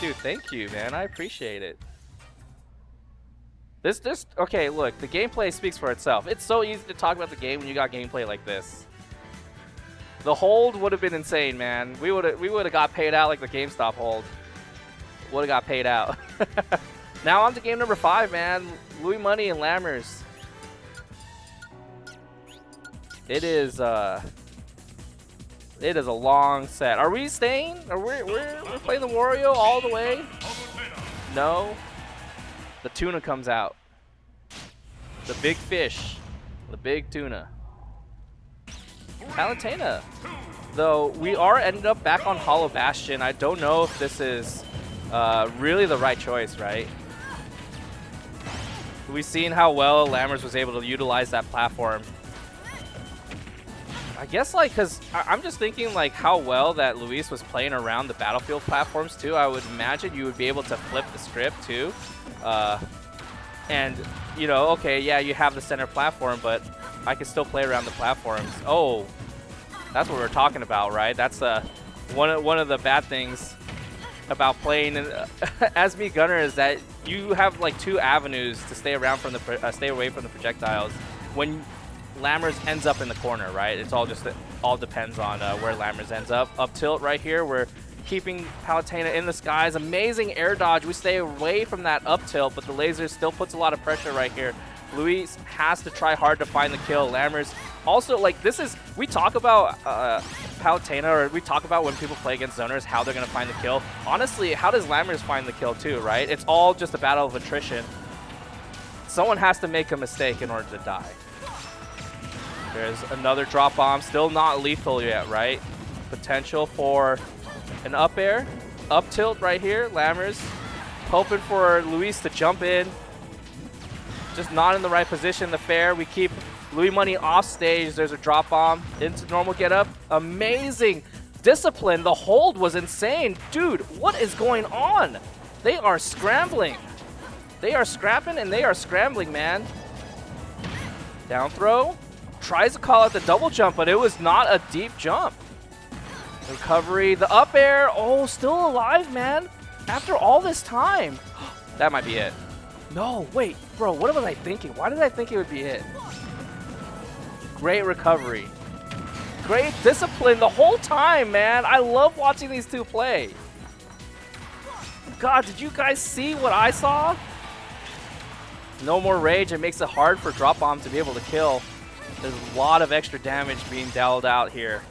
Dude, thank you, man. I appreciate it. Okay, look, the gameplay speaks for itself. It's so easy to talk about the game when you got gameplay like this. The hold would have been insane, man. We would have got paid out like the GameStop hold. Would have got paid out. Now on to game number 5, man. Lui Money and Lammers. It is a long set. Are we staying? We're playing the Wario all the way? No. The tuna comes out. The big fish. The big tuna. Palutena. Though we are ended up back on Hollow Bastion. I don't know if this is really the right choice, right? We've seen how well Lammers was able to utilize that platform. I guess, like, because I'm just thinking, like, how well that Luis was playing around the Battlefield platforms, too. I would imagine you would be able to flip the script, too. And, you know, okay, yeah, you have the center platform, but I can still play around the platforms. Oh, that's what we're talking about, right? That's one of the bad things about playing as me Gunner is that you have like 2 avenues to stay around from the stay away from the projectiles. When Lammers ends up in the corner, right? It's all depends on where Lammers ends up. Up tilt right here, we're keeping Palutena in the skies. Amazing air dodge. We stay away from that up tilt, but the laser still puts a lot of pressure right here. Lui has to try hard to find the kill. Lammers also, like, this is, we talk about Palutena, or we talk about when people play against zoners, how they're going to find the kill. Honestly, how does Lammers find the kill too, right? It's all just a battle of attrition. Someone has to make a mistake in order to die. There's another drop bomb, still not lethal yet, right? Potential for an up air, up tilt right here. Lammers hoping for Luis to jump in. Just not in the right position. The fair, we keep Lui Money off stage. There's a drop bomb into normal get up. Amazing discipline. The hold was insane. Dude, what is going on? They are scrambling. They are scrapping and they are scrambling, man. Down throw. Tries to call out the double jump, but it was not a deep jump. Recovery. The up air. Oh, still alive, man. After all this time. That might be it. No, wait, bro, what was I thinking? Why did I think it would be it? Great recovery. Great discipline the whole time, man. I love watching these two play. God, did you guys see what I saw? No more rage. It makes it hard for drop bomb to be able to kill. There's a lot of extra damage being dealt out here.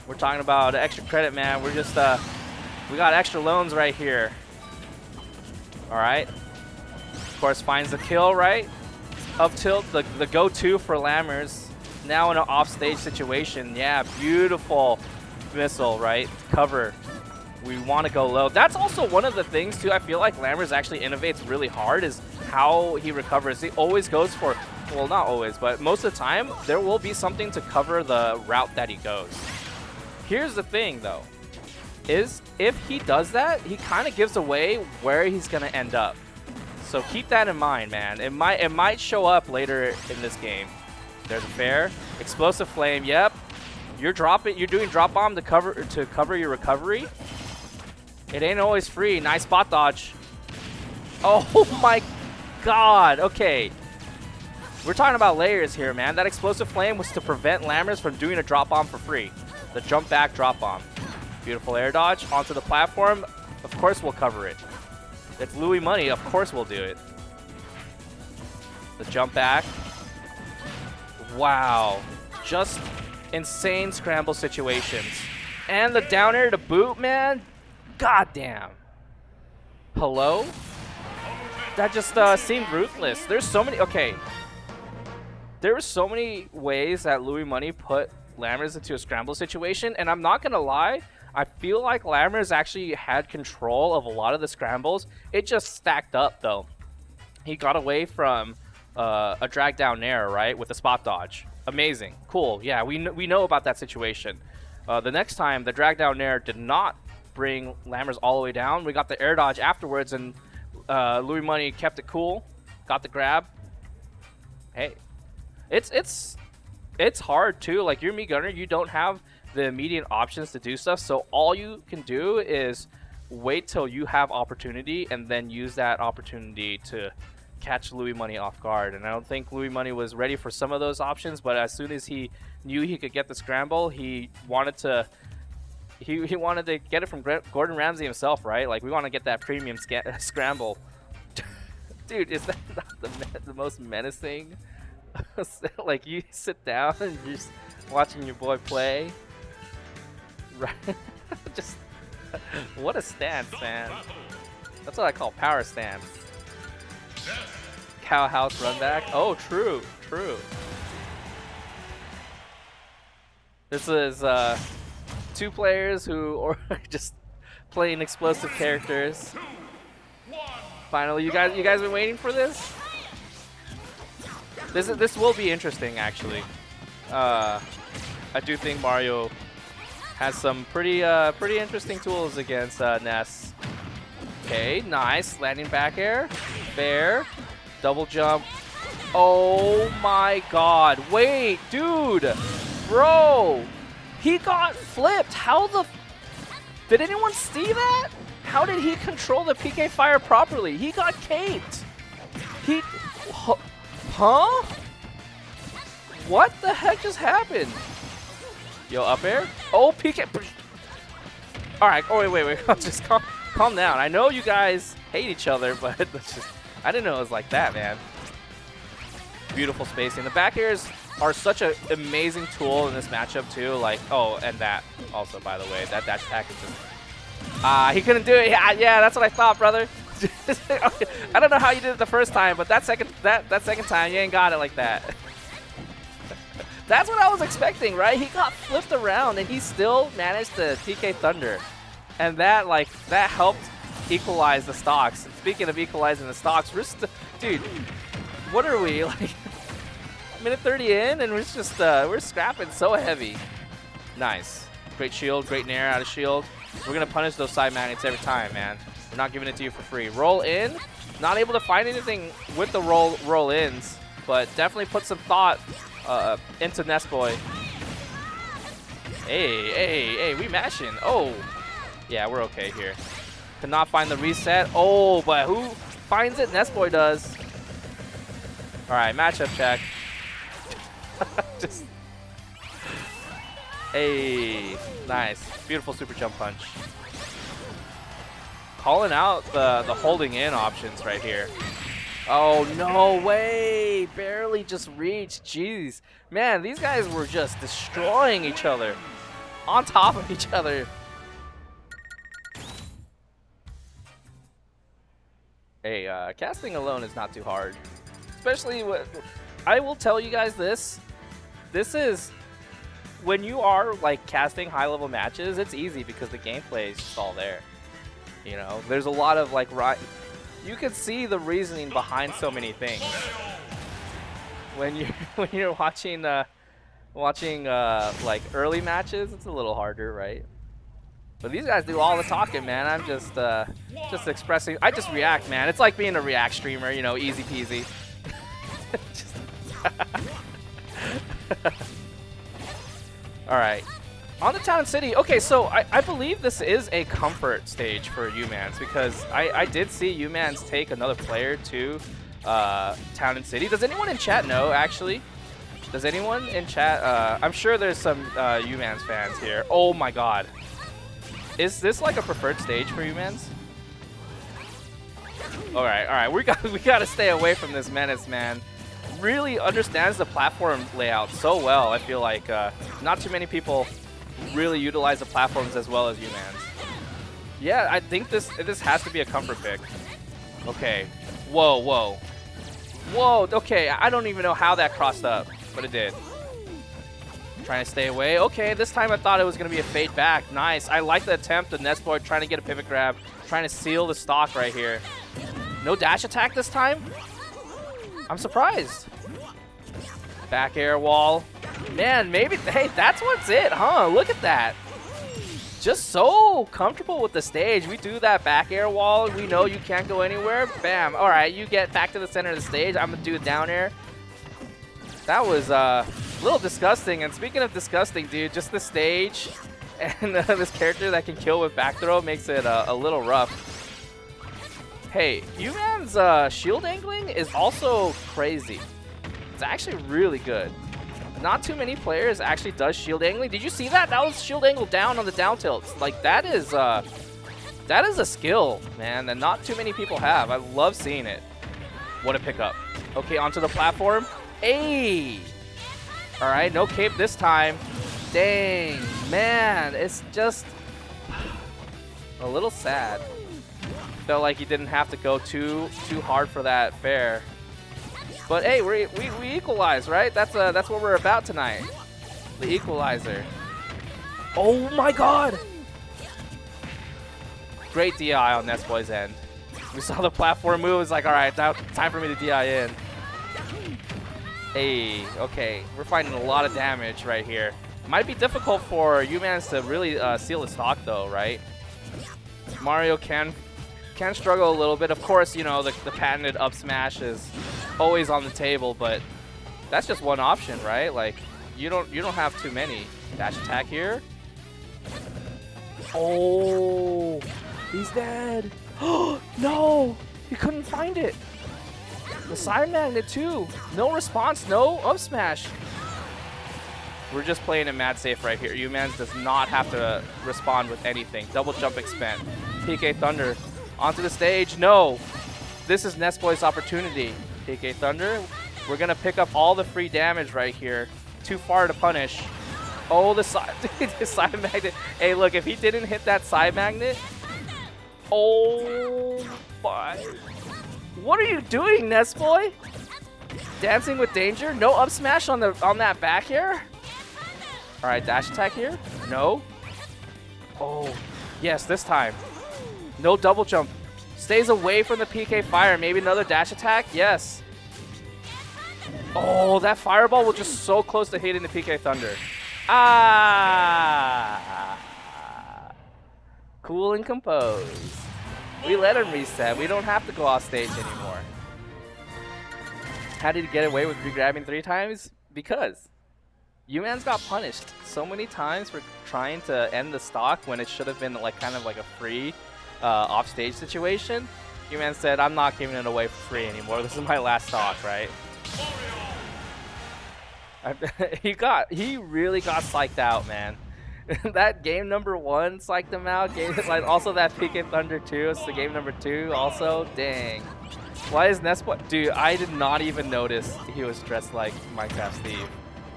We're talking about extra credit, man. We're just, we got extra loans right here. All right. Of course, finds the kill, right? Up tilt, the go-to for Lammers. Now in an off-stage situation. Yeah, beautiful missile, right? Cover. We want to go low. That's also one of the things, too, I feel like Lammers actually innovates really hard is how he recovers. He always goes for, well, not always, but most of the time, there will be something to cover the route that he goes. Here's the thing, though. Is if he does that, he kind of gives away where he's going to end up. So keep that in mind, man. It might show up later in this game. There's a fair. Explosive flame. Yep. You're doing drop bomb to cover your recovery. It ain't always free. Nice spot dodge. Oh my god. Okay. We're talking about layers here, man. That explosive flame was to prevent Lammers from doing a drop bomb for free. The jump back drop bomb. Beautiful air dodge onto the platform. Of course we'll cover it. It's Lui Money. Of course we'll do it. The jump back. Wow. Just insane scramble situations. And the down air to boot, man. God damn. Hello? That just seemed ruthless. There's so many... Okay. There were so many ways that Lui Money put Lammers into a scramble situation, and I'm not going to lie, I feel like Lammers actually had control of a lot of the scrambles. It just stacked up, though. He got away from a drag down air, right, with a spot dodge. Amazing. Cool. Yeah, we know about that situation. The next time, the drag down air did not bring Lammers all the way down. We got the air dodge afterwards, and Lui Money kept it cool. Got the grab. Hey. It's hard, too. Like, you're me gunner, you don't have the immediate options to do stuff, so all you can do is wait till you have opportunity and then use that opportunity to catch Lui Money off guard. And I don't think Lui Money was ready for some of those options, but as soon as he knew he could get the scramble, he wanted to get it from Gordon Ramsay himself, right? Like, we want to get that premium scramble. Dude, is that not the most menacing? Like, you sit down and you're just watching your boy play. Right. Just what a stance, man. That's what I call power stance. Cow house run back. Oh, true. This is two players who are just playing explosive characters. Finally, you guys been waiting for this? This will be interesting, actually. I do think Mario has some pretty interesting tools against Ness. Okay, nice landing back air, fair, double jump. Oh my God! Wait, dude, bro, he got flipped. How the? Did anyone see that? How did he control the PK fire properly? He got caped. Huh? What the heck just happened? Yo, up air? Oh, PK. Alright, oh wait. Just calm down. I know you guys hate each other, but let's just, I didn't know it was like that, man. Beautiful spacing. The back airs are such an amazing tool in this matchup too. Like, oh, and that also, by the way, that dash attack is just, he couldn't do it. Yeah, that's what I thought, brother. I don't know how you did it the first time, but that second time you ain't got it like that. That's what I was expecting, right? He got flipped around and he still managed to TK Thunder, and that helped equalize the stocks. And speaking of equalizing the stocks, dude, what are we like? Minute 30 in, and we're just we're scrapping so heavy. Nice, great shield, great nair out of shield. We're gonna punish those side magnets every time, man. We're not giving it to you for free. Roll in, not able to find anything with the roll ins, but definitely put some thought into Nessboy. Hey, we mashing. Oh, yeah, we're okay here. Could not find the reset. Oh, but who finds it? Nessboy does. All right, matchup check. Just, hey, nice, beautiful super jump punch. Calling out the holding in options right here. Oh, no way. Barely just reached. Jeez. Man, these guys were just destroying each other. On top of each other. Hey, casting alone is not too hard. Especially I will tell you guys this. This is, when you are like casting high level matches, it's easy because the gameplay is just all there. You know, there's a lot of like, you can see the reasoning behind so many things. When you're watching like early matches, it's a little harder, right? But these guys do all the talking, man. I'm just expressing. I just react, man. It's like being a React streamer, you know, easy peasy. All right. On the Town and City, okay, so I believe this is a comfort stage for umanz, because I did see umanz take another player to Town and City. Does anyone in chat know, actually? Does anyone in chat? I'm sure there's some umanz fans here. Oh my god. Is this like a preferred stage for umanz? All right, we gotta stay away from this menace, man. Really understands the platform layout so well. I feel like not too many people really utilize the platforms as well as umanz. Yeah, I think this has to be a comfort pick. Okay. Whoa. Okay, I don't even know how that crossed up, but it did. Trying to stay away. Okay, this time I thought it was going to be a fade back. Nice. I like the attempt of Nessboy trying to get a pivot grab, trying to seal the stock right here. No dash attack this time? I'm surprised. Back air wall. Man, maybe, hey, that's what's it, huh? Look at that. Just so comfortable with the stage. We do that back air wall. We know you can't go anywhere. Bam. All right, you get back to the center of the stage. I'm going to do a down air. That was a little disgusting. And speaking of disgusting, dude, just the stage and this character that can kill with back throw makes it a little rough. Hey, umanz shield angling is also crazy. It's actually really good. Not too many players actually does shield angling. Did you see that? That was shield angle down on the down tilts. Like, that is a skill, man, that not too many people have. I love seeing it. What a pickup. Okay, onto the platform. Hey! All right, no cape this time. Dang, man, it's just a little sad. Felt like he didn't have to go too hard for that fair. But hey, we equalize, right? That's what we're about tonight. The equalizer. Oh my god! Great DI on Nessboy's end. We saw the platform move. It's like, all right, now time for me to DI in. Hey, okay, we're finding a lot of damage right here. Might be difficult for umanz to really seal the stock though, right? Mario can struggle a little bit. Of course, you know, the patented up smash is always on the table, but that's just one option, right? Like, you don't have too many. Dash attack here. Oh, he's dead. No, he couldn't find it. The side magnet too. No response, no up smash. We're just playing it mad safe right here. umanz does not have to respond with anything. Double jump expend. PK Thunder onto the stage. No. This is Nessboy's opportunity. PK Thunder. We're going to pick up all the free damage right here. Too far to punish. Oh, the side magnet. Hey, look, if he didn't hit that side magnet. Oh, my. What are you doing, Nessboy? Dancing with danger? No up smash on that back air? All right, dash attack here? No. Oh, yes, this time. No double jump. Stays away from the PK fire. Maybe another dash attack? Yes. Oh, that fireball was just so close to hitting the PK Thunder. Ah. Cool and composed. We let him reset. We don't have to go off stage anymore. How did he get away with re-grabbing 3 times? Because umanz got punished so many times for trying to end the stock when it should have been like kind of like a free off-stage situation. umanz said, I'm not giving it away for free anymore. This is my last stock, right? he really got psyched out, man. That game number 1 psyched him out. Like also that PK Thunder 2. It's the game number 2 also. Dang. Why is Nessboy? Dude, I did not even notice he was dressed like Minecraft Steve.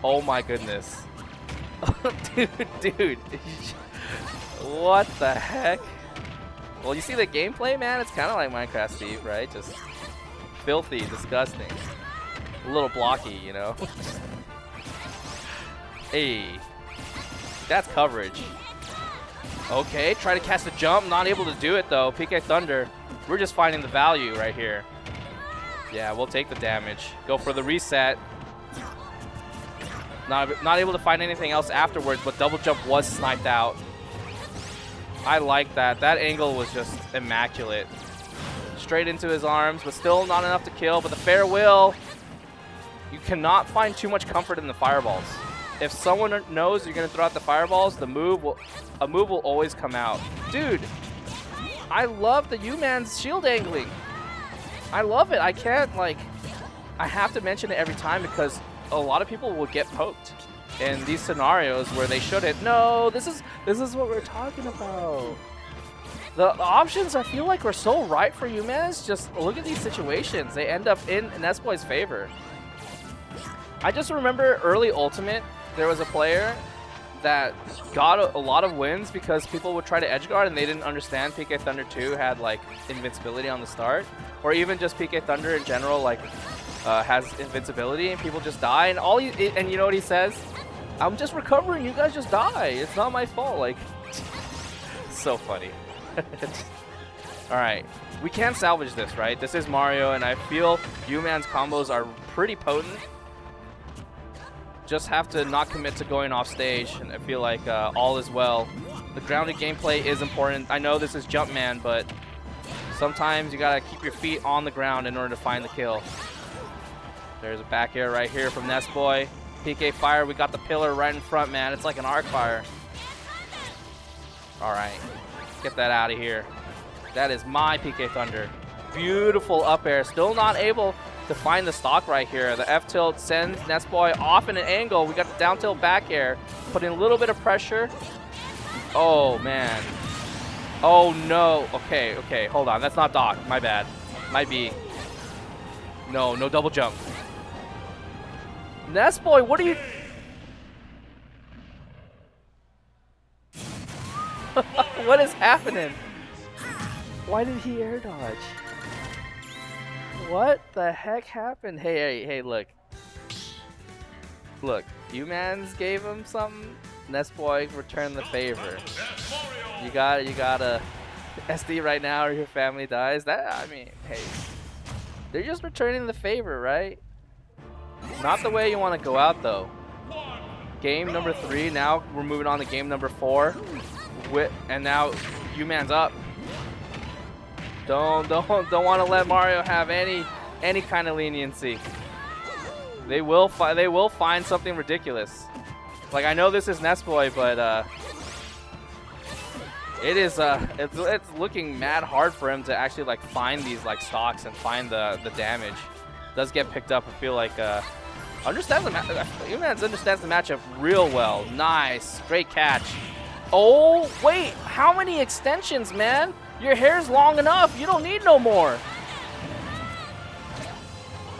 Oh my goodness. dude. What the heck? Well, you see the gameplay, man? It's kind of like Minecraft Steve, right? Just filthy, disgusting. A little blocky, you know? Hey. That's coverage. Okay, try to cast a jump. Not able to do it, though. PK Thunder. We're just finding the value right here. Yeah, we'll take the damage. Go for the reset. Not able to find anything else afterwards, but double jump was sniped out. I like that. That angle was just immaculate. Straight into his arms, but still not enough to kill. But the fair will. You cannot find too much comfort in the fireballs. If someone knows you're going to throw out the fireballs, a move will always come out. Dude, I love the umanz shield angling. I love it. I can't, like, I have to mention it every time because a lot of people will get poked in these scenarios where they shouldn't. No, this is what we're talking about. The options I feel like are so right for umanz. Just look at these situations. They end up in Nessboy's favor. I just remember early Ultimate, there was a player that got a lot of wins because people would try to edge guard and they didn't understand PK Thunder 2 had like invincibility on the start, or even just PK Thunder in general like has invincibility and people just die, and and you know what he says? I'm just recovering, you guys just die. It's not my fault. Like, so funny. All right, we can salvage this, right? This is Mario, and I feel umanz combos are pretty potent. Just have to not commit to going off stage, and I feel like all is well. The grounded gameplay is important. I know this is Jumpman, but sometimes you gotta keep your feet on the ground in order to find the kill. There's a back air right here from Nessboy. PK fire, we got the pillar right in front, man. It's like an arc fire. All right, get that out of here. That is my PK Thunder. Beautiful up air, still not able to find the stock right here. The F tilt sends Nessboy off in an angle. We got the down tilt back air, putting a little bit of pressure. Oh man. Oh no. Okay, hold on. That's not Doc. My bad. Might be. No double jump. Nessboy, what are you? What is happening? Why did he air dodge? What the heck happened? Hey, look. Look, umanz gave him something. Nessboy returned the favor. You gotta SD right now or your family dies. I mean, hey. They're just returning the favor, right? Not the way you want to go out, though. Game number 3, now we're moving on to game number 4. And now umanz up. Don't want to let Mario have any kind of leniency. They will find something ridiculous. Like, I know this is Nessboy, but it's looking mad hard for him to actually like find these like stocks and find the damage. Does get picked up. I feel like understands the umanz understands the matchup real well. Nice, great catch. Oh wait, how many extensions, man? Your hair's long enough. You don't need no more.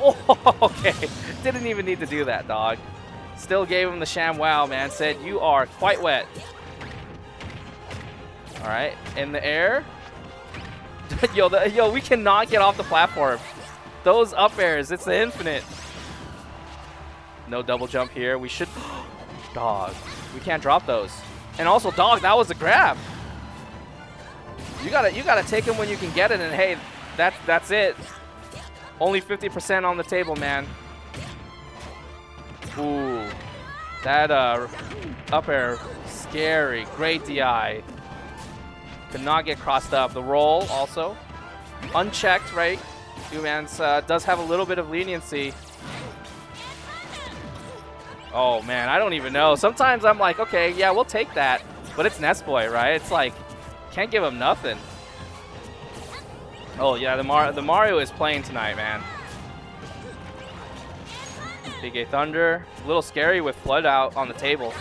Oh, okay. Didn't even need to do that, dog. Still gave him the sham wow, man. Said you are quite wet. All right, in the air. Yo, we cannot get off the platform. Those up airs, it's the infinite. No double jump here. We should. Dog, we can't drop those. And also, dog, that was a grab. You gotta take him when you can get it. And hey, that's it. Only 50% on the table, man. Ooh, that up air, scary. Great DI. Could not get crossed up. The roll also unchecked, right? umanz does have a little bit of leniency. Oh man, I don't even know. Sometimes I'm like, okay, yeah, we'll take that, but it's Nessboy, right? It's like, can't give him nothing. Oh yeah, the Mario is playing tonight, man. PK Thunder, a little scary with Flood out on the table,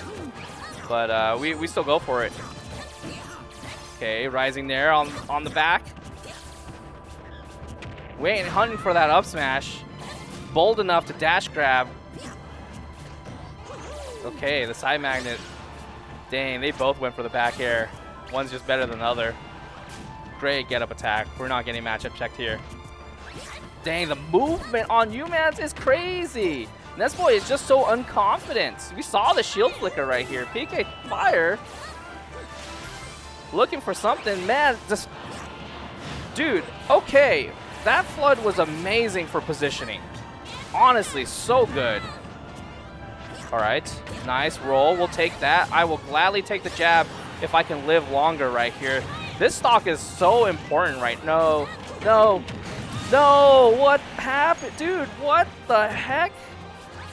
but we still go for it. Okay, rising there on the back. Waiting, hunting for that up smash. Bold enough to dash grab. Okay, the side magnet. Dang, they both went for the back air. One's just better than the other. Great get up attack. We're not getting matchup checked here. Dang, the movement on umanz is crazy. Nessboy is just so unconfident. We saw the shield flicker right here. PK Fire. Looking for something, man. Just, dude, okay. That flood was amazing for positioning. Honestly, so good. All right, nice roll. We'll take that. I will gladly take the jab if I can live longer right here. This stock is so important right now. No. What happened? Dude, what the heck?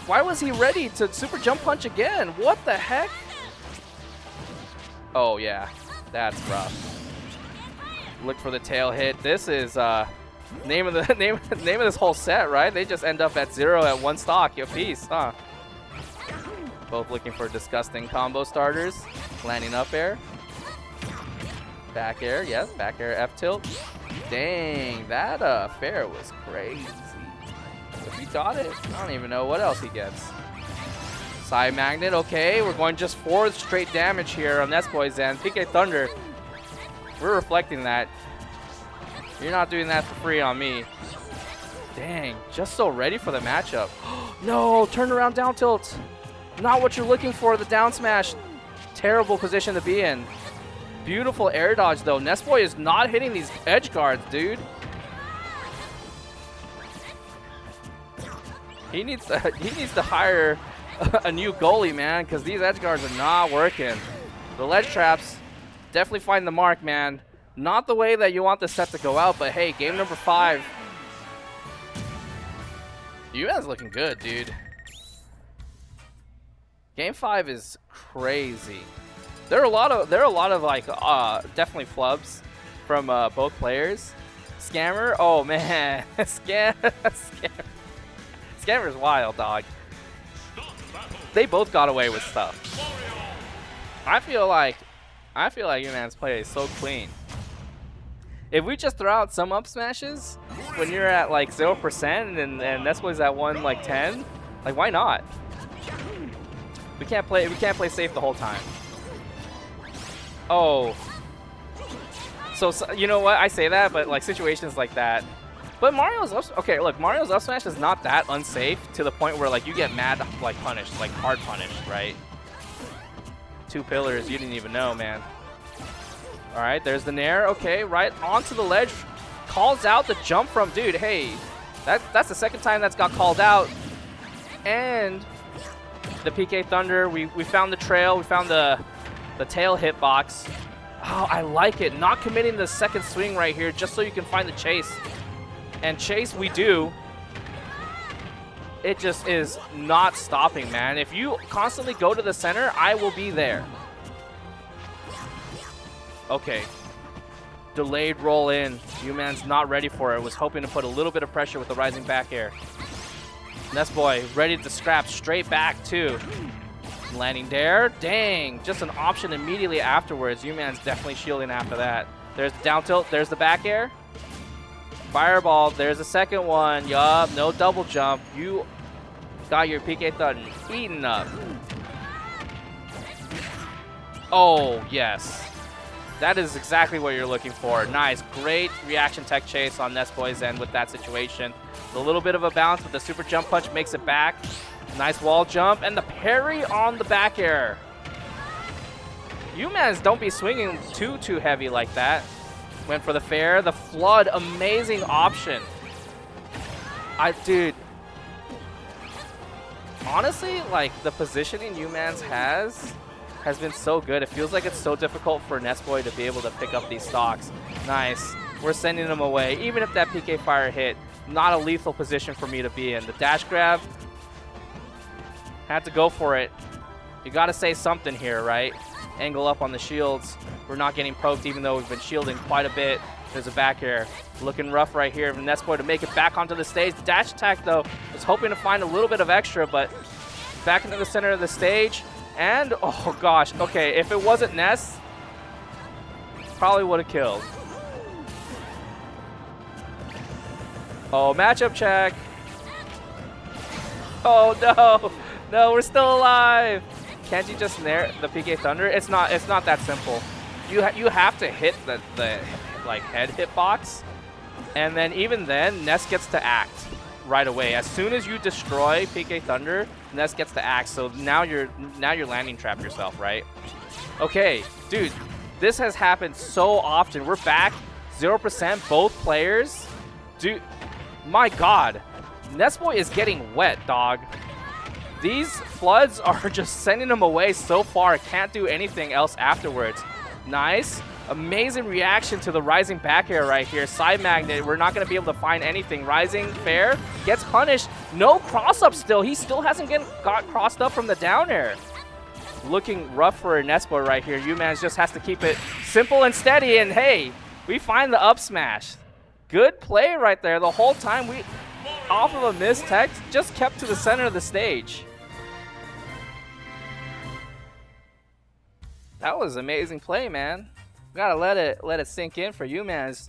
Why was he ready to super jump punch again? What the heck? Oh, yeah. That's rough. Look for the tail hit. This is name of this whole set, right? They just end up at 0 at one stock apiece, huh? Both looking for disgusting combo starters. Landing up air. Back air, yes, back air F tilt. Dang, that fair was crazy. If he got it, I don't even know what else he gets. Side magnet, okay, we're going just 4 straight damage here on Nessboy's end. PK Thunder, we're reflecting that. You're not doing that for free on me. Dang, just so ready for the matchup. No, turn around down tilt. Not what you're looking for, the down smash. Terrible position to be in. Beautiful air dodge though. Nessboy is not hitting these edge guards, dude. He needs to hire a new goalie, man, because these edge guards are not working. The ledge traps definitely find the mark, man. Not the way that you want the set to go out, but hey, game number 5. umanz looking good, dude. Game 5 is crazy. There are a lot of like definitely flubs from both players. Scammer, oh man, Scammer's wild, dog. They both got away with stuff. I feel like umanz play is so clean. If we just throw out some up smashes when you're at like 0% and Nessboy's at 1 like 10, like why not? We can't play safe the whole time. Oh. So you know what? I say that, but like situations like that. But Mario's up, okay, look, Mario's up smash is not that unsafe to the point where like you get mad like punished, like hard punished, right? 2 pillars, you didn't even know, man. All right, there's the nair. Okay, right onto the ledge. Calls out the jump from, dude, hey, that's the second time that's got called out. And the PK Thunder, we found the trail, we found the tail hitbox. Oh, I like it. Not committing the second swing right here just so you can find the chase. And chase we do. It just is not stopping, man. If you constantly go to the center, I will be there. Okay. Delayed roll in. umanz not ready for it. Was hoping to put a little bit of pressure with the rising back air. Nessboy ready to scrap straight back too. Landing there. Dang. Just an option immediately afterwards. umanz definitely shielding after that. There's the down tilt. There's the back air. Fireball. There's the second one. Yup. No double jump. You got your PK Thunder eaten up. Oh, yes. That is exactly what you're looking for. Nice. Great reaction tech chase on Nessboy's end with that situation. A little bit of a bounce, but the super jump punch makes it back. Nice wall jump, and the parry on the back air. umanz don't be swinging too heavy like that. Went for the fair. The flood, amazing option. Dude. Honestly, like, the positioning umanz has been so good. It feels like it's so difficult for Nessboy to be able to pick up these stocks. Nice. We're sending them away. Even if that PK fire hit, not a lethal position for me to be in. The dash grab, had to go for it. You got to say something here, right? Angle up on the shields. We're not getting poked even though we've been shielding quite a bit. There's a back air. Looking rough right here for Nessboy to make it back onto the stage. The dash attack, though, was hoping to find a little bit of extra, but back into the center of the stage. And, oh gosh, okay, if it wasn't Ness, probably would have killed. Oh, matchup check. Oh no, no, we're still alive. Can't you just nair the PK Thunder? It's not that simple. You have to hit the like head hitbox, and then even then, Ness gets to act right away. As soon as you destroy PK Thunder, Ness gets to act. So now you're landing trapped yourself, right? Okay, dude, this has happened so often. We're back 0%, both players. Dude, my God, Nessboy is getting wet, dog. These floods are just sending him away so far. Can't do anything else afterwards. Nice. Amazing reaction to the rising back air right here. Side magnet, we're not going to be able to find anything. Rising fair, gets punished. No cross up still. He still hasn't got crossed up from the down air. Looking rough for Nessboy right here. umanz just has to keep it simple and steady. And hey, we find the up smash. Good play right there. The whole time we, off of a missed tech, just kept to the center of the stage. That was amazing play, man. Gotta let it sink in for umanz.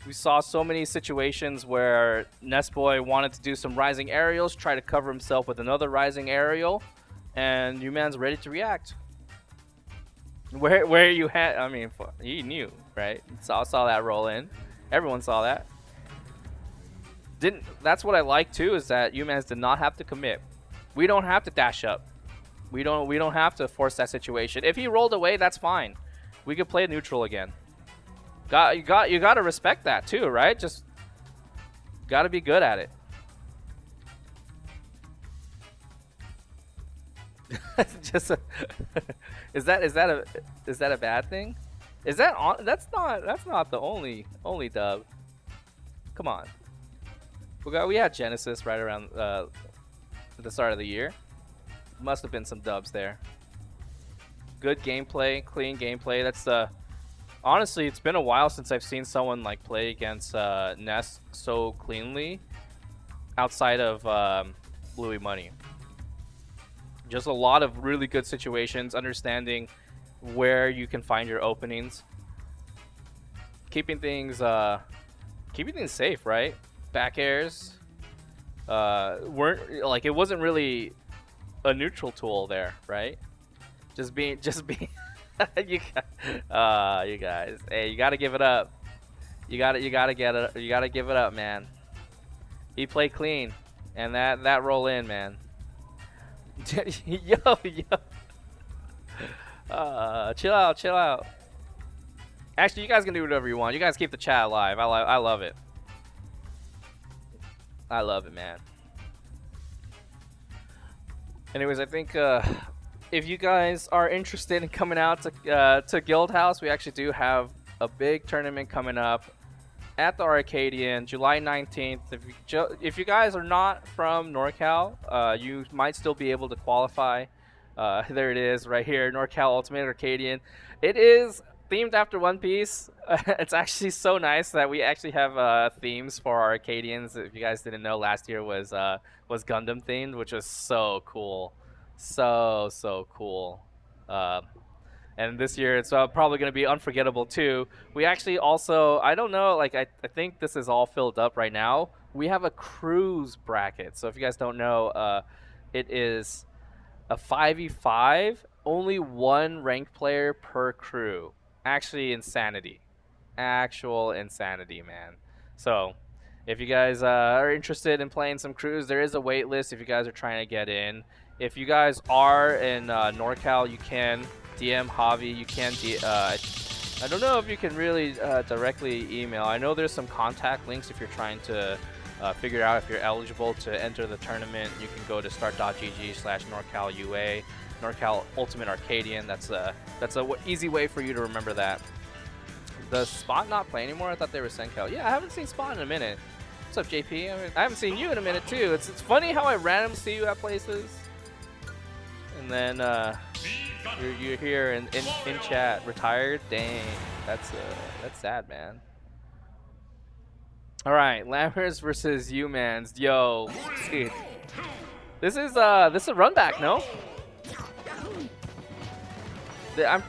We saw so many situations where Nessboy wanted to do some rising aerials, try to cover himself with another rising aerial, and umanz ready to react. Where you had, I mean, you knew, right? Saw that roll in. Everyone saw that. That's what I like too, is that umanz did not have to commit. We don't have to dash up. We don't have to force that situation. If he rolled away, that's fine. We could play neutral again. You got to respect that too, right? Just got to be good at it. Just is that a bad thing? Is that on? That's not the only dub. Come on. We had Genesis right around at the start of the year. Must have been some dubs there. Good gameplay, clean gameplay. That's honestly, it's been a while since I've seen someone like play against Ness so cleanly outside of Lui Money. Just a lot of really good situations, understanding where you can find your openings, keeping things safe, right? Back airs weren't like, it wasn't really a neutral tool there, right? Just being you guys, hey, you gotta give it up. You gotta give it up, man. He played clean, and that roll in, man. yo. Chill out. Actually, you guys can do whatever you want. You guys keep the chat alive. I love it. I love it, man. Anyways, I think if you guys are interested in coming out to Guildhouse, we actually do have a big tournament coming up at the Arcadian, July 19th. If you guys are not from NorCal, you might still be able to qualify. There it is right here, NorCal Ultimate Arcadian. It is themed after One Piece. It's actually so nice that we actually have themes for our Arcadians. If you guys didn't know, last year was Gundam themed, which was so cool, so cool. And this year it's probably going to be unforgettable too. We actually also, I don't know, like I think this is all filled up right now. We have a cruise bracket. So if you guys don't know, it is a 5v5, only one ranked player per crew. Actually insanity. Actual insanity, man. So if you guys are interested in playing some crews, there is a wait list if you guys are trying to get in. If you guys are in NorCal, you can DM Javi. You can I don't know if you can really directly email. I know there's some contact links if you're trying to figure out if you're eligible to enter the tournament. You can go to start.gg/NorCalUA, NorCal Ultimate Arcadian. That's a easy way for you to remember that. Does Spot not play anymore? I thought they were Senko. Yeah, I haven't seen Spot in a minute. What's up, JP? I haven't seen you in a minute too. It's funny how I randomly see you at places, and then you're here in chat. Retired? Dang, that's sad, man. All right, Lammers versus umanz. Yo, dude, this is a run back, no? I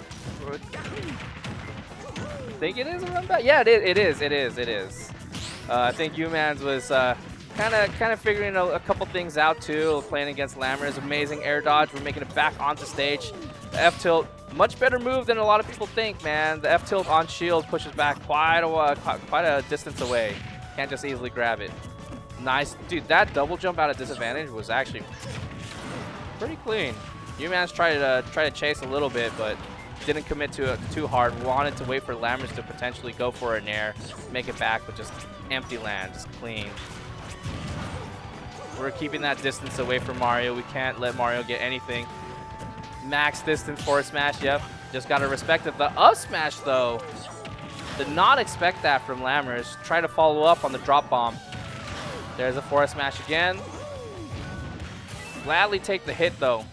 think it is a run back. Yeah, it is. I think umanz was kind of figuring a couple things out too, playing against Lammers. Amazing air dodge. We're making it back onto stage. The F tilt, much better move than a lot of people think, man. The F tilt on shield pushes back quite a distance away. Can't just easily grab it. Nice, dude. That double jump out of disadvantage was actually pretty clean. umanz tried to chase a little bit, but didn't commit to it too hard. Wanted to wait for Lammers to potentially go for a nair, make it back, but just empty land, just clean. We're keeping that distance away from Mario. We can't let Mario get anything. Max distance forward smash, yep. Just gotta respect it. The up smash though, did not expect that from Lammers. Try to follow up on the drop bomb. There's a forward smash again. Gladly take the hit though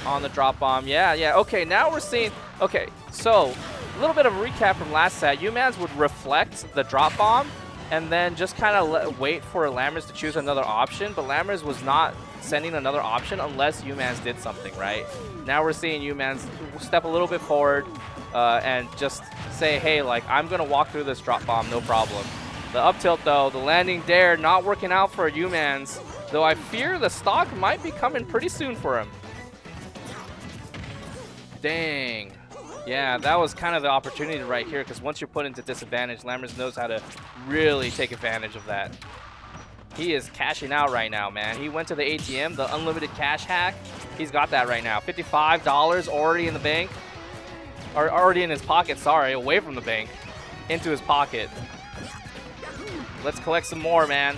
on the drop bomb. Yeah. Okay, now we're seeing. Okay, so a little bit of a recap from last set. umanz would reflect the drop bomb and then just kind of wait for Lammers to choose another option, but Lammers was not sending another option unless umanz did something, right? Now we're seeing umanz step a little bit forward and just say, hey, like, I'm going to walk through this drop bomb, no problem. The up tilt, though, the landing dare, not working out for umanz, though I fear the stock might be coming pretty soon for him. Dang. Yeah, that was kind of the opportunity right here, because once you're put into disadvantage, Lammers knows how to really take advantage of that. He is cashing out right now, man. He went to the ATM, the unlimited cash hack. He's got that right now. $55 already in the bank. Or already in his pocket, sorry, away from the bank. Into his pocket. Let's collect some more, man.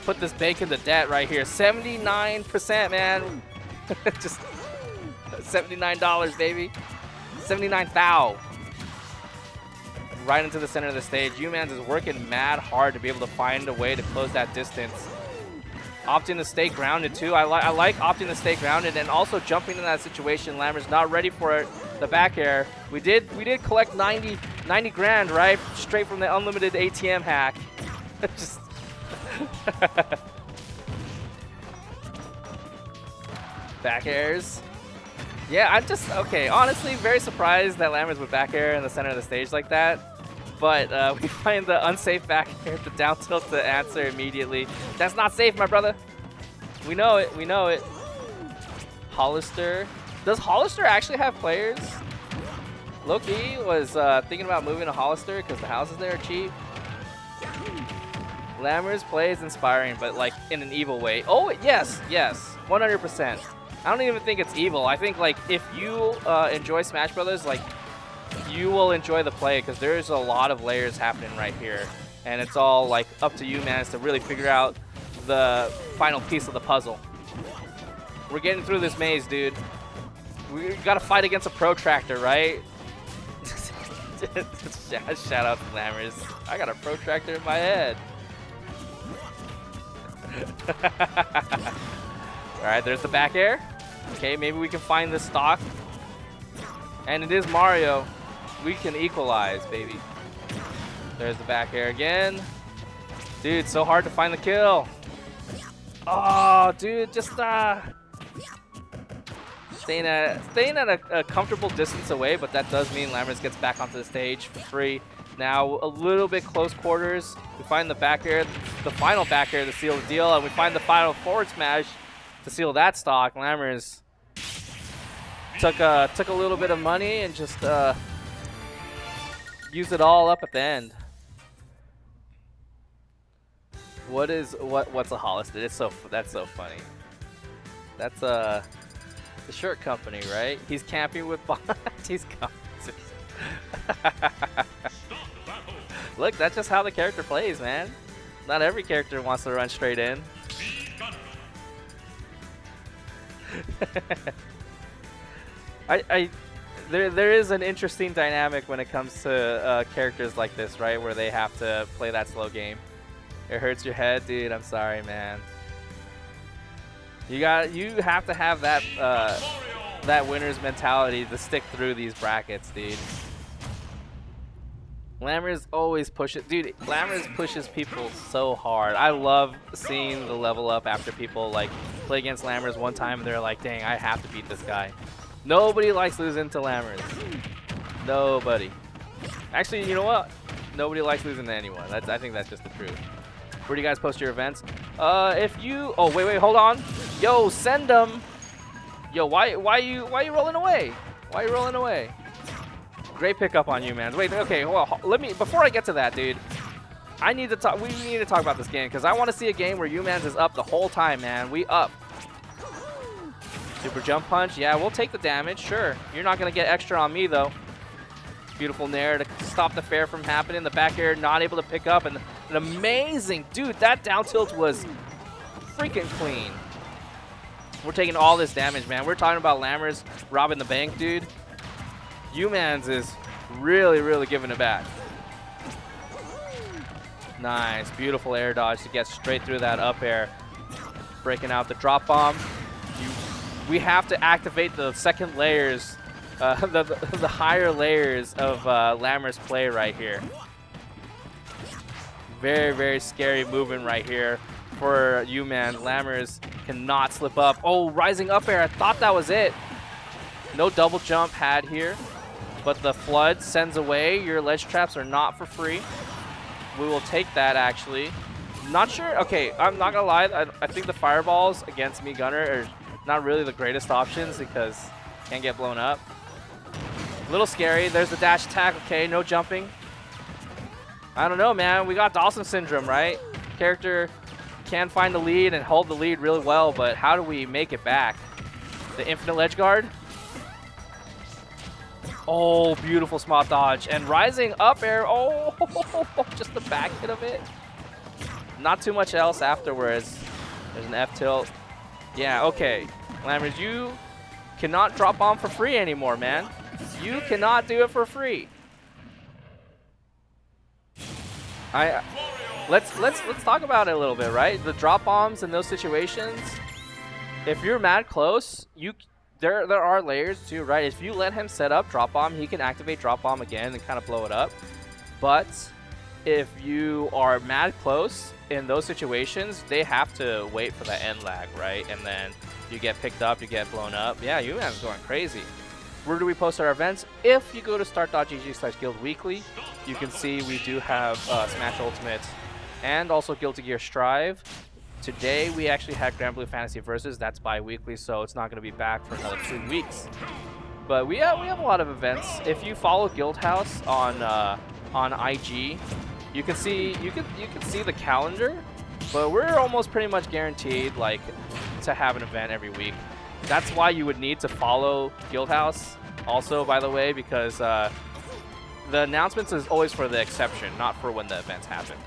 Put this bank into debt right here. 79%, man. Just $79, baby. 79 thou. Right into the center of the stage. umanz is working mad hard to be able to find a way to close that distance. Opting to stay grounded too. I like opting to stay grounded and also jumping in that situation. Lammers not ready for it. The back air. We did collect 90 grand, right? Straight from the unlimited ATM hack. Just back airs. Yeah, I'm just, okay, honestly, very surprised that Lammers would back air in the center of the stage like that. But we find the unsafe back air, the down tilt to answer immediately. That's not safe, my brother. We know it, we know it. Hollister. Does Hollister actually have players? Loki was thinking about moving to Hollister because the houses there are cheap. Lammers plays inspiring, but like in an evil way. Oh, yes, 100%. I don't even think it's evil. I think like if you enjoy Smash Brothers, like you will enjoy the play because there's a lot of layers happening right here, and it's all like up to umanz to really figure out the final piece of the puzzle. We're getting through this maze, dude. We gotta fight against a protractor, right? Shout out to Lammers. I got a protractor in my head. All right, there's the back air. Okay, maybe we can find the stock. And it is Mario. We can equalize, baby. There's the back air again. Dude, so hard to find the kill. Oh, dude, just staying at a comfortable distance away, but that does mean Lammers gets back onto the stage for free. Now a little bit close quarters. We find the back air, the final back air to seal the deal, and we find the final forward smash to seal that stock. Lammers took a little bit of money and just used it all up at the end. What's a Holliston? That's so funny. That's the shirt company, right? He's camping with he's coming. Look, that's just how the character plays, man. Not every character wants to run straight in. There is an interesting dynamic when it comes to characters like this, right? Where they have to play that slow game. It hurts your head, dude. I'm sorry, man. You have to have that that winner's mentality to stick through these brackets, dude. Lammers always push it, dude. Lammers pushes people so hard. I love seeing the level up after people like play against Lammers one time and they're like, "Dang, I have to beat this guy." Nobody likes losing to Lammers. Nobody. Actually, you know what? Nobody likes losing to anyone. I think that's just the truth. Where do you guys post your events? If you, oh wait, hold on. Yo, send them. Yo, why you rolling away? Why are you rolling away? Great pickup on you, man. Wait, okay, well, before I get to that, dude, we need to talk about this game because I want to see a game where umanz is up the whole time, man. We up. Super jump punch, yeah, we'll take the damage, sure. You're not gonna get extra on me though. Beautiful nair to stop the fair from happening. The back air not able to pick up, and an amazing, dude, that down tilt was freaking clean. We're taking all this damage, man. We're talking about Lammers robbing the bank, dude. umanz is really, really giving it back. Nice, beautiful air dodge to get straight through that up air. Breaking out the drop bomb. We have to activate the second layers, the higher layers of Lammers play right here. Very, very scary movement right here for umanz. Lammers cannot slip up. Oh, rising up air. I thought that was it. No double jump had here, but the flood sends away. Your ledge traps are not for free. We will take that, actually. Not sure. Okay, I'm not gonna lie. I think the fireballs against me gunner are not really the greatest options because can't get blown up. A little scary. There's the dash attack. Okay, no jumping. I don't know, man. We got Dawson syndrome, right? Character can find the lead and hold the lead really well, but how do we make it back? The infinite ledge guard. Oh, beautiful spot dodge. And rising up air. Oh, just the back hit of it. Not too much else afterwards. There's an F tilt. Yeah, okay. Lammers, you cannot drop bomb for free anymore, man. You cannot do it for free. Let's talk about it a little bit, right? The drop bombs in those situations. If you're mad close, there are layers too, right? If you let him set up drop bomb, he can activate drop bomb again and kind of blow it up. But if you are mad close in those situations, they have to wait for the end lag, right? And then you get picked up, you get blown up. Yeah, umanz is going crazy. Where do we post our events? If you go to start.gg/guildweekly, you can see we do have Smash Ultimate and also Guilty Gear Strive. Today we actually had Grand Blue Fantasy Versus. That's bi-weekly, so it's not going to be back for another 2 weeks. But we have a lot of events. If you follow Guildhouse on IG, you can see the calendar, but we're almost pretty much guaranteed like to have an event every week. That's why you would need to follow Guildhouse also, by the way, because the announcements is always for the exception, not for when the events happen.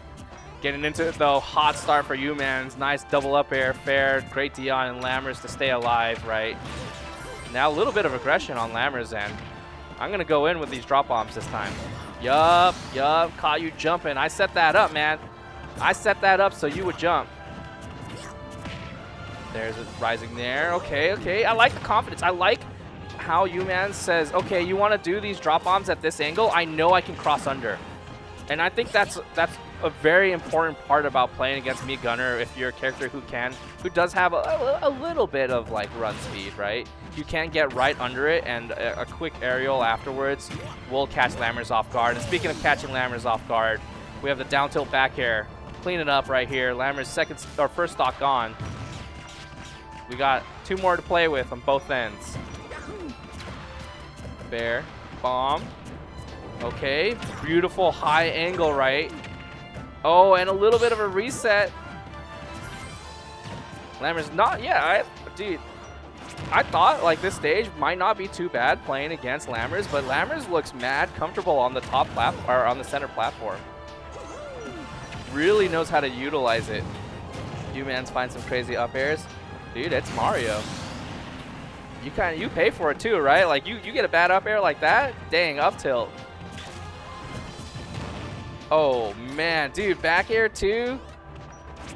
Getting into it though, hot start for umanz. Nice double up air, fair, great Dion and Lammers to stay alive, right? Now a little bit of aggression on Lammers' end. I'm gonna go in with these drop bombs this time. Yup, caught you jumping. I set that up, man. I set that up so you would jump. There's a rising there. Okay. I like the confidence. I like how umanz says, okay, you want to do these drop bombs at this angle? I know I can cross under. And I think that's a very important part about playing against me gunner. If you're a character who does have a little bit of like run speed, right? You can get right under it, and a quick aerial afterwards will catch Lammers off guard. And speaking of catching Lammers off guard, we have the down tilt back air. Clean it up right here. Lammers first stock gone. We got 2 more to play with on both ends. Bear, bomb. Okay, beautiful high angle right. Oh, and a little bit of a reset. Lammers not, yeah, dude. I thought like this stage might not be too bad playing against Lammers, but Lammers looks mad comfortable on the top platform, or on the center platform. Really knows how to utilize it. umanz finds some crazy up airs. Dude, it's Mario. You pay for it too, right? Like you get a bad up air like that, dang, up tilt. Oh man, dude, back air too.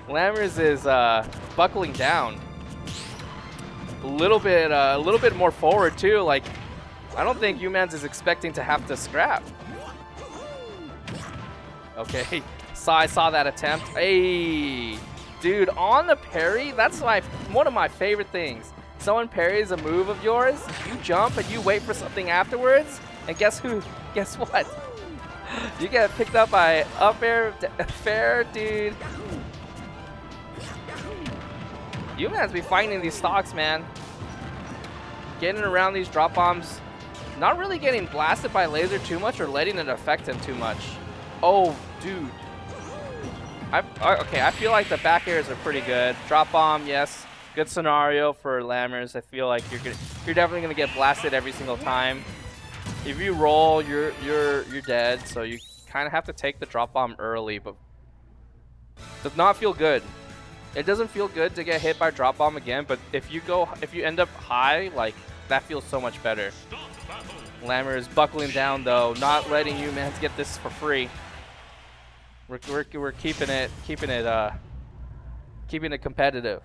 Lammers is buckling down. A little bit more forward too. Like, I don't think umanz is expecting to have to scrap. Okay, I saw that attempt. Hey, dude, on the parry, that's one of my favorite things. Someone parries a move of yours, you jump and you wait for something afterwards, and guess what? You get picked up by up air fair, dude. umanz be finding these stocks, man. Getting around these drop bombs. Not really getting blasted by laser too much or letting it affect him too much. Oh, dude. Okay, I feel like the back airs are pretty good. Drop bomb, yes. Good scenario for Lammers. I feel like you're definitely gonna get blasted every single time. If you roll, you're dead. So you kind of have to take the drop bomb early, but does not feel good. It doesn't feel good to get hit by drop bomb again, but if you end up high, like that feels so much better. Lammers buckling down though, not letting umanz get this for free. We're keeping it competitive.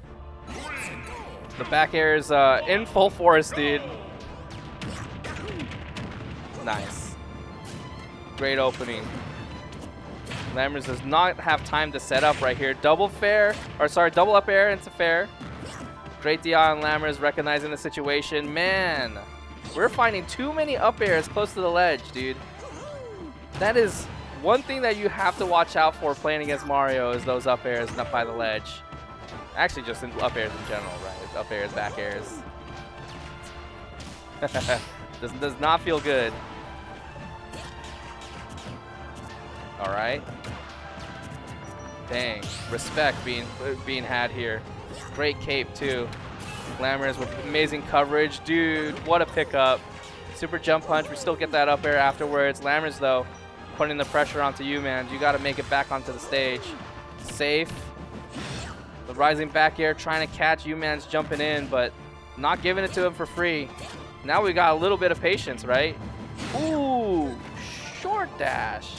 The back air is in full force, dude. Nice. Great opening. Lammers does not have time to set up right here. Double up air into fair. Great DI on Lammers, recognizing the situation. Man, we're finding too many up airs close to the ledge, dude. That is one thing that you have to watch out for playing against Mario, is those up airs up by the ledge. Actually, just up airs in general, right? Up airs, back airs. does not feel good. All right. Dang, respect being had here. Great cape too. Lammers with amazing coverage. Dude, what a pickup. Super jump punch. We still get that up air afterwards. Lammers though, putting the pressure onto umanz. You got to make it back onto the stage. Safe. The rising back air trying to catch umanz jumping in, but not giving it to him for free. Now we got a little bit of patience, right? Ooh, short dash.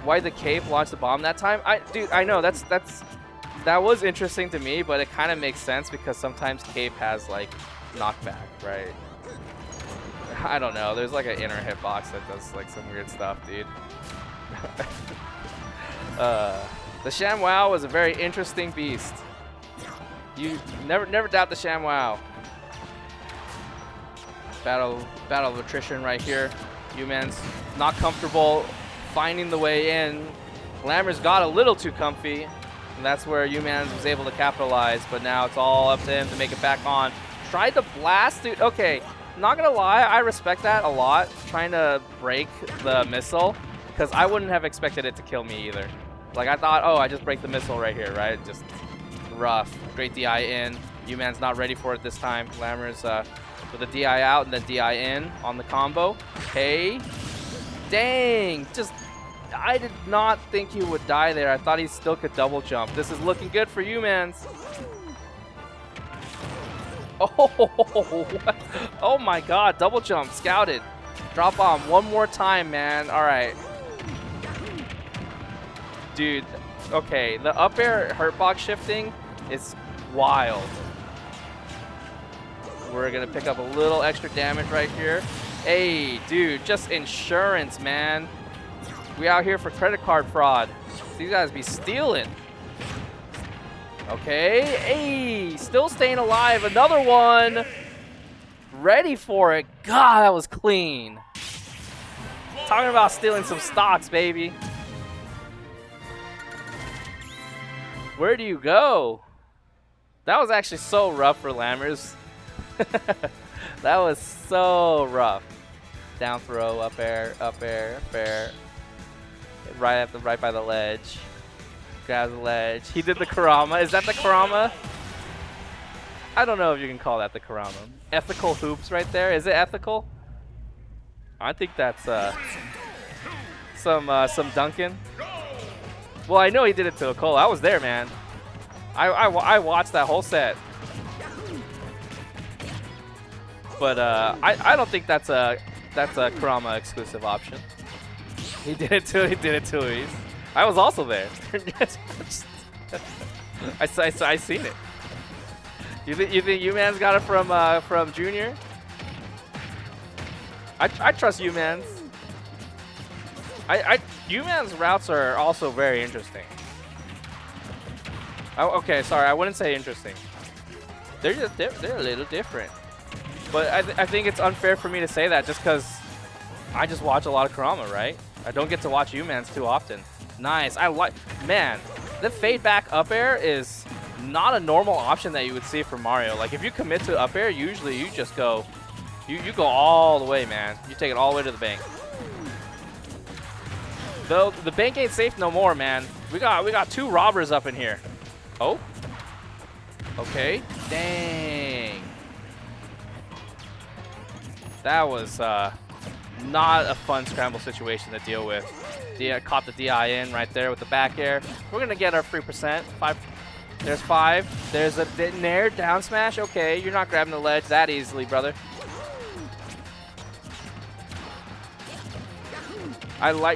Why the cape launched the bomb that time? Dude, I know that was interesting to me, but it kind of makes sense because sometimes cape has like knockback, right? I don't know. There's like an inner hitbox that does like some weird stuff, dude. The ShamWow was a very interesting beast. You never doubt the ShamWow. Battle of attrition right here. umanz not comfortable finding the way in. Lammers got a little too comfy, and that's where umanz was able to capitalize, but now it's all up to him to make it back on. Tried to blast, dude. Okay, not gonna lie, I respect that a lot, trying to break the missile, because I wouldn't have expected it to kill me either. Like, I thought, oh, I just break the missile right here, right? Just rough. Great DI in. umanz not ready for it this time. Lammers with a DI out and then DI in on the combo. Hey. Dang. Just, I did not think he would die there. I thought he still could double jump. This is looking good for umanz. Oh, oh my god. Double jump. Scouted. Drop bomb one more time, man. All right. Dude, okay, the up air hurtbox shifting is wild. We're going to pick up a little extra damage right here. Hey, dude, just insurance, man. We out here for credit card fraud. These guys be stealing. Okay, hey, still staying alive. Another one. Ready for it. God, that was clean. Talking about stealing some stocks, baby. Where do you go? That was actually so rough for Lammers. That was so rough. Down throw, up air, up air, up air. Right by the ledge. Grabs the ledge. He did the Kurama. Is that the Kurama? I don't know if you can call that the Kurama. Ethical hoops right there. Is it ethical? I think that's some Duncan. Well, I know he did it to a Cole. I was there, man. I watched that whole set. But I don't think that's a Kurama exclusive option. He did it to Luis. I was also there. I seen it. You think umanz got it from Junior? I trust umanz. umanz routes are also very interesting. Oh, okay, sorry, I wouldn't say interesting. They're a little different. But I think it's unfair for me to say that just because I just watch a lot of Kurama, right? I don't get to watch umanz too often. Nice. Man, the fade back up air is not a normal option that you would see from Mario. Like if you commit to up air, usually you just go, you go all the way, man. You take it all the way to the bank. Though the bank ain't safe no more, man. We got two robbers up in here. Oh. Okay. Dang. That was not a fun scramble situation to deal with. Caught the DI in right there with the back air. We're gonna get our free percent. There's 5. There's a nair down smash. Okay, you're not grabbing the ledge that easily, brother.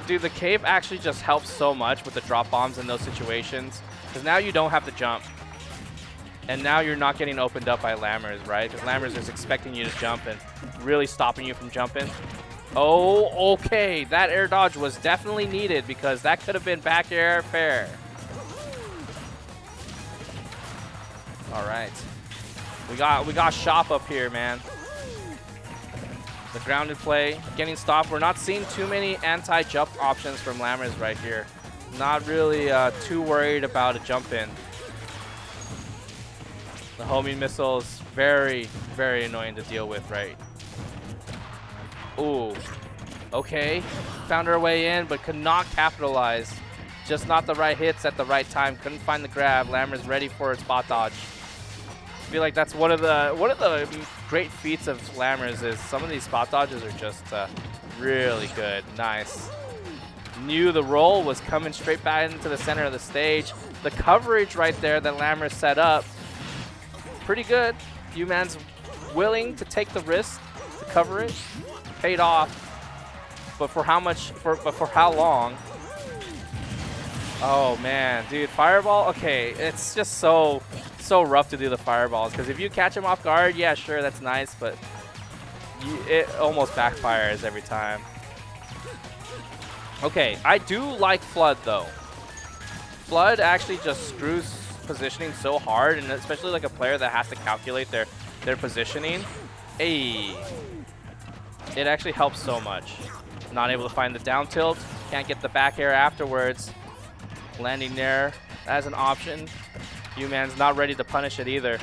Dude, the cave actually just helps so much with the drop bombs in those situations. Because now you don't have to jump. And now you're not getting opened up by Lammers, right? Because Lammers is expecting you to jump and really stopping you from jumping. Oh, okay. That air dodge was definitely needed because that could have been back air fair. All right. We got Shop up here, man. The grounded play, getting stopped. We're not seeing too many anti-jump options from Lammers right here. Not really too worried about a jump in. The homing missile is very, very annoying to deal with, right? Ooh. Okay. Found our way in, but could not capitalize. Just not the right hits at the right time. Couldn't find the grab. Lammers ready for a spot dodge. I feel like that's one of the great feats of Lammers is some of these spot dodges are just really good. Nice. Knew the roll was coming straight back into the center of the stage. The coverage right there that Lammers set up, pretty good. umanz willing to take the risk to cover it. Paid off. But for how much? But for how long? Oh man, dude, fireball. Okay, it's just so rough to do the fireballs because if you catch him off guard, yeah, sure, that's nice, but it almost backfires every time. Okay, I do like Flood though. Flood actually just screws positioning so hard, and especially like a player that has to calculate their positioning. Hey, it actually helps so much. Not able to find the down tilt, can't get the back air afterwards. Landing there as an option. umanz not ready to punish it either.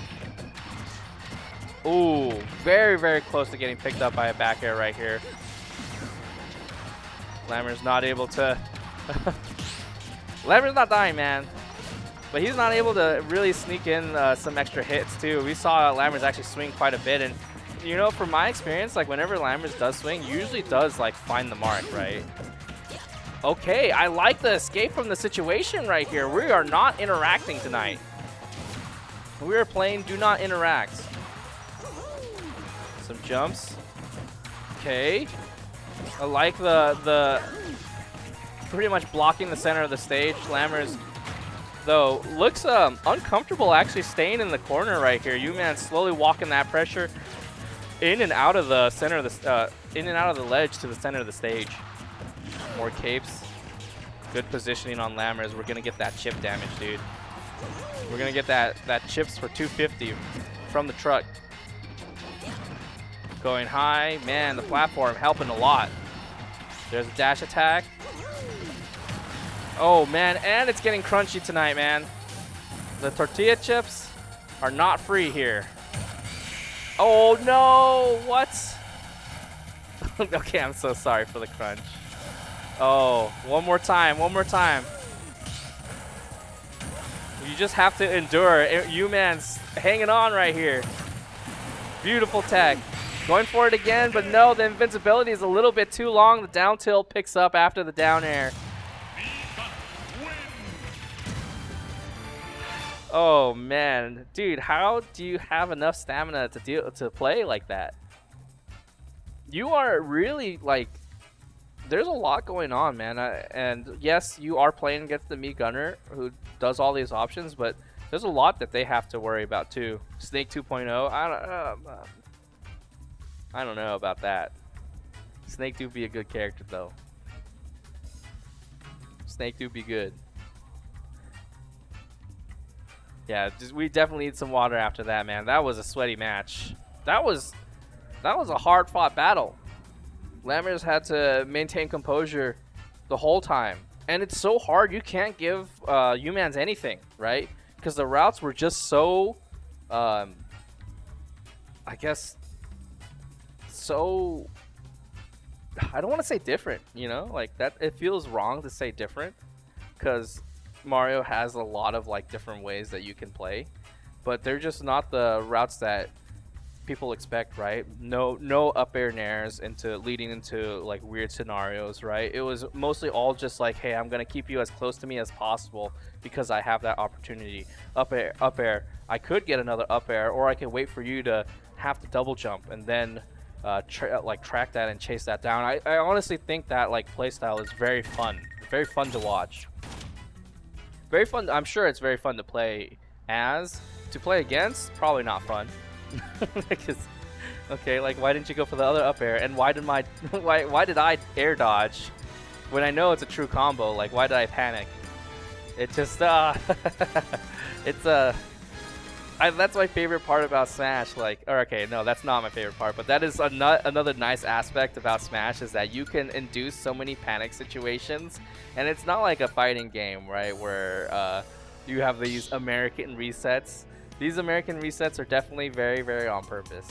Ooh, very, very close to getting picked up by a back air right here. Lammers not able to... Lammers not dying, man. But he's not able to really sneak in some extra hits, too. We saw Lammers actually swing quite a bit. And, you know, from my experience, like, whenever Lammers does swing, usually does, like, find the mark, right? Okay, I like the escape from the situation right here. We are not interacting tonight. We are playing do not interact. Some jumps. Okay. I like the pretty much blocking the center of the stage. Lammers, though, looks uncomfortable actually staying in the corner right here. umanz slowly walking that pressure. in and out of the center of the in and out of the ledge to the center of the stage. More capes. Good positioning on Lammers. We're gonna get that chip damage, dude. We're gonna get that chips for 250 from the truck. Going high, man. The platform helping a lot. There's a dash attack. Oh man, and it's getting crunchy tonight, man. The tortilla chips are not free here. Oh no, what? Okay, I'm so sorry for the crunch. Oh, one more time, one more time. You just have to endure. umanz hanging on right here. Beautiful tech. Going for it again, but no, the invincibility is a little bit too long. The down tilt picks up after the down air. Oh man, dude, how do you have enough stamina to play like that? You are really like, there's a lot going on, man. And yes, you are playing against the Mii Gunner who does all these options, but there's a lot that they have to worry about too. Snake 2.0, I don't know about that. Snake do be a good character though. Snake do be good. Yeah, we definitely need some water after that, man. That was a sweaty match. That was a hard-fought battle. Lammers had to maintain composure the whole time, and it's so hard. You can't give umanz anything, right? Because the routes were just so, I guess, so. I don't want to say different, you know, like that. It feels wrong to say different, because Mario has a lot of like different ways that you can play, but they're just not the routes that people expect, right? No up air nairs leading into like weird scenarios, right? It was mostly all just like, hey, I'm gonna keep you as close to me as possible because I have that opportunity. Up air. I could get another up air, or I can wait for you to have to double jump and then track that and chase that down. I honestly think that like playstyle is very fun to watch. Very fun. I'm sure it's very fun to play as. To play against, probably not fun. Because, okay, like why didn't you go for the other up air? And why did why did I air dodge when I know it's a true combo? Like why did I panic? It just it's that's my favorite part about Smash. Like, or okay, no, that's not my favorite part, but that is another nice aspect about Smash, is that you can induce so many panic situations, and it's not like a fighting game, right, where you have these American resets. These American resets are definitely very, very on purpose.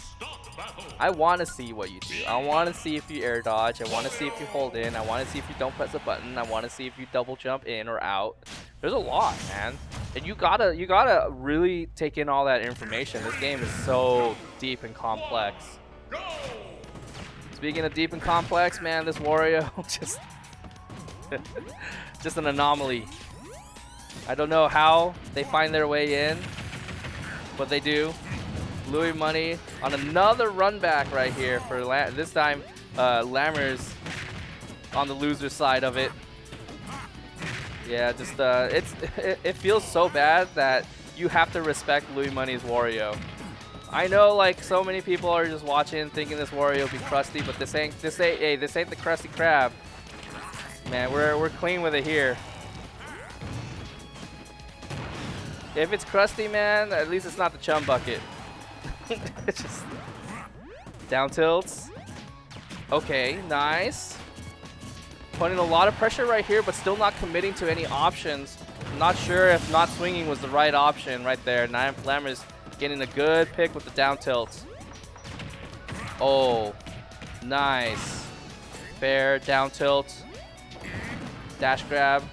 I want to see what you do. I want to see if you air dodge. I want to see if you hold in. I want to see if you don't press a button. I want to see if you double jump in or out. There's a lot, man. And you gotta really take in all that information. This game is so deep and complex. Speaking of deep and complex, man, this Wario just an anomaly. I don't know how they find their way in, but they do. Lui money on another run back right here for this time. Lammers on the loser side of it. Yeah, just it feels so bad that you have to respect Lui Money's Wario. I know like so many people are just watching thinking this Wario will be crusty, but this ain't the Krusty Krab. Man, we're clean with it here. If it's crusty, man, at least it's not the chum bucket. It's just down tilts. Okay, nice. Putting a lot of pressure right here, but still not committing to any options. I'm not sure if not swinging was the right option right there. Lammers getting a good pick with the down tilt. Oh, nice. Fair down tilt. Dash grab.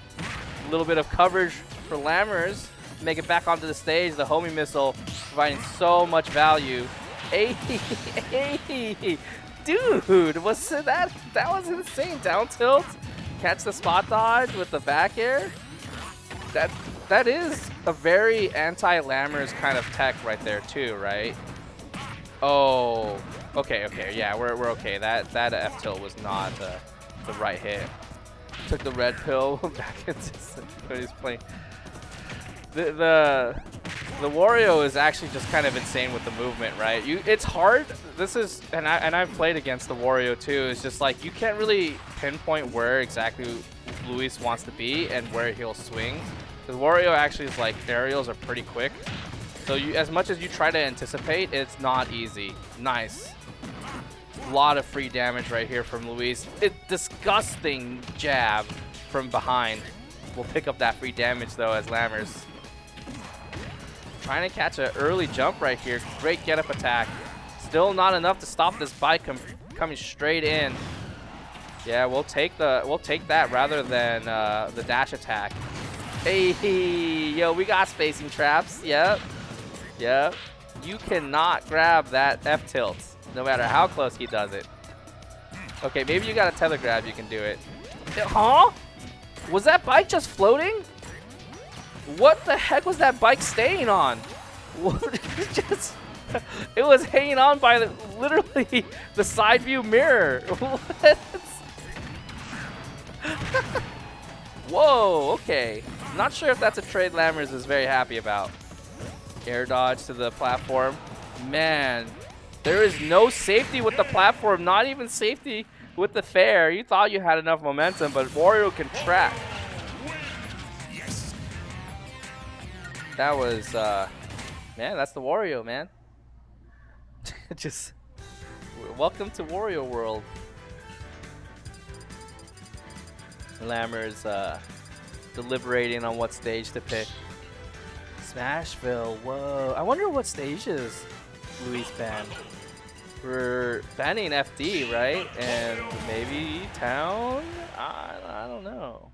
A little bit of coverage for Lammers. Make it back onto the stage. The homie missile providing so much value. Hey, dude, that was insane. Down tilt, catch the spot dodge with the back air. That is a very anti-Lammers kind of tech right there too, right? Oh, okay, yeah, we're okay. That F tilt was not the right hit. Took the red pill back into when he's playing. The Wario is actually just kind of insane with the movement, right? It's hard. This is, and I've played against the Wario too. It's just like you can't really pinpoint where exactly Luis wants to be and where he'll swing. Because Wario actually is like aerials are pretty quick. So as much as you try to anticipate, it's not easy. Nice. A lot of free damage right here from Luis. Disgusting jab from behind. We'll pick up that free damage though as Lammers. Trying to catch an early jump right here. Great get up attack. Still not enough to stop this bike coming straight in. Yeah, we'll take that rather than the dash attack. Hey, yo, we got spacing traps. Yep. Yep. You cannot grab that F tilt, no matter how close he does it. Okay, maybe you got a tether grab, you can do it. Huh? Was that bike just floating? What the heck was that bike staying on? It was hanging on by literally the side view mirror. What? Whoa, okay. Not sure if that's a trade Lammers is very happy about. Air dodge to the platform. Man, there is no safety with the platform, not even safety with the fair. You thought you had enough momentum, but Wario can track. That was, man, that's the Wario, man. Just, welcome to Wario World. Lammers, deliberating on what stage to pick. Smashville, whoa. I wonder what stages Luis banned. We're banning FD, right? And maybe Town? I don't know.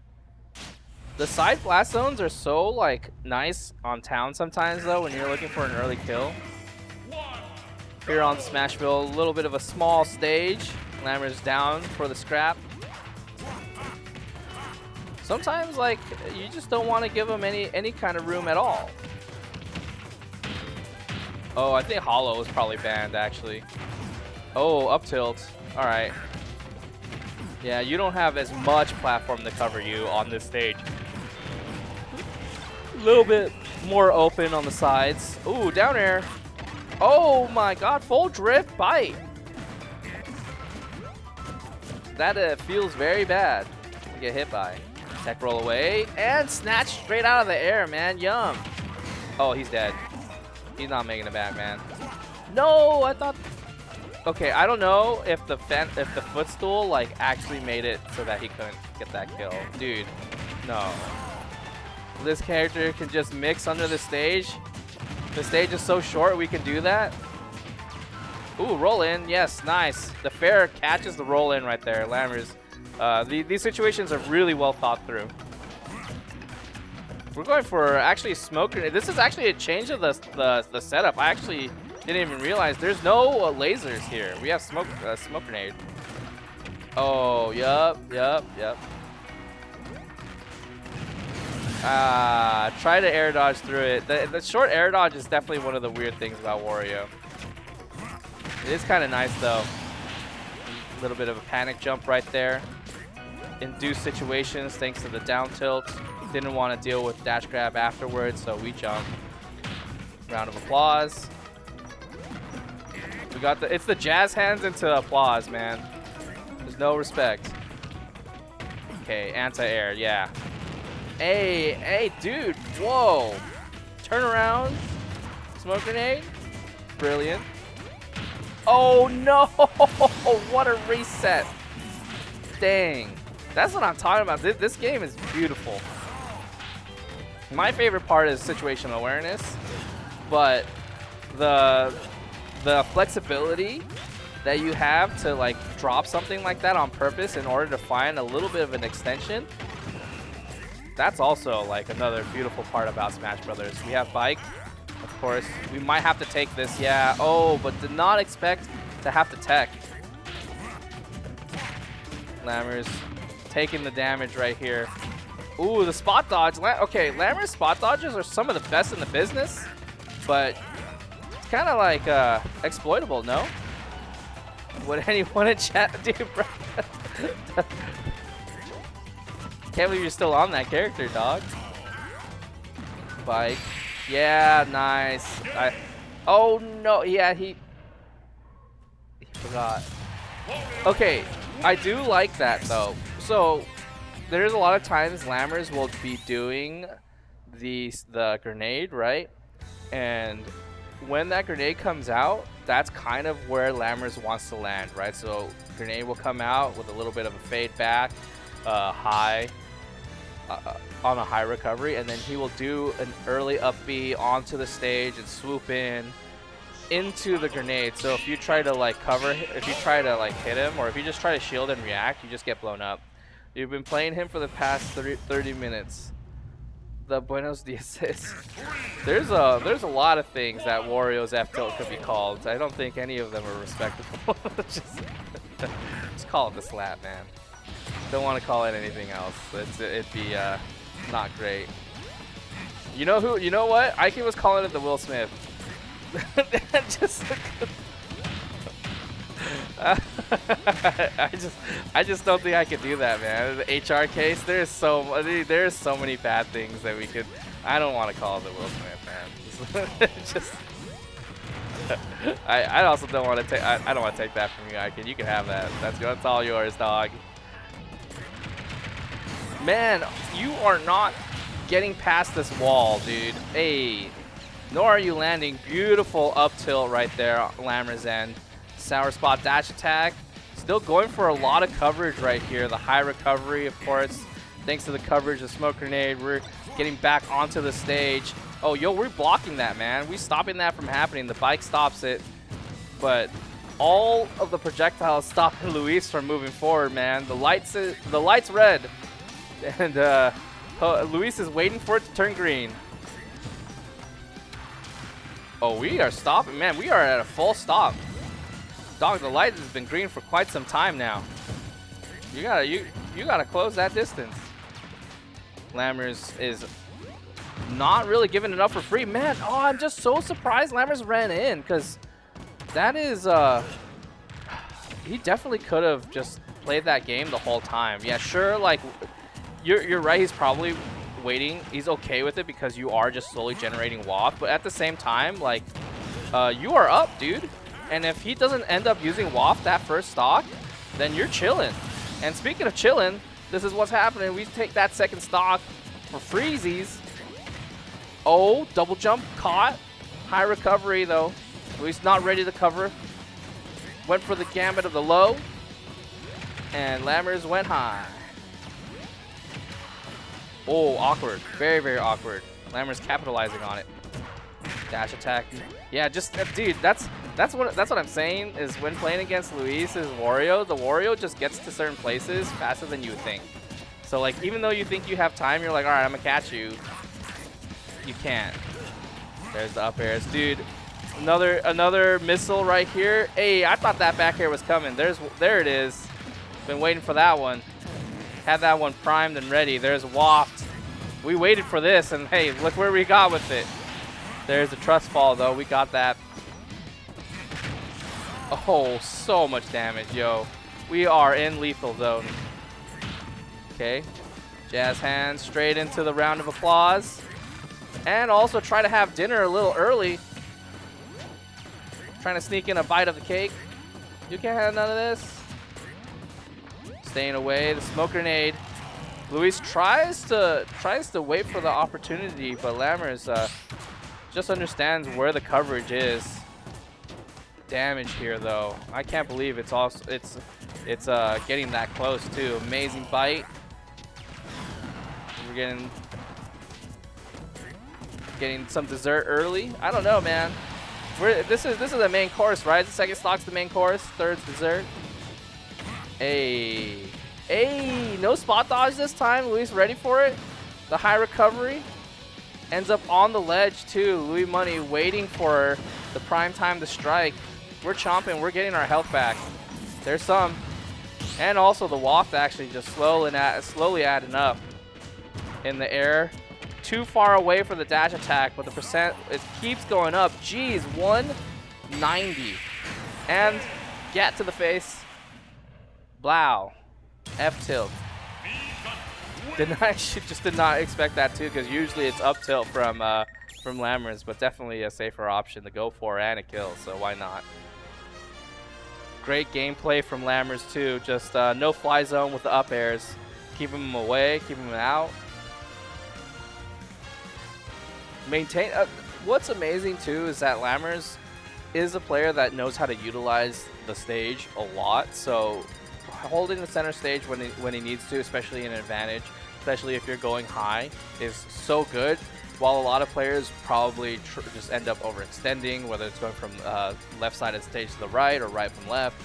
The side blast zones are so like nice on Town sometimes though when you're looking for an early kill. Here on Smashville, a little bit of a small stage. Lammers down for the scrap. Sometimes like you just don't want to give them any kind of room at all. Oh, I think Hollow was probably banned actually. Oh, up tilt. All right. Yeah, you don't have as much platform to cover you on this stage. A little bit more open on the sides. Ooh, down air. Oh my god, full drift bite. That feels very bad to get hit by. Tech roll away and snatch straight out of the air, man. Yum. Oh, he's dead. He's not making it back, man. No, I thought. Okay, I don't know if the footstool like actually made it so that he couldn't get that kill. Dude, no. This character can just mix under the stage. The stage is so short, we can do that. Ooh, roll in. Yes, nice. The fair catches the roll in right there. Lammers. These situations are really well thought through. We're going for actually smoke grenade. This is actually a change of the setup. I actually didn't even realize there's no lasers here. We have smoke grenade. Oh, yup. Try to air dodge through it. The short air dodge is definitely one of the weird things about Wario. It is kind of nice though. A little bit of a panic jump right there. Induced situations thanks to the down tilt. Didn't want to deal with dash grab afterwards, so we jump. Round of applause. We got it's the jazz hands into applause, man. There's no respect. Okay, anti-air, yeah. Hey, dude, whoa. Turn around. Smoke grenade. Brilliant. Oh no, what a reset. Dang. That's what I'm talking about. This game is beautiful. My favorite part is situational awareness, but the flexibility that you have to like drop something like that on purpose in order to find a little bit of an extension, that's also like another beautiful part about Smash Brothers. We have bike, of course. We might have to take this, yeah. Oh, but did not expect to have to tech. Lammers taking the damage right here. Ooh, the spot dodge. Okay, Lammers spot dodges are some of the best in the business, but it's kind of like exploitable, no? Would anyone in chat do, bro? Can't believe you're still on that character, dog. Bike. Yeah, nice. Oh no, yeah, he forgot. Okay, I do like that though. So there's a lot of times Lammers will be doing the grenade, right? And when that grenade comes out, that's kind of where Lammers wants to land, right? So grenade will come out with a little bit of a fade back, high, on a high recovery, and then he will do an early up B onto the stage and swoop in into the grenade. So if you try to like cover, if you try to like hit him, or if you just try to shield and react, you just get blown up. You've been playing him for the past 30 minutes. The Buenos Dias. There's a lot of things that Wario's F tilt could be called. I don't think any of them are respectable. just call it the slap, man. Don't want to call it anything else. It'd be not great. You know who? You know what? Ike was calling it the Will Smith. I just don't think I could do that, man. The HR case, there's so many bad things that we could. I don't want to call it the Will Smith, man. Just I also don't want to take. I don't want to take that from you, Ike. You can have that. That's all yours, dog. Man, you are not getting past this wall, dude. Hey, nor are you landing. Beautiful up tilt right there, Lammers end. Sour spot dash attack. Still going for a lot of coverage right here. The high recovery, of course, thanks to the coverage of smoke grenade. We're getting back onto the stage. Oh, yo, we're blocking that, man. We're stopping that from happening. The bike stops it, but all of the projectiles stopping Luis from moving forward, man. The light's red. And Luis is waiting for it to turn green. Oh, we are stopping, man. We are at a full stop. Dog, the light has been green for quite some time now. You gotta close that distance. Lammers is not really giving it up for free, man. Oh, I'm just so surprised Lammers ran in, because that is he definitely could have just played that game the whole time. Yeah, sure, like. You're right, he's probably waiting. He's okay with it because you are just slowly generating waft. But at the same time, like, you are up, dude. And if he doesn't end up using waft that first stock, then you're chilling. And speaking of chilling, this is what's happening. We take that second stock for freezies. Oh, double jump caught. High recovery, though. He's not ready to cover. Went for the gambit of the low. And Lammers went high. Oh, awkward. Very, very awkward. Lammers capitalizing on it. Dash attack. Yeah, just dude, that's what I'm saying is when playing against Luis's Wario, the Wario just gets to certain places faster than you would think. So like even though you think you have time, you're like, all right, I'm gonna catch you. You can't. There's the up airs, dude. Another missile right here. Hey, I thought that back air was coming. There it is. Been waiting for that one. Had that one primed and ready. There's waft. We waited for this, and hey, look where we got with it. There's the trust fall, though. We got that. Oh, so much damage, yo. We are in lethal zone. Okay. Jazz hands straight into the round of applause. And also try to have dinner a little early. Trying to sneak in a bite of the cake. You can't have none of this. Staying away, the smoke grenade. Luis tries to wait for the opportunity, but Lammers just understands where the coverage is. Damage here, though. I can't believe it's getting that close too. Amazing bite. We're getting some dessert early. I don't know, man. This is the main course, right? The second stock's the main course. Third's dessert. Hey, no spot dodge this time. Luis ready for it. The high recovery ends up on the ledge too. Louis Money waiting for the prime time to strike. We're chomping. We're getting our health back. There's some, and also the waft actually just slowly adding up in the air. Too far away for the dash attack, but the percent it keeps going up. Jeez, 190, and get to the face. Blow. F tilt. Just did not expect that too, because usually it's up tilt from from Lammers, but definitely a safer option to go for and a kill, so why not? Great gameplay from Lammers too, just no fly zone with the up airs. Keeping him away, keeping him out. Maintain. What's amazing too is that Lammers is a player that knows how to utilize the stage a lot, so holding the center stage when he needs to, especially in an advantage, especially if you're going high, is so good. While a lot of players probably just end up overextending, whether it's going from left side of the stage to the right or right from left.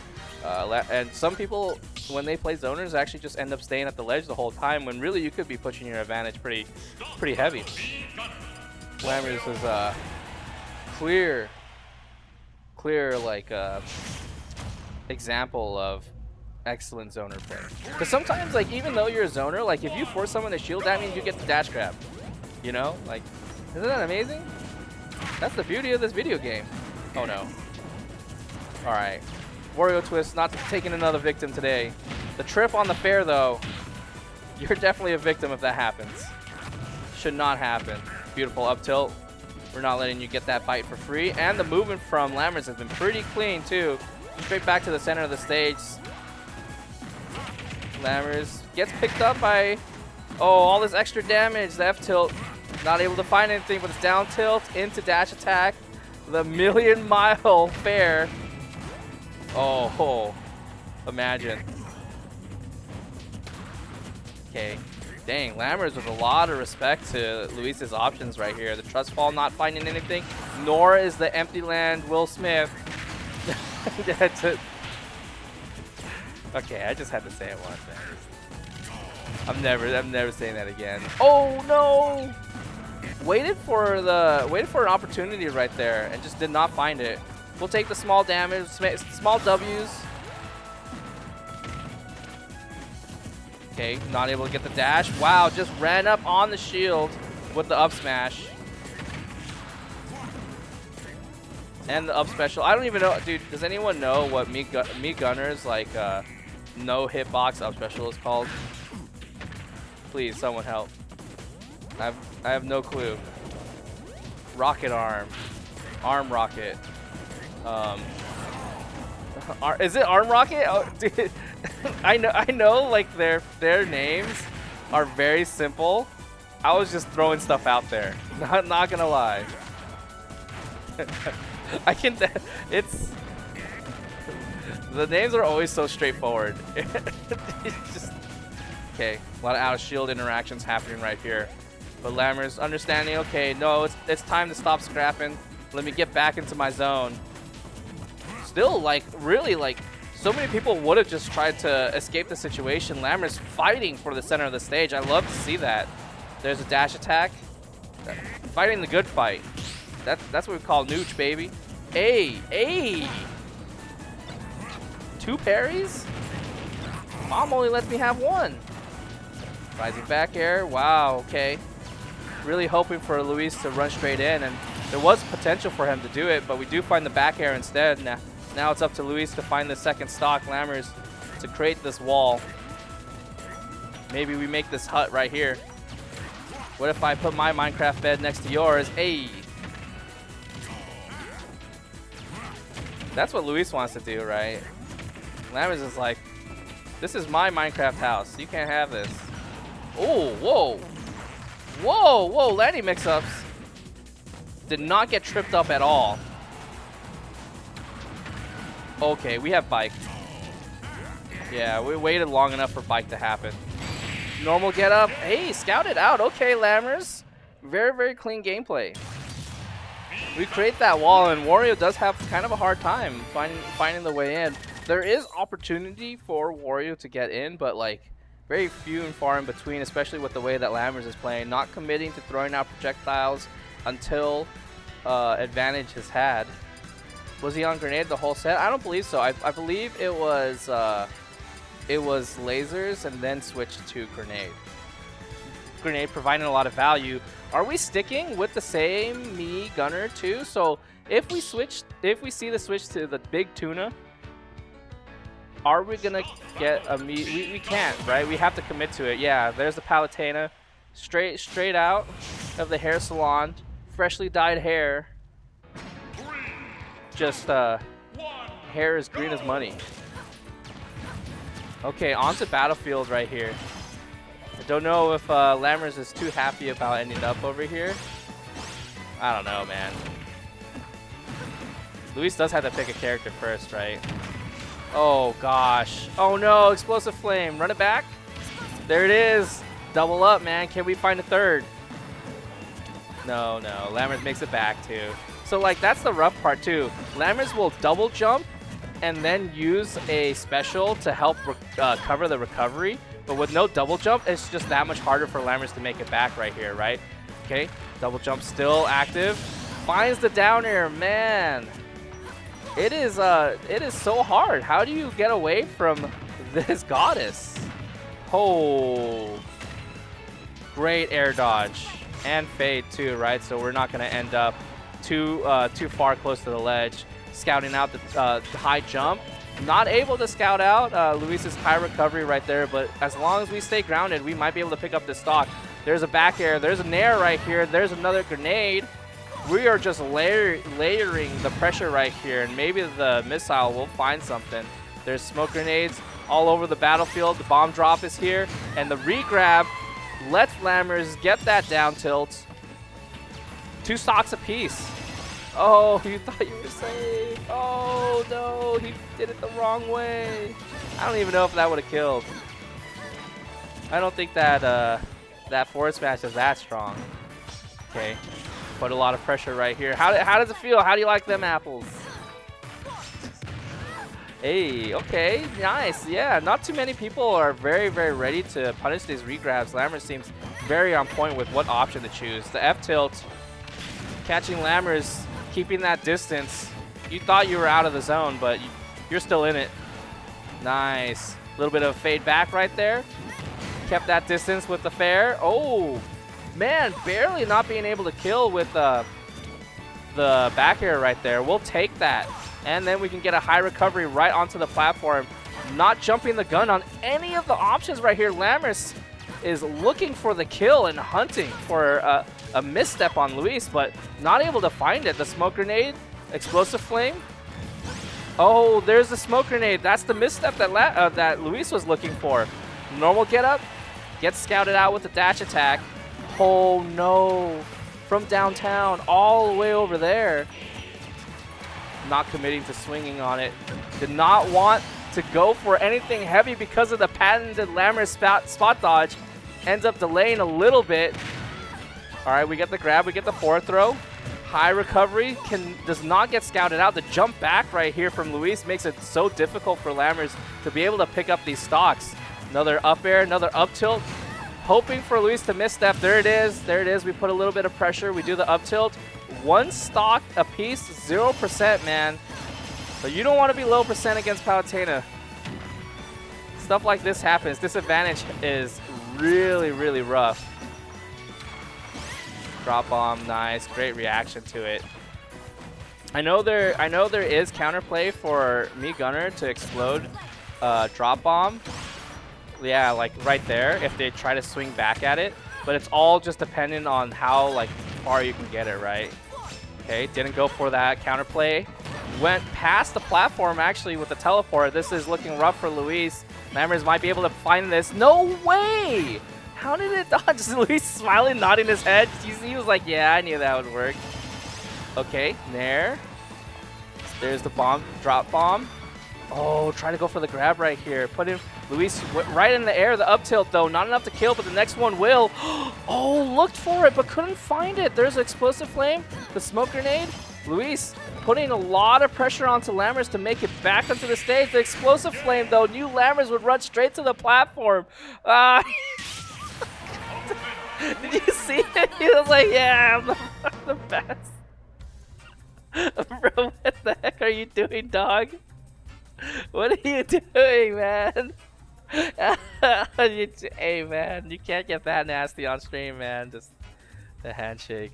And some people, when they play zoners, actually just end up staying at the ledge the whole time, when really you could be pushing your advantage pretty heavy. Lammers is a clear like example of excellent zoner play. Because sometimes, like, even though you're a zoner, like if you force someone to shield, that means you get the dash grab. You know, like, isn't that amazing? That's the beauty of this video game. Oh no. All right, Wario Twist not taking another victim today. The trip on the fair though, you're definitely a victim if that happens. Should not happen. Beautiful up tilt. We're not letting you get that bite for free. And the movement from Lammers has been pretty clean too. Straight back to the center of the stage. Lammers gets picked up by, oh, all this extra damage. The F tilt, not able to find anything, but it's down tilt into dash attack. The million-mile fair. Oh, imagine. Okay. Dang, Lammers with a lot of respect to Luis's options right here. The trust fall not finding anything, nor is the empty land Will Smith. That's it. Okay, I just had to say it once. I'm never saying that again. Oh no! Waited for an opportunity right there and just did not find it. We'll take the small damage, small W's. Okay, not able to get the dash. Wow, just ran up on the shield with the up smash. And the up special. I don't even know, dude, does anyone know what me Gunner's like no hitbox up special is called? Please, someone help. I have no clue. Rocket arm. Arm rocket. Is it arm rocket? Oh, dude. I know like their names are very simple. I was just throwing stuff out there. Not gonna lie. It's the names are always so straightforward. It's just okay. A lot of out of shield interactions happening right here. But Lammers understanding, okay, no, it's time to stop scrapping. Let me get back into my zone. Still, like, really, like, so many people would have just tried to escape the situation. Lammers fighting for the center of the stage. I love to see that. There's a dash attack. Fighting the good fight. That's what we call nooch, baby. Hey! 2 parries? Mom only lets me have 1. Rising back air. Wow, okay. Really hoping for Luis to run straight in, and there was potential for him to do it, but we do find the back air instead. Now it's up to Luis to find the second stock. Lammers to create this wall. Maybe we make this hut right here. What if I put my Minecraft bed next to yours? Hey! That's what Luis wants to do, right? Lammers is like, this is my Minecraft house. You can't have this. Oh, whoa. Whoa, landing mix-ups. Did not get tripped up at all. Okay, we have bike. Yeah, we waited long enough for bike to happen. Normal get up. Hey, scouted out. Okay, Lammers. Very, very clean gameplay. We create that wall, and Wario does have kind of a hard time finding the way in. There is opportunity for Wario to get in, but like very few and far in between, especially with the way that Lammers is playing. Not committing to throwing out projectiles until advantage is had. Was he on grenade the whole set? I don't believe so. I believe it was lasers and then switched to grenade. Grenade providing a lot of value. Are we sticking with the same me gunner too? So if we see the switch to the big tuna, are we gonna get a me? We can't, right? We have to commit to it. Yeah, there's the Palutena, straight out of the hair salon freshly dyed hair. Just hair is green as money. Okay, onto battlefield right here. I don't know if Lammers is too happy about ending up over here. I don't know, man. Luis does have to pick a character first, right? Oh, gosh. Oh, no. Explosive Flame. Run it back. There it is. Double up, man. Can we find a third? No, no. Lammers makes it back, too. So, like, that's the rough part, too. Lammers will double jump and then use a special to help cover the recovery. But with no double jump, it's just that much harder for Lammers to make it back right here, right? Okay. Double jump still active. Finds the down air, man. It is so hard. How do you get away from this goddess? Oh, great air dodge and fade too, right? So we're not gonna end up too far close to the ledge. Scouting out the high jump. Not able to scout out Luis's high recovery right there, but as long as we stay grounded, we might be able to pick up this stock. There's a back air. There's a nair right here. There's another grenade. We are just layering the pressure right here, and maybe the missile will find something. There's smoke grenades all over the battlefield. The bomb drop is here, and the re-grab lets Lammers get that down tilt. 2 stocks apiece. Oh, you thought you were safe. Oh, no, he did it the wrong way. I don't even know if that would have killed. I don't think that that forward smash is that strong. Okay. Put a lot of pressure right here. How does it feel? How do you like them apples? Hey, okay, nice. Yeah, not too many people are very, very ready to punish these regrabs. Lammers seems very on point with what option to choose. The F tilt, catching Lammers, keeping that distance. You thought you were out of the zone, but you're still in it. Nice. A little bit of fade back right there. Kept that distance with the fair. Oh. Man, barely not being able to kill with the back air right there. We'll take that. And then we can get a high recovery right onto the platform. Not jumping the gun on any of the options right here. Lammers is looking for the kill and hunting for a misstep on Luis, but not able to find it. The smoke grenade, explosive flame. Oh, there's the smoke grenade. That's the misstep that, that Luis was looking for. Normal get up. Gets scouted out with the dash attack. Oh no, from downtown all the way over there. Not committing to swinging on it. Did not want to go for anything heavy because of the patented Lammers spot dodge. Ends up delaying a little bit. All right, we get the grab, we get the forward throw. High recovery, does not get scouted out. The jump back right here from Luis makes it so difficult for Lammers to be able to pick up these stocks. Another up air, another up tilt. Hoping for Luis to misstep. There it is. There it is. We put a little bit of pressure. We do the up tilt. 1 stock a piece, 0%, man. But you don't want to be low percent against Palutena. Stuff like this happens. Disadvantage is really, really rough. Drop bomb, nice. Great reaction to it. I know there is counterplay for me Gunner to explode drop bomb. Yeah, like right there, if they try to swing back at it. But it's all just dependent on how like far you can get it, right? Okay, didn't go for that counterplay. Went past the platform actually with the teleport. This is looking rough for Luis. Lammers might be able to find this. No way! How did it dodge? Luis smiling, nodding his head. He was like, yeah, I knew that would work. Okay, there. There's the bomb, drop bomb. Oh, try to go for the grab right here. Put in Luis right in the air. The up tilt, though. Not enough to kill, but the next one will. Oh, looked for it, but couldn't find it. There's an explosive flame. The smoke grenade. Luis putting a lot of pressure onto Lammers to make it back onto the stage. The explosive flame, though. Knew Lammers would run straight to the platform. Did you see it? He was like, yeah, I'm the best. Bro, what the heck are you doing, dog? What are you doing, man? Hey, man, you can't get that nasty on stream, man. Just the handshake.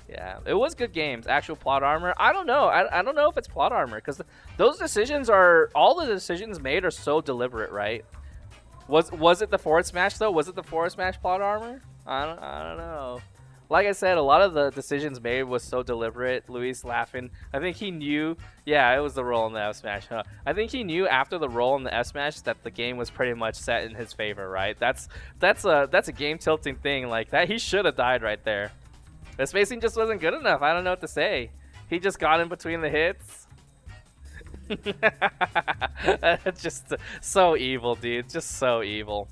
Yeah, it was good games. Actual plot armor. I don't know. I don't know if it's plot armor because those decisions are all the decisions made are so deliberate, right? Was it the forward smash though? Was it the forward smash plot armor? I don't know. like I said, a lot of the decisions made was so deliberate. Luis laughing. I think he knew. Yeah, it was the roll in the F smash. Huh? I think he knew after the roll in the F smash that the game was pretty much set in his favor, right? That's a game tilting thing like that. He should have died right there. The spacing just wasn't good enough. I don't know what to say. He just got in between the hits. Just so evil, dude. Just so evil.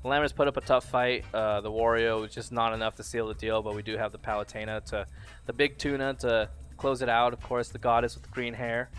Lammers put up a tough fight. The Wario was just not enough to seal the deal, but we do have the Palutena to the big tuna to close it out. Of course, the goddess with the green hair.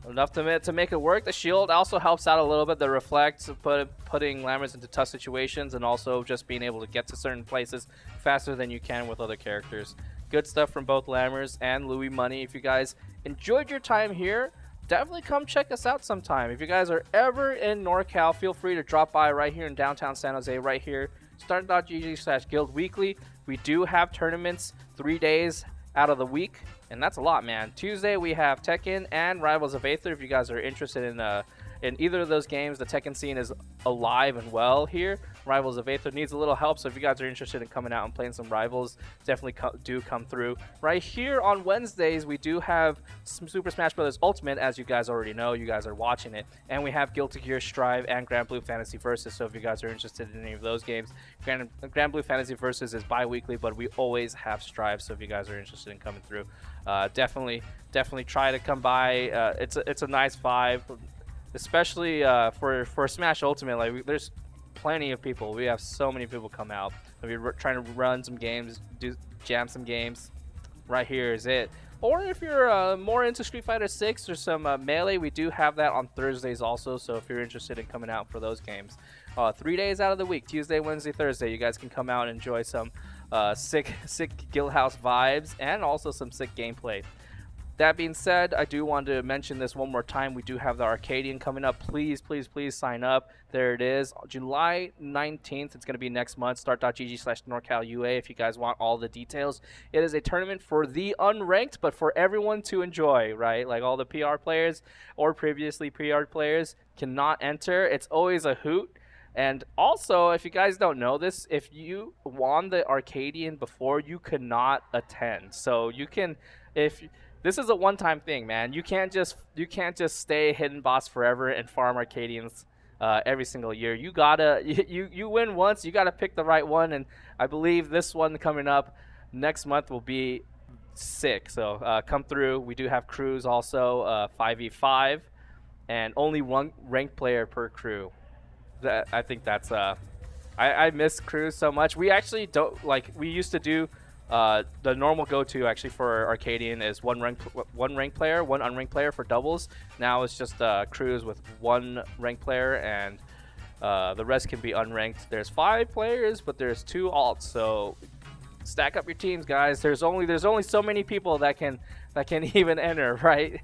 Enough to make it work. The shield also helps out a little bit. The reflect, putting Lammers into tough situations, and also just being able to get to certain places faster than you can with other characters. Good stuff from both Lammers and Lui Money. If you guys enjoyed your time here, definitely come check us out sometime. If you guys are ever in NorCal, feel free to drop by right here in downtown San Jose, right here. Start.gg/guildweekly. We do have tournaments 3 days out of the week, and that's a lot, man. Tuesday we have Tekken and Rivals of Aether. If you guys are interested in either of those games, the Tekken scene is alive and well here. Rivals of Aether needs a little help, so if you guys are interested in coming out and playing some Rivals, definitely do come through. Right here on Wednesdays, we do have some Super Smash Bros. Ultimate, as you guys already know. You guys are watching it. And we have Guilty Gear Strive and Grand Blue Fantasy Versus, so if you guys are interested in any of those games. Grand Blue Fantasy Versus is bi-weekly, but we always have Strive, so if you guys are interested in coming through, definitely try to come by. It's a nice vibe. Especially for Smash Ultimate, like there's plenty of people. We have so many people come out. We're trying to run some games, jam some games. Right here is it. Or if you're more into Street Fighter 6 or some Melee, we do have that on Thursdays also. So if you're interested in coming out for those games, 3 days out of the week, Tuesday, Wednesday, Thursday, you guys can come out and enjoy some sick Guildhouse vibes and also some sick gameplay. That being said, I do want to mention this one more time. We do have the Arcadian coming up. Please sign up. There it is. July 19th. It's going to be next month. Start.gg/NorCalUA if you guys want all the details. It is a tournament for the unranked, but for everyone to enjoy, right? Like all the PR players or previously PR players cannot enter. It's always a hoot. And also, if you guys don't know this, if you won the Arcadian before, you cannot attend. So you can, this is a one-time thing, man. You can't just stay hidden boss forever and farm Arcadians every single year. You gotta you win once. You gotta pick the right one, and I believe this one coming up next month will be sick. So come through. We do have crews also, 5v5, and only one ranked player per crew. I think that's I miss crews so much. We actually don't we used to do. The normal go-to actually for Arcadian is one ranked player, one unranked player for doubles. Now it's just crews with one ranked player, and the rest can be unranked. There's 5 players, but there's 2 alts. So stack up your teams, guys. There's only so many people that can even enter, right?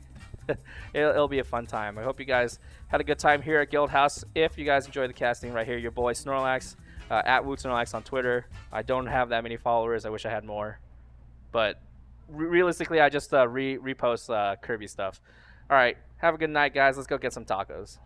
It'll be a fun time. I hope you guys had a good time here at Guildhouse. If you guys enjoyed the casting, right here, your boy Snorlax. At Snorlax on Twitter. I don't have that many followers. I wish I had more. But realistically, I just repost Kirby stuff. All right. Have a good night, guys. Let's go get some tacos.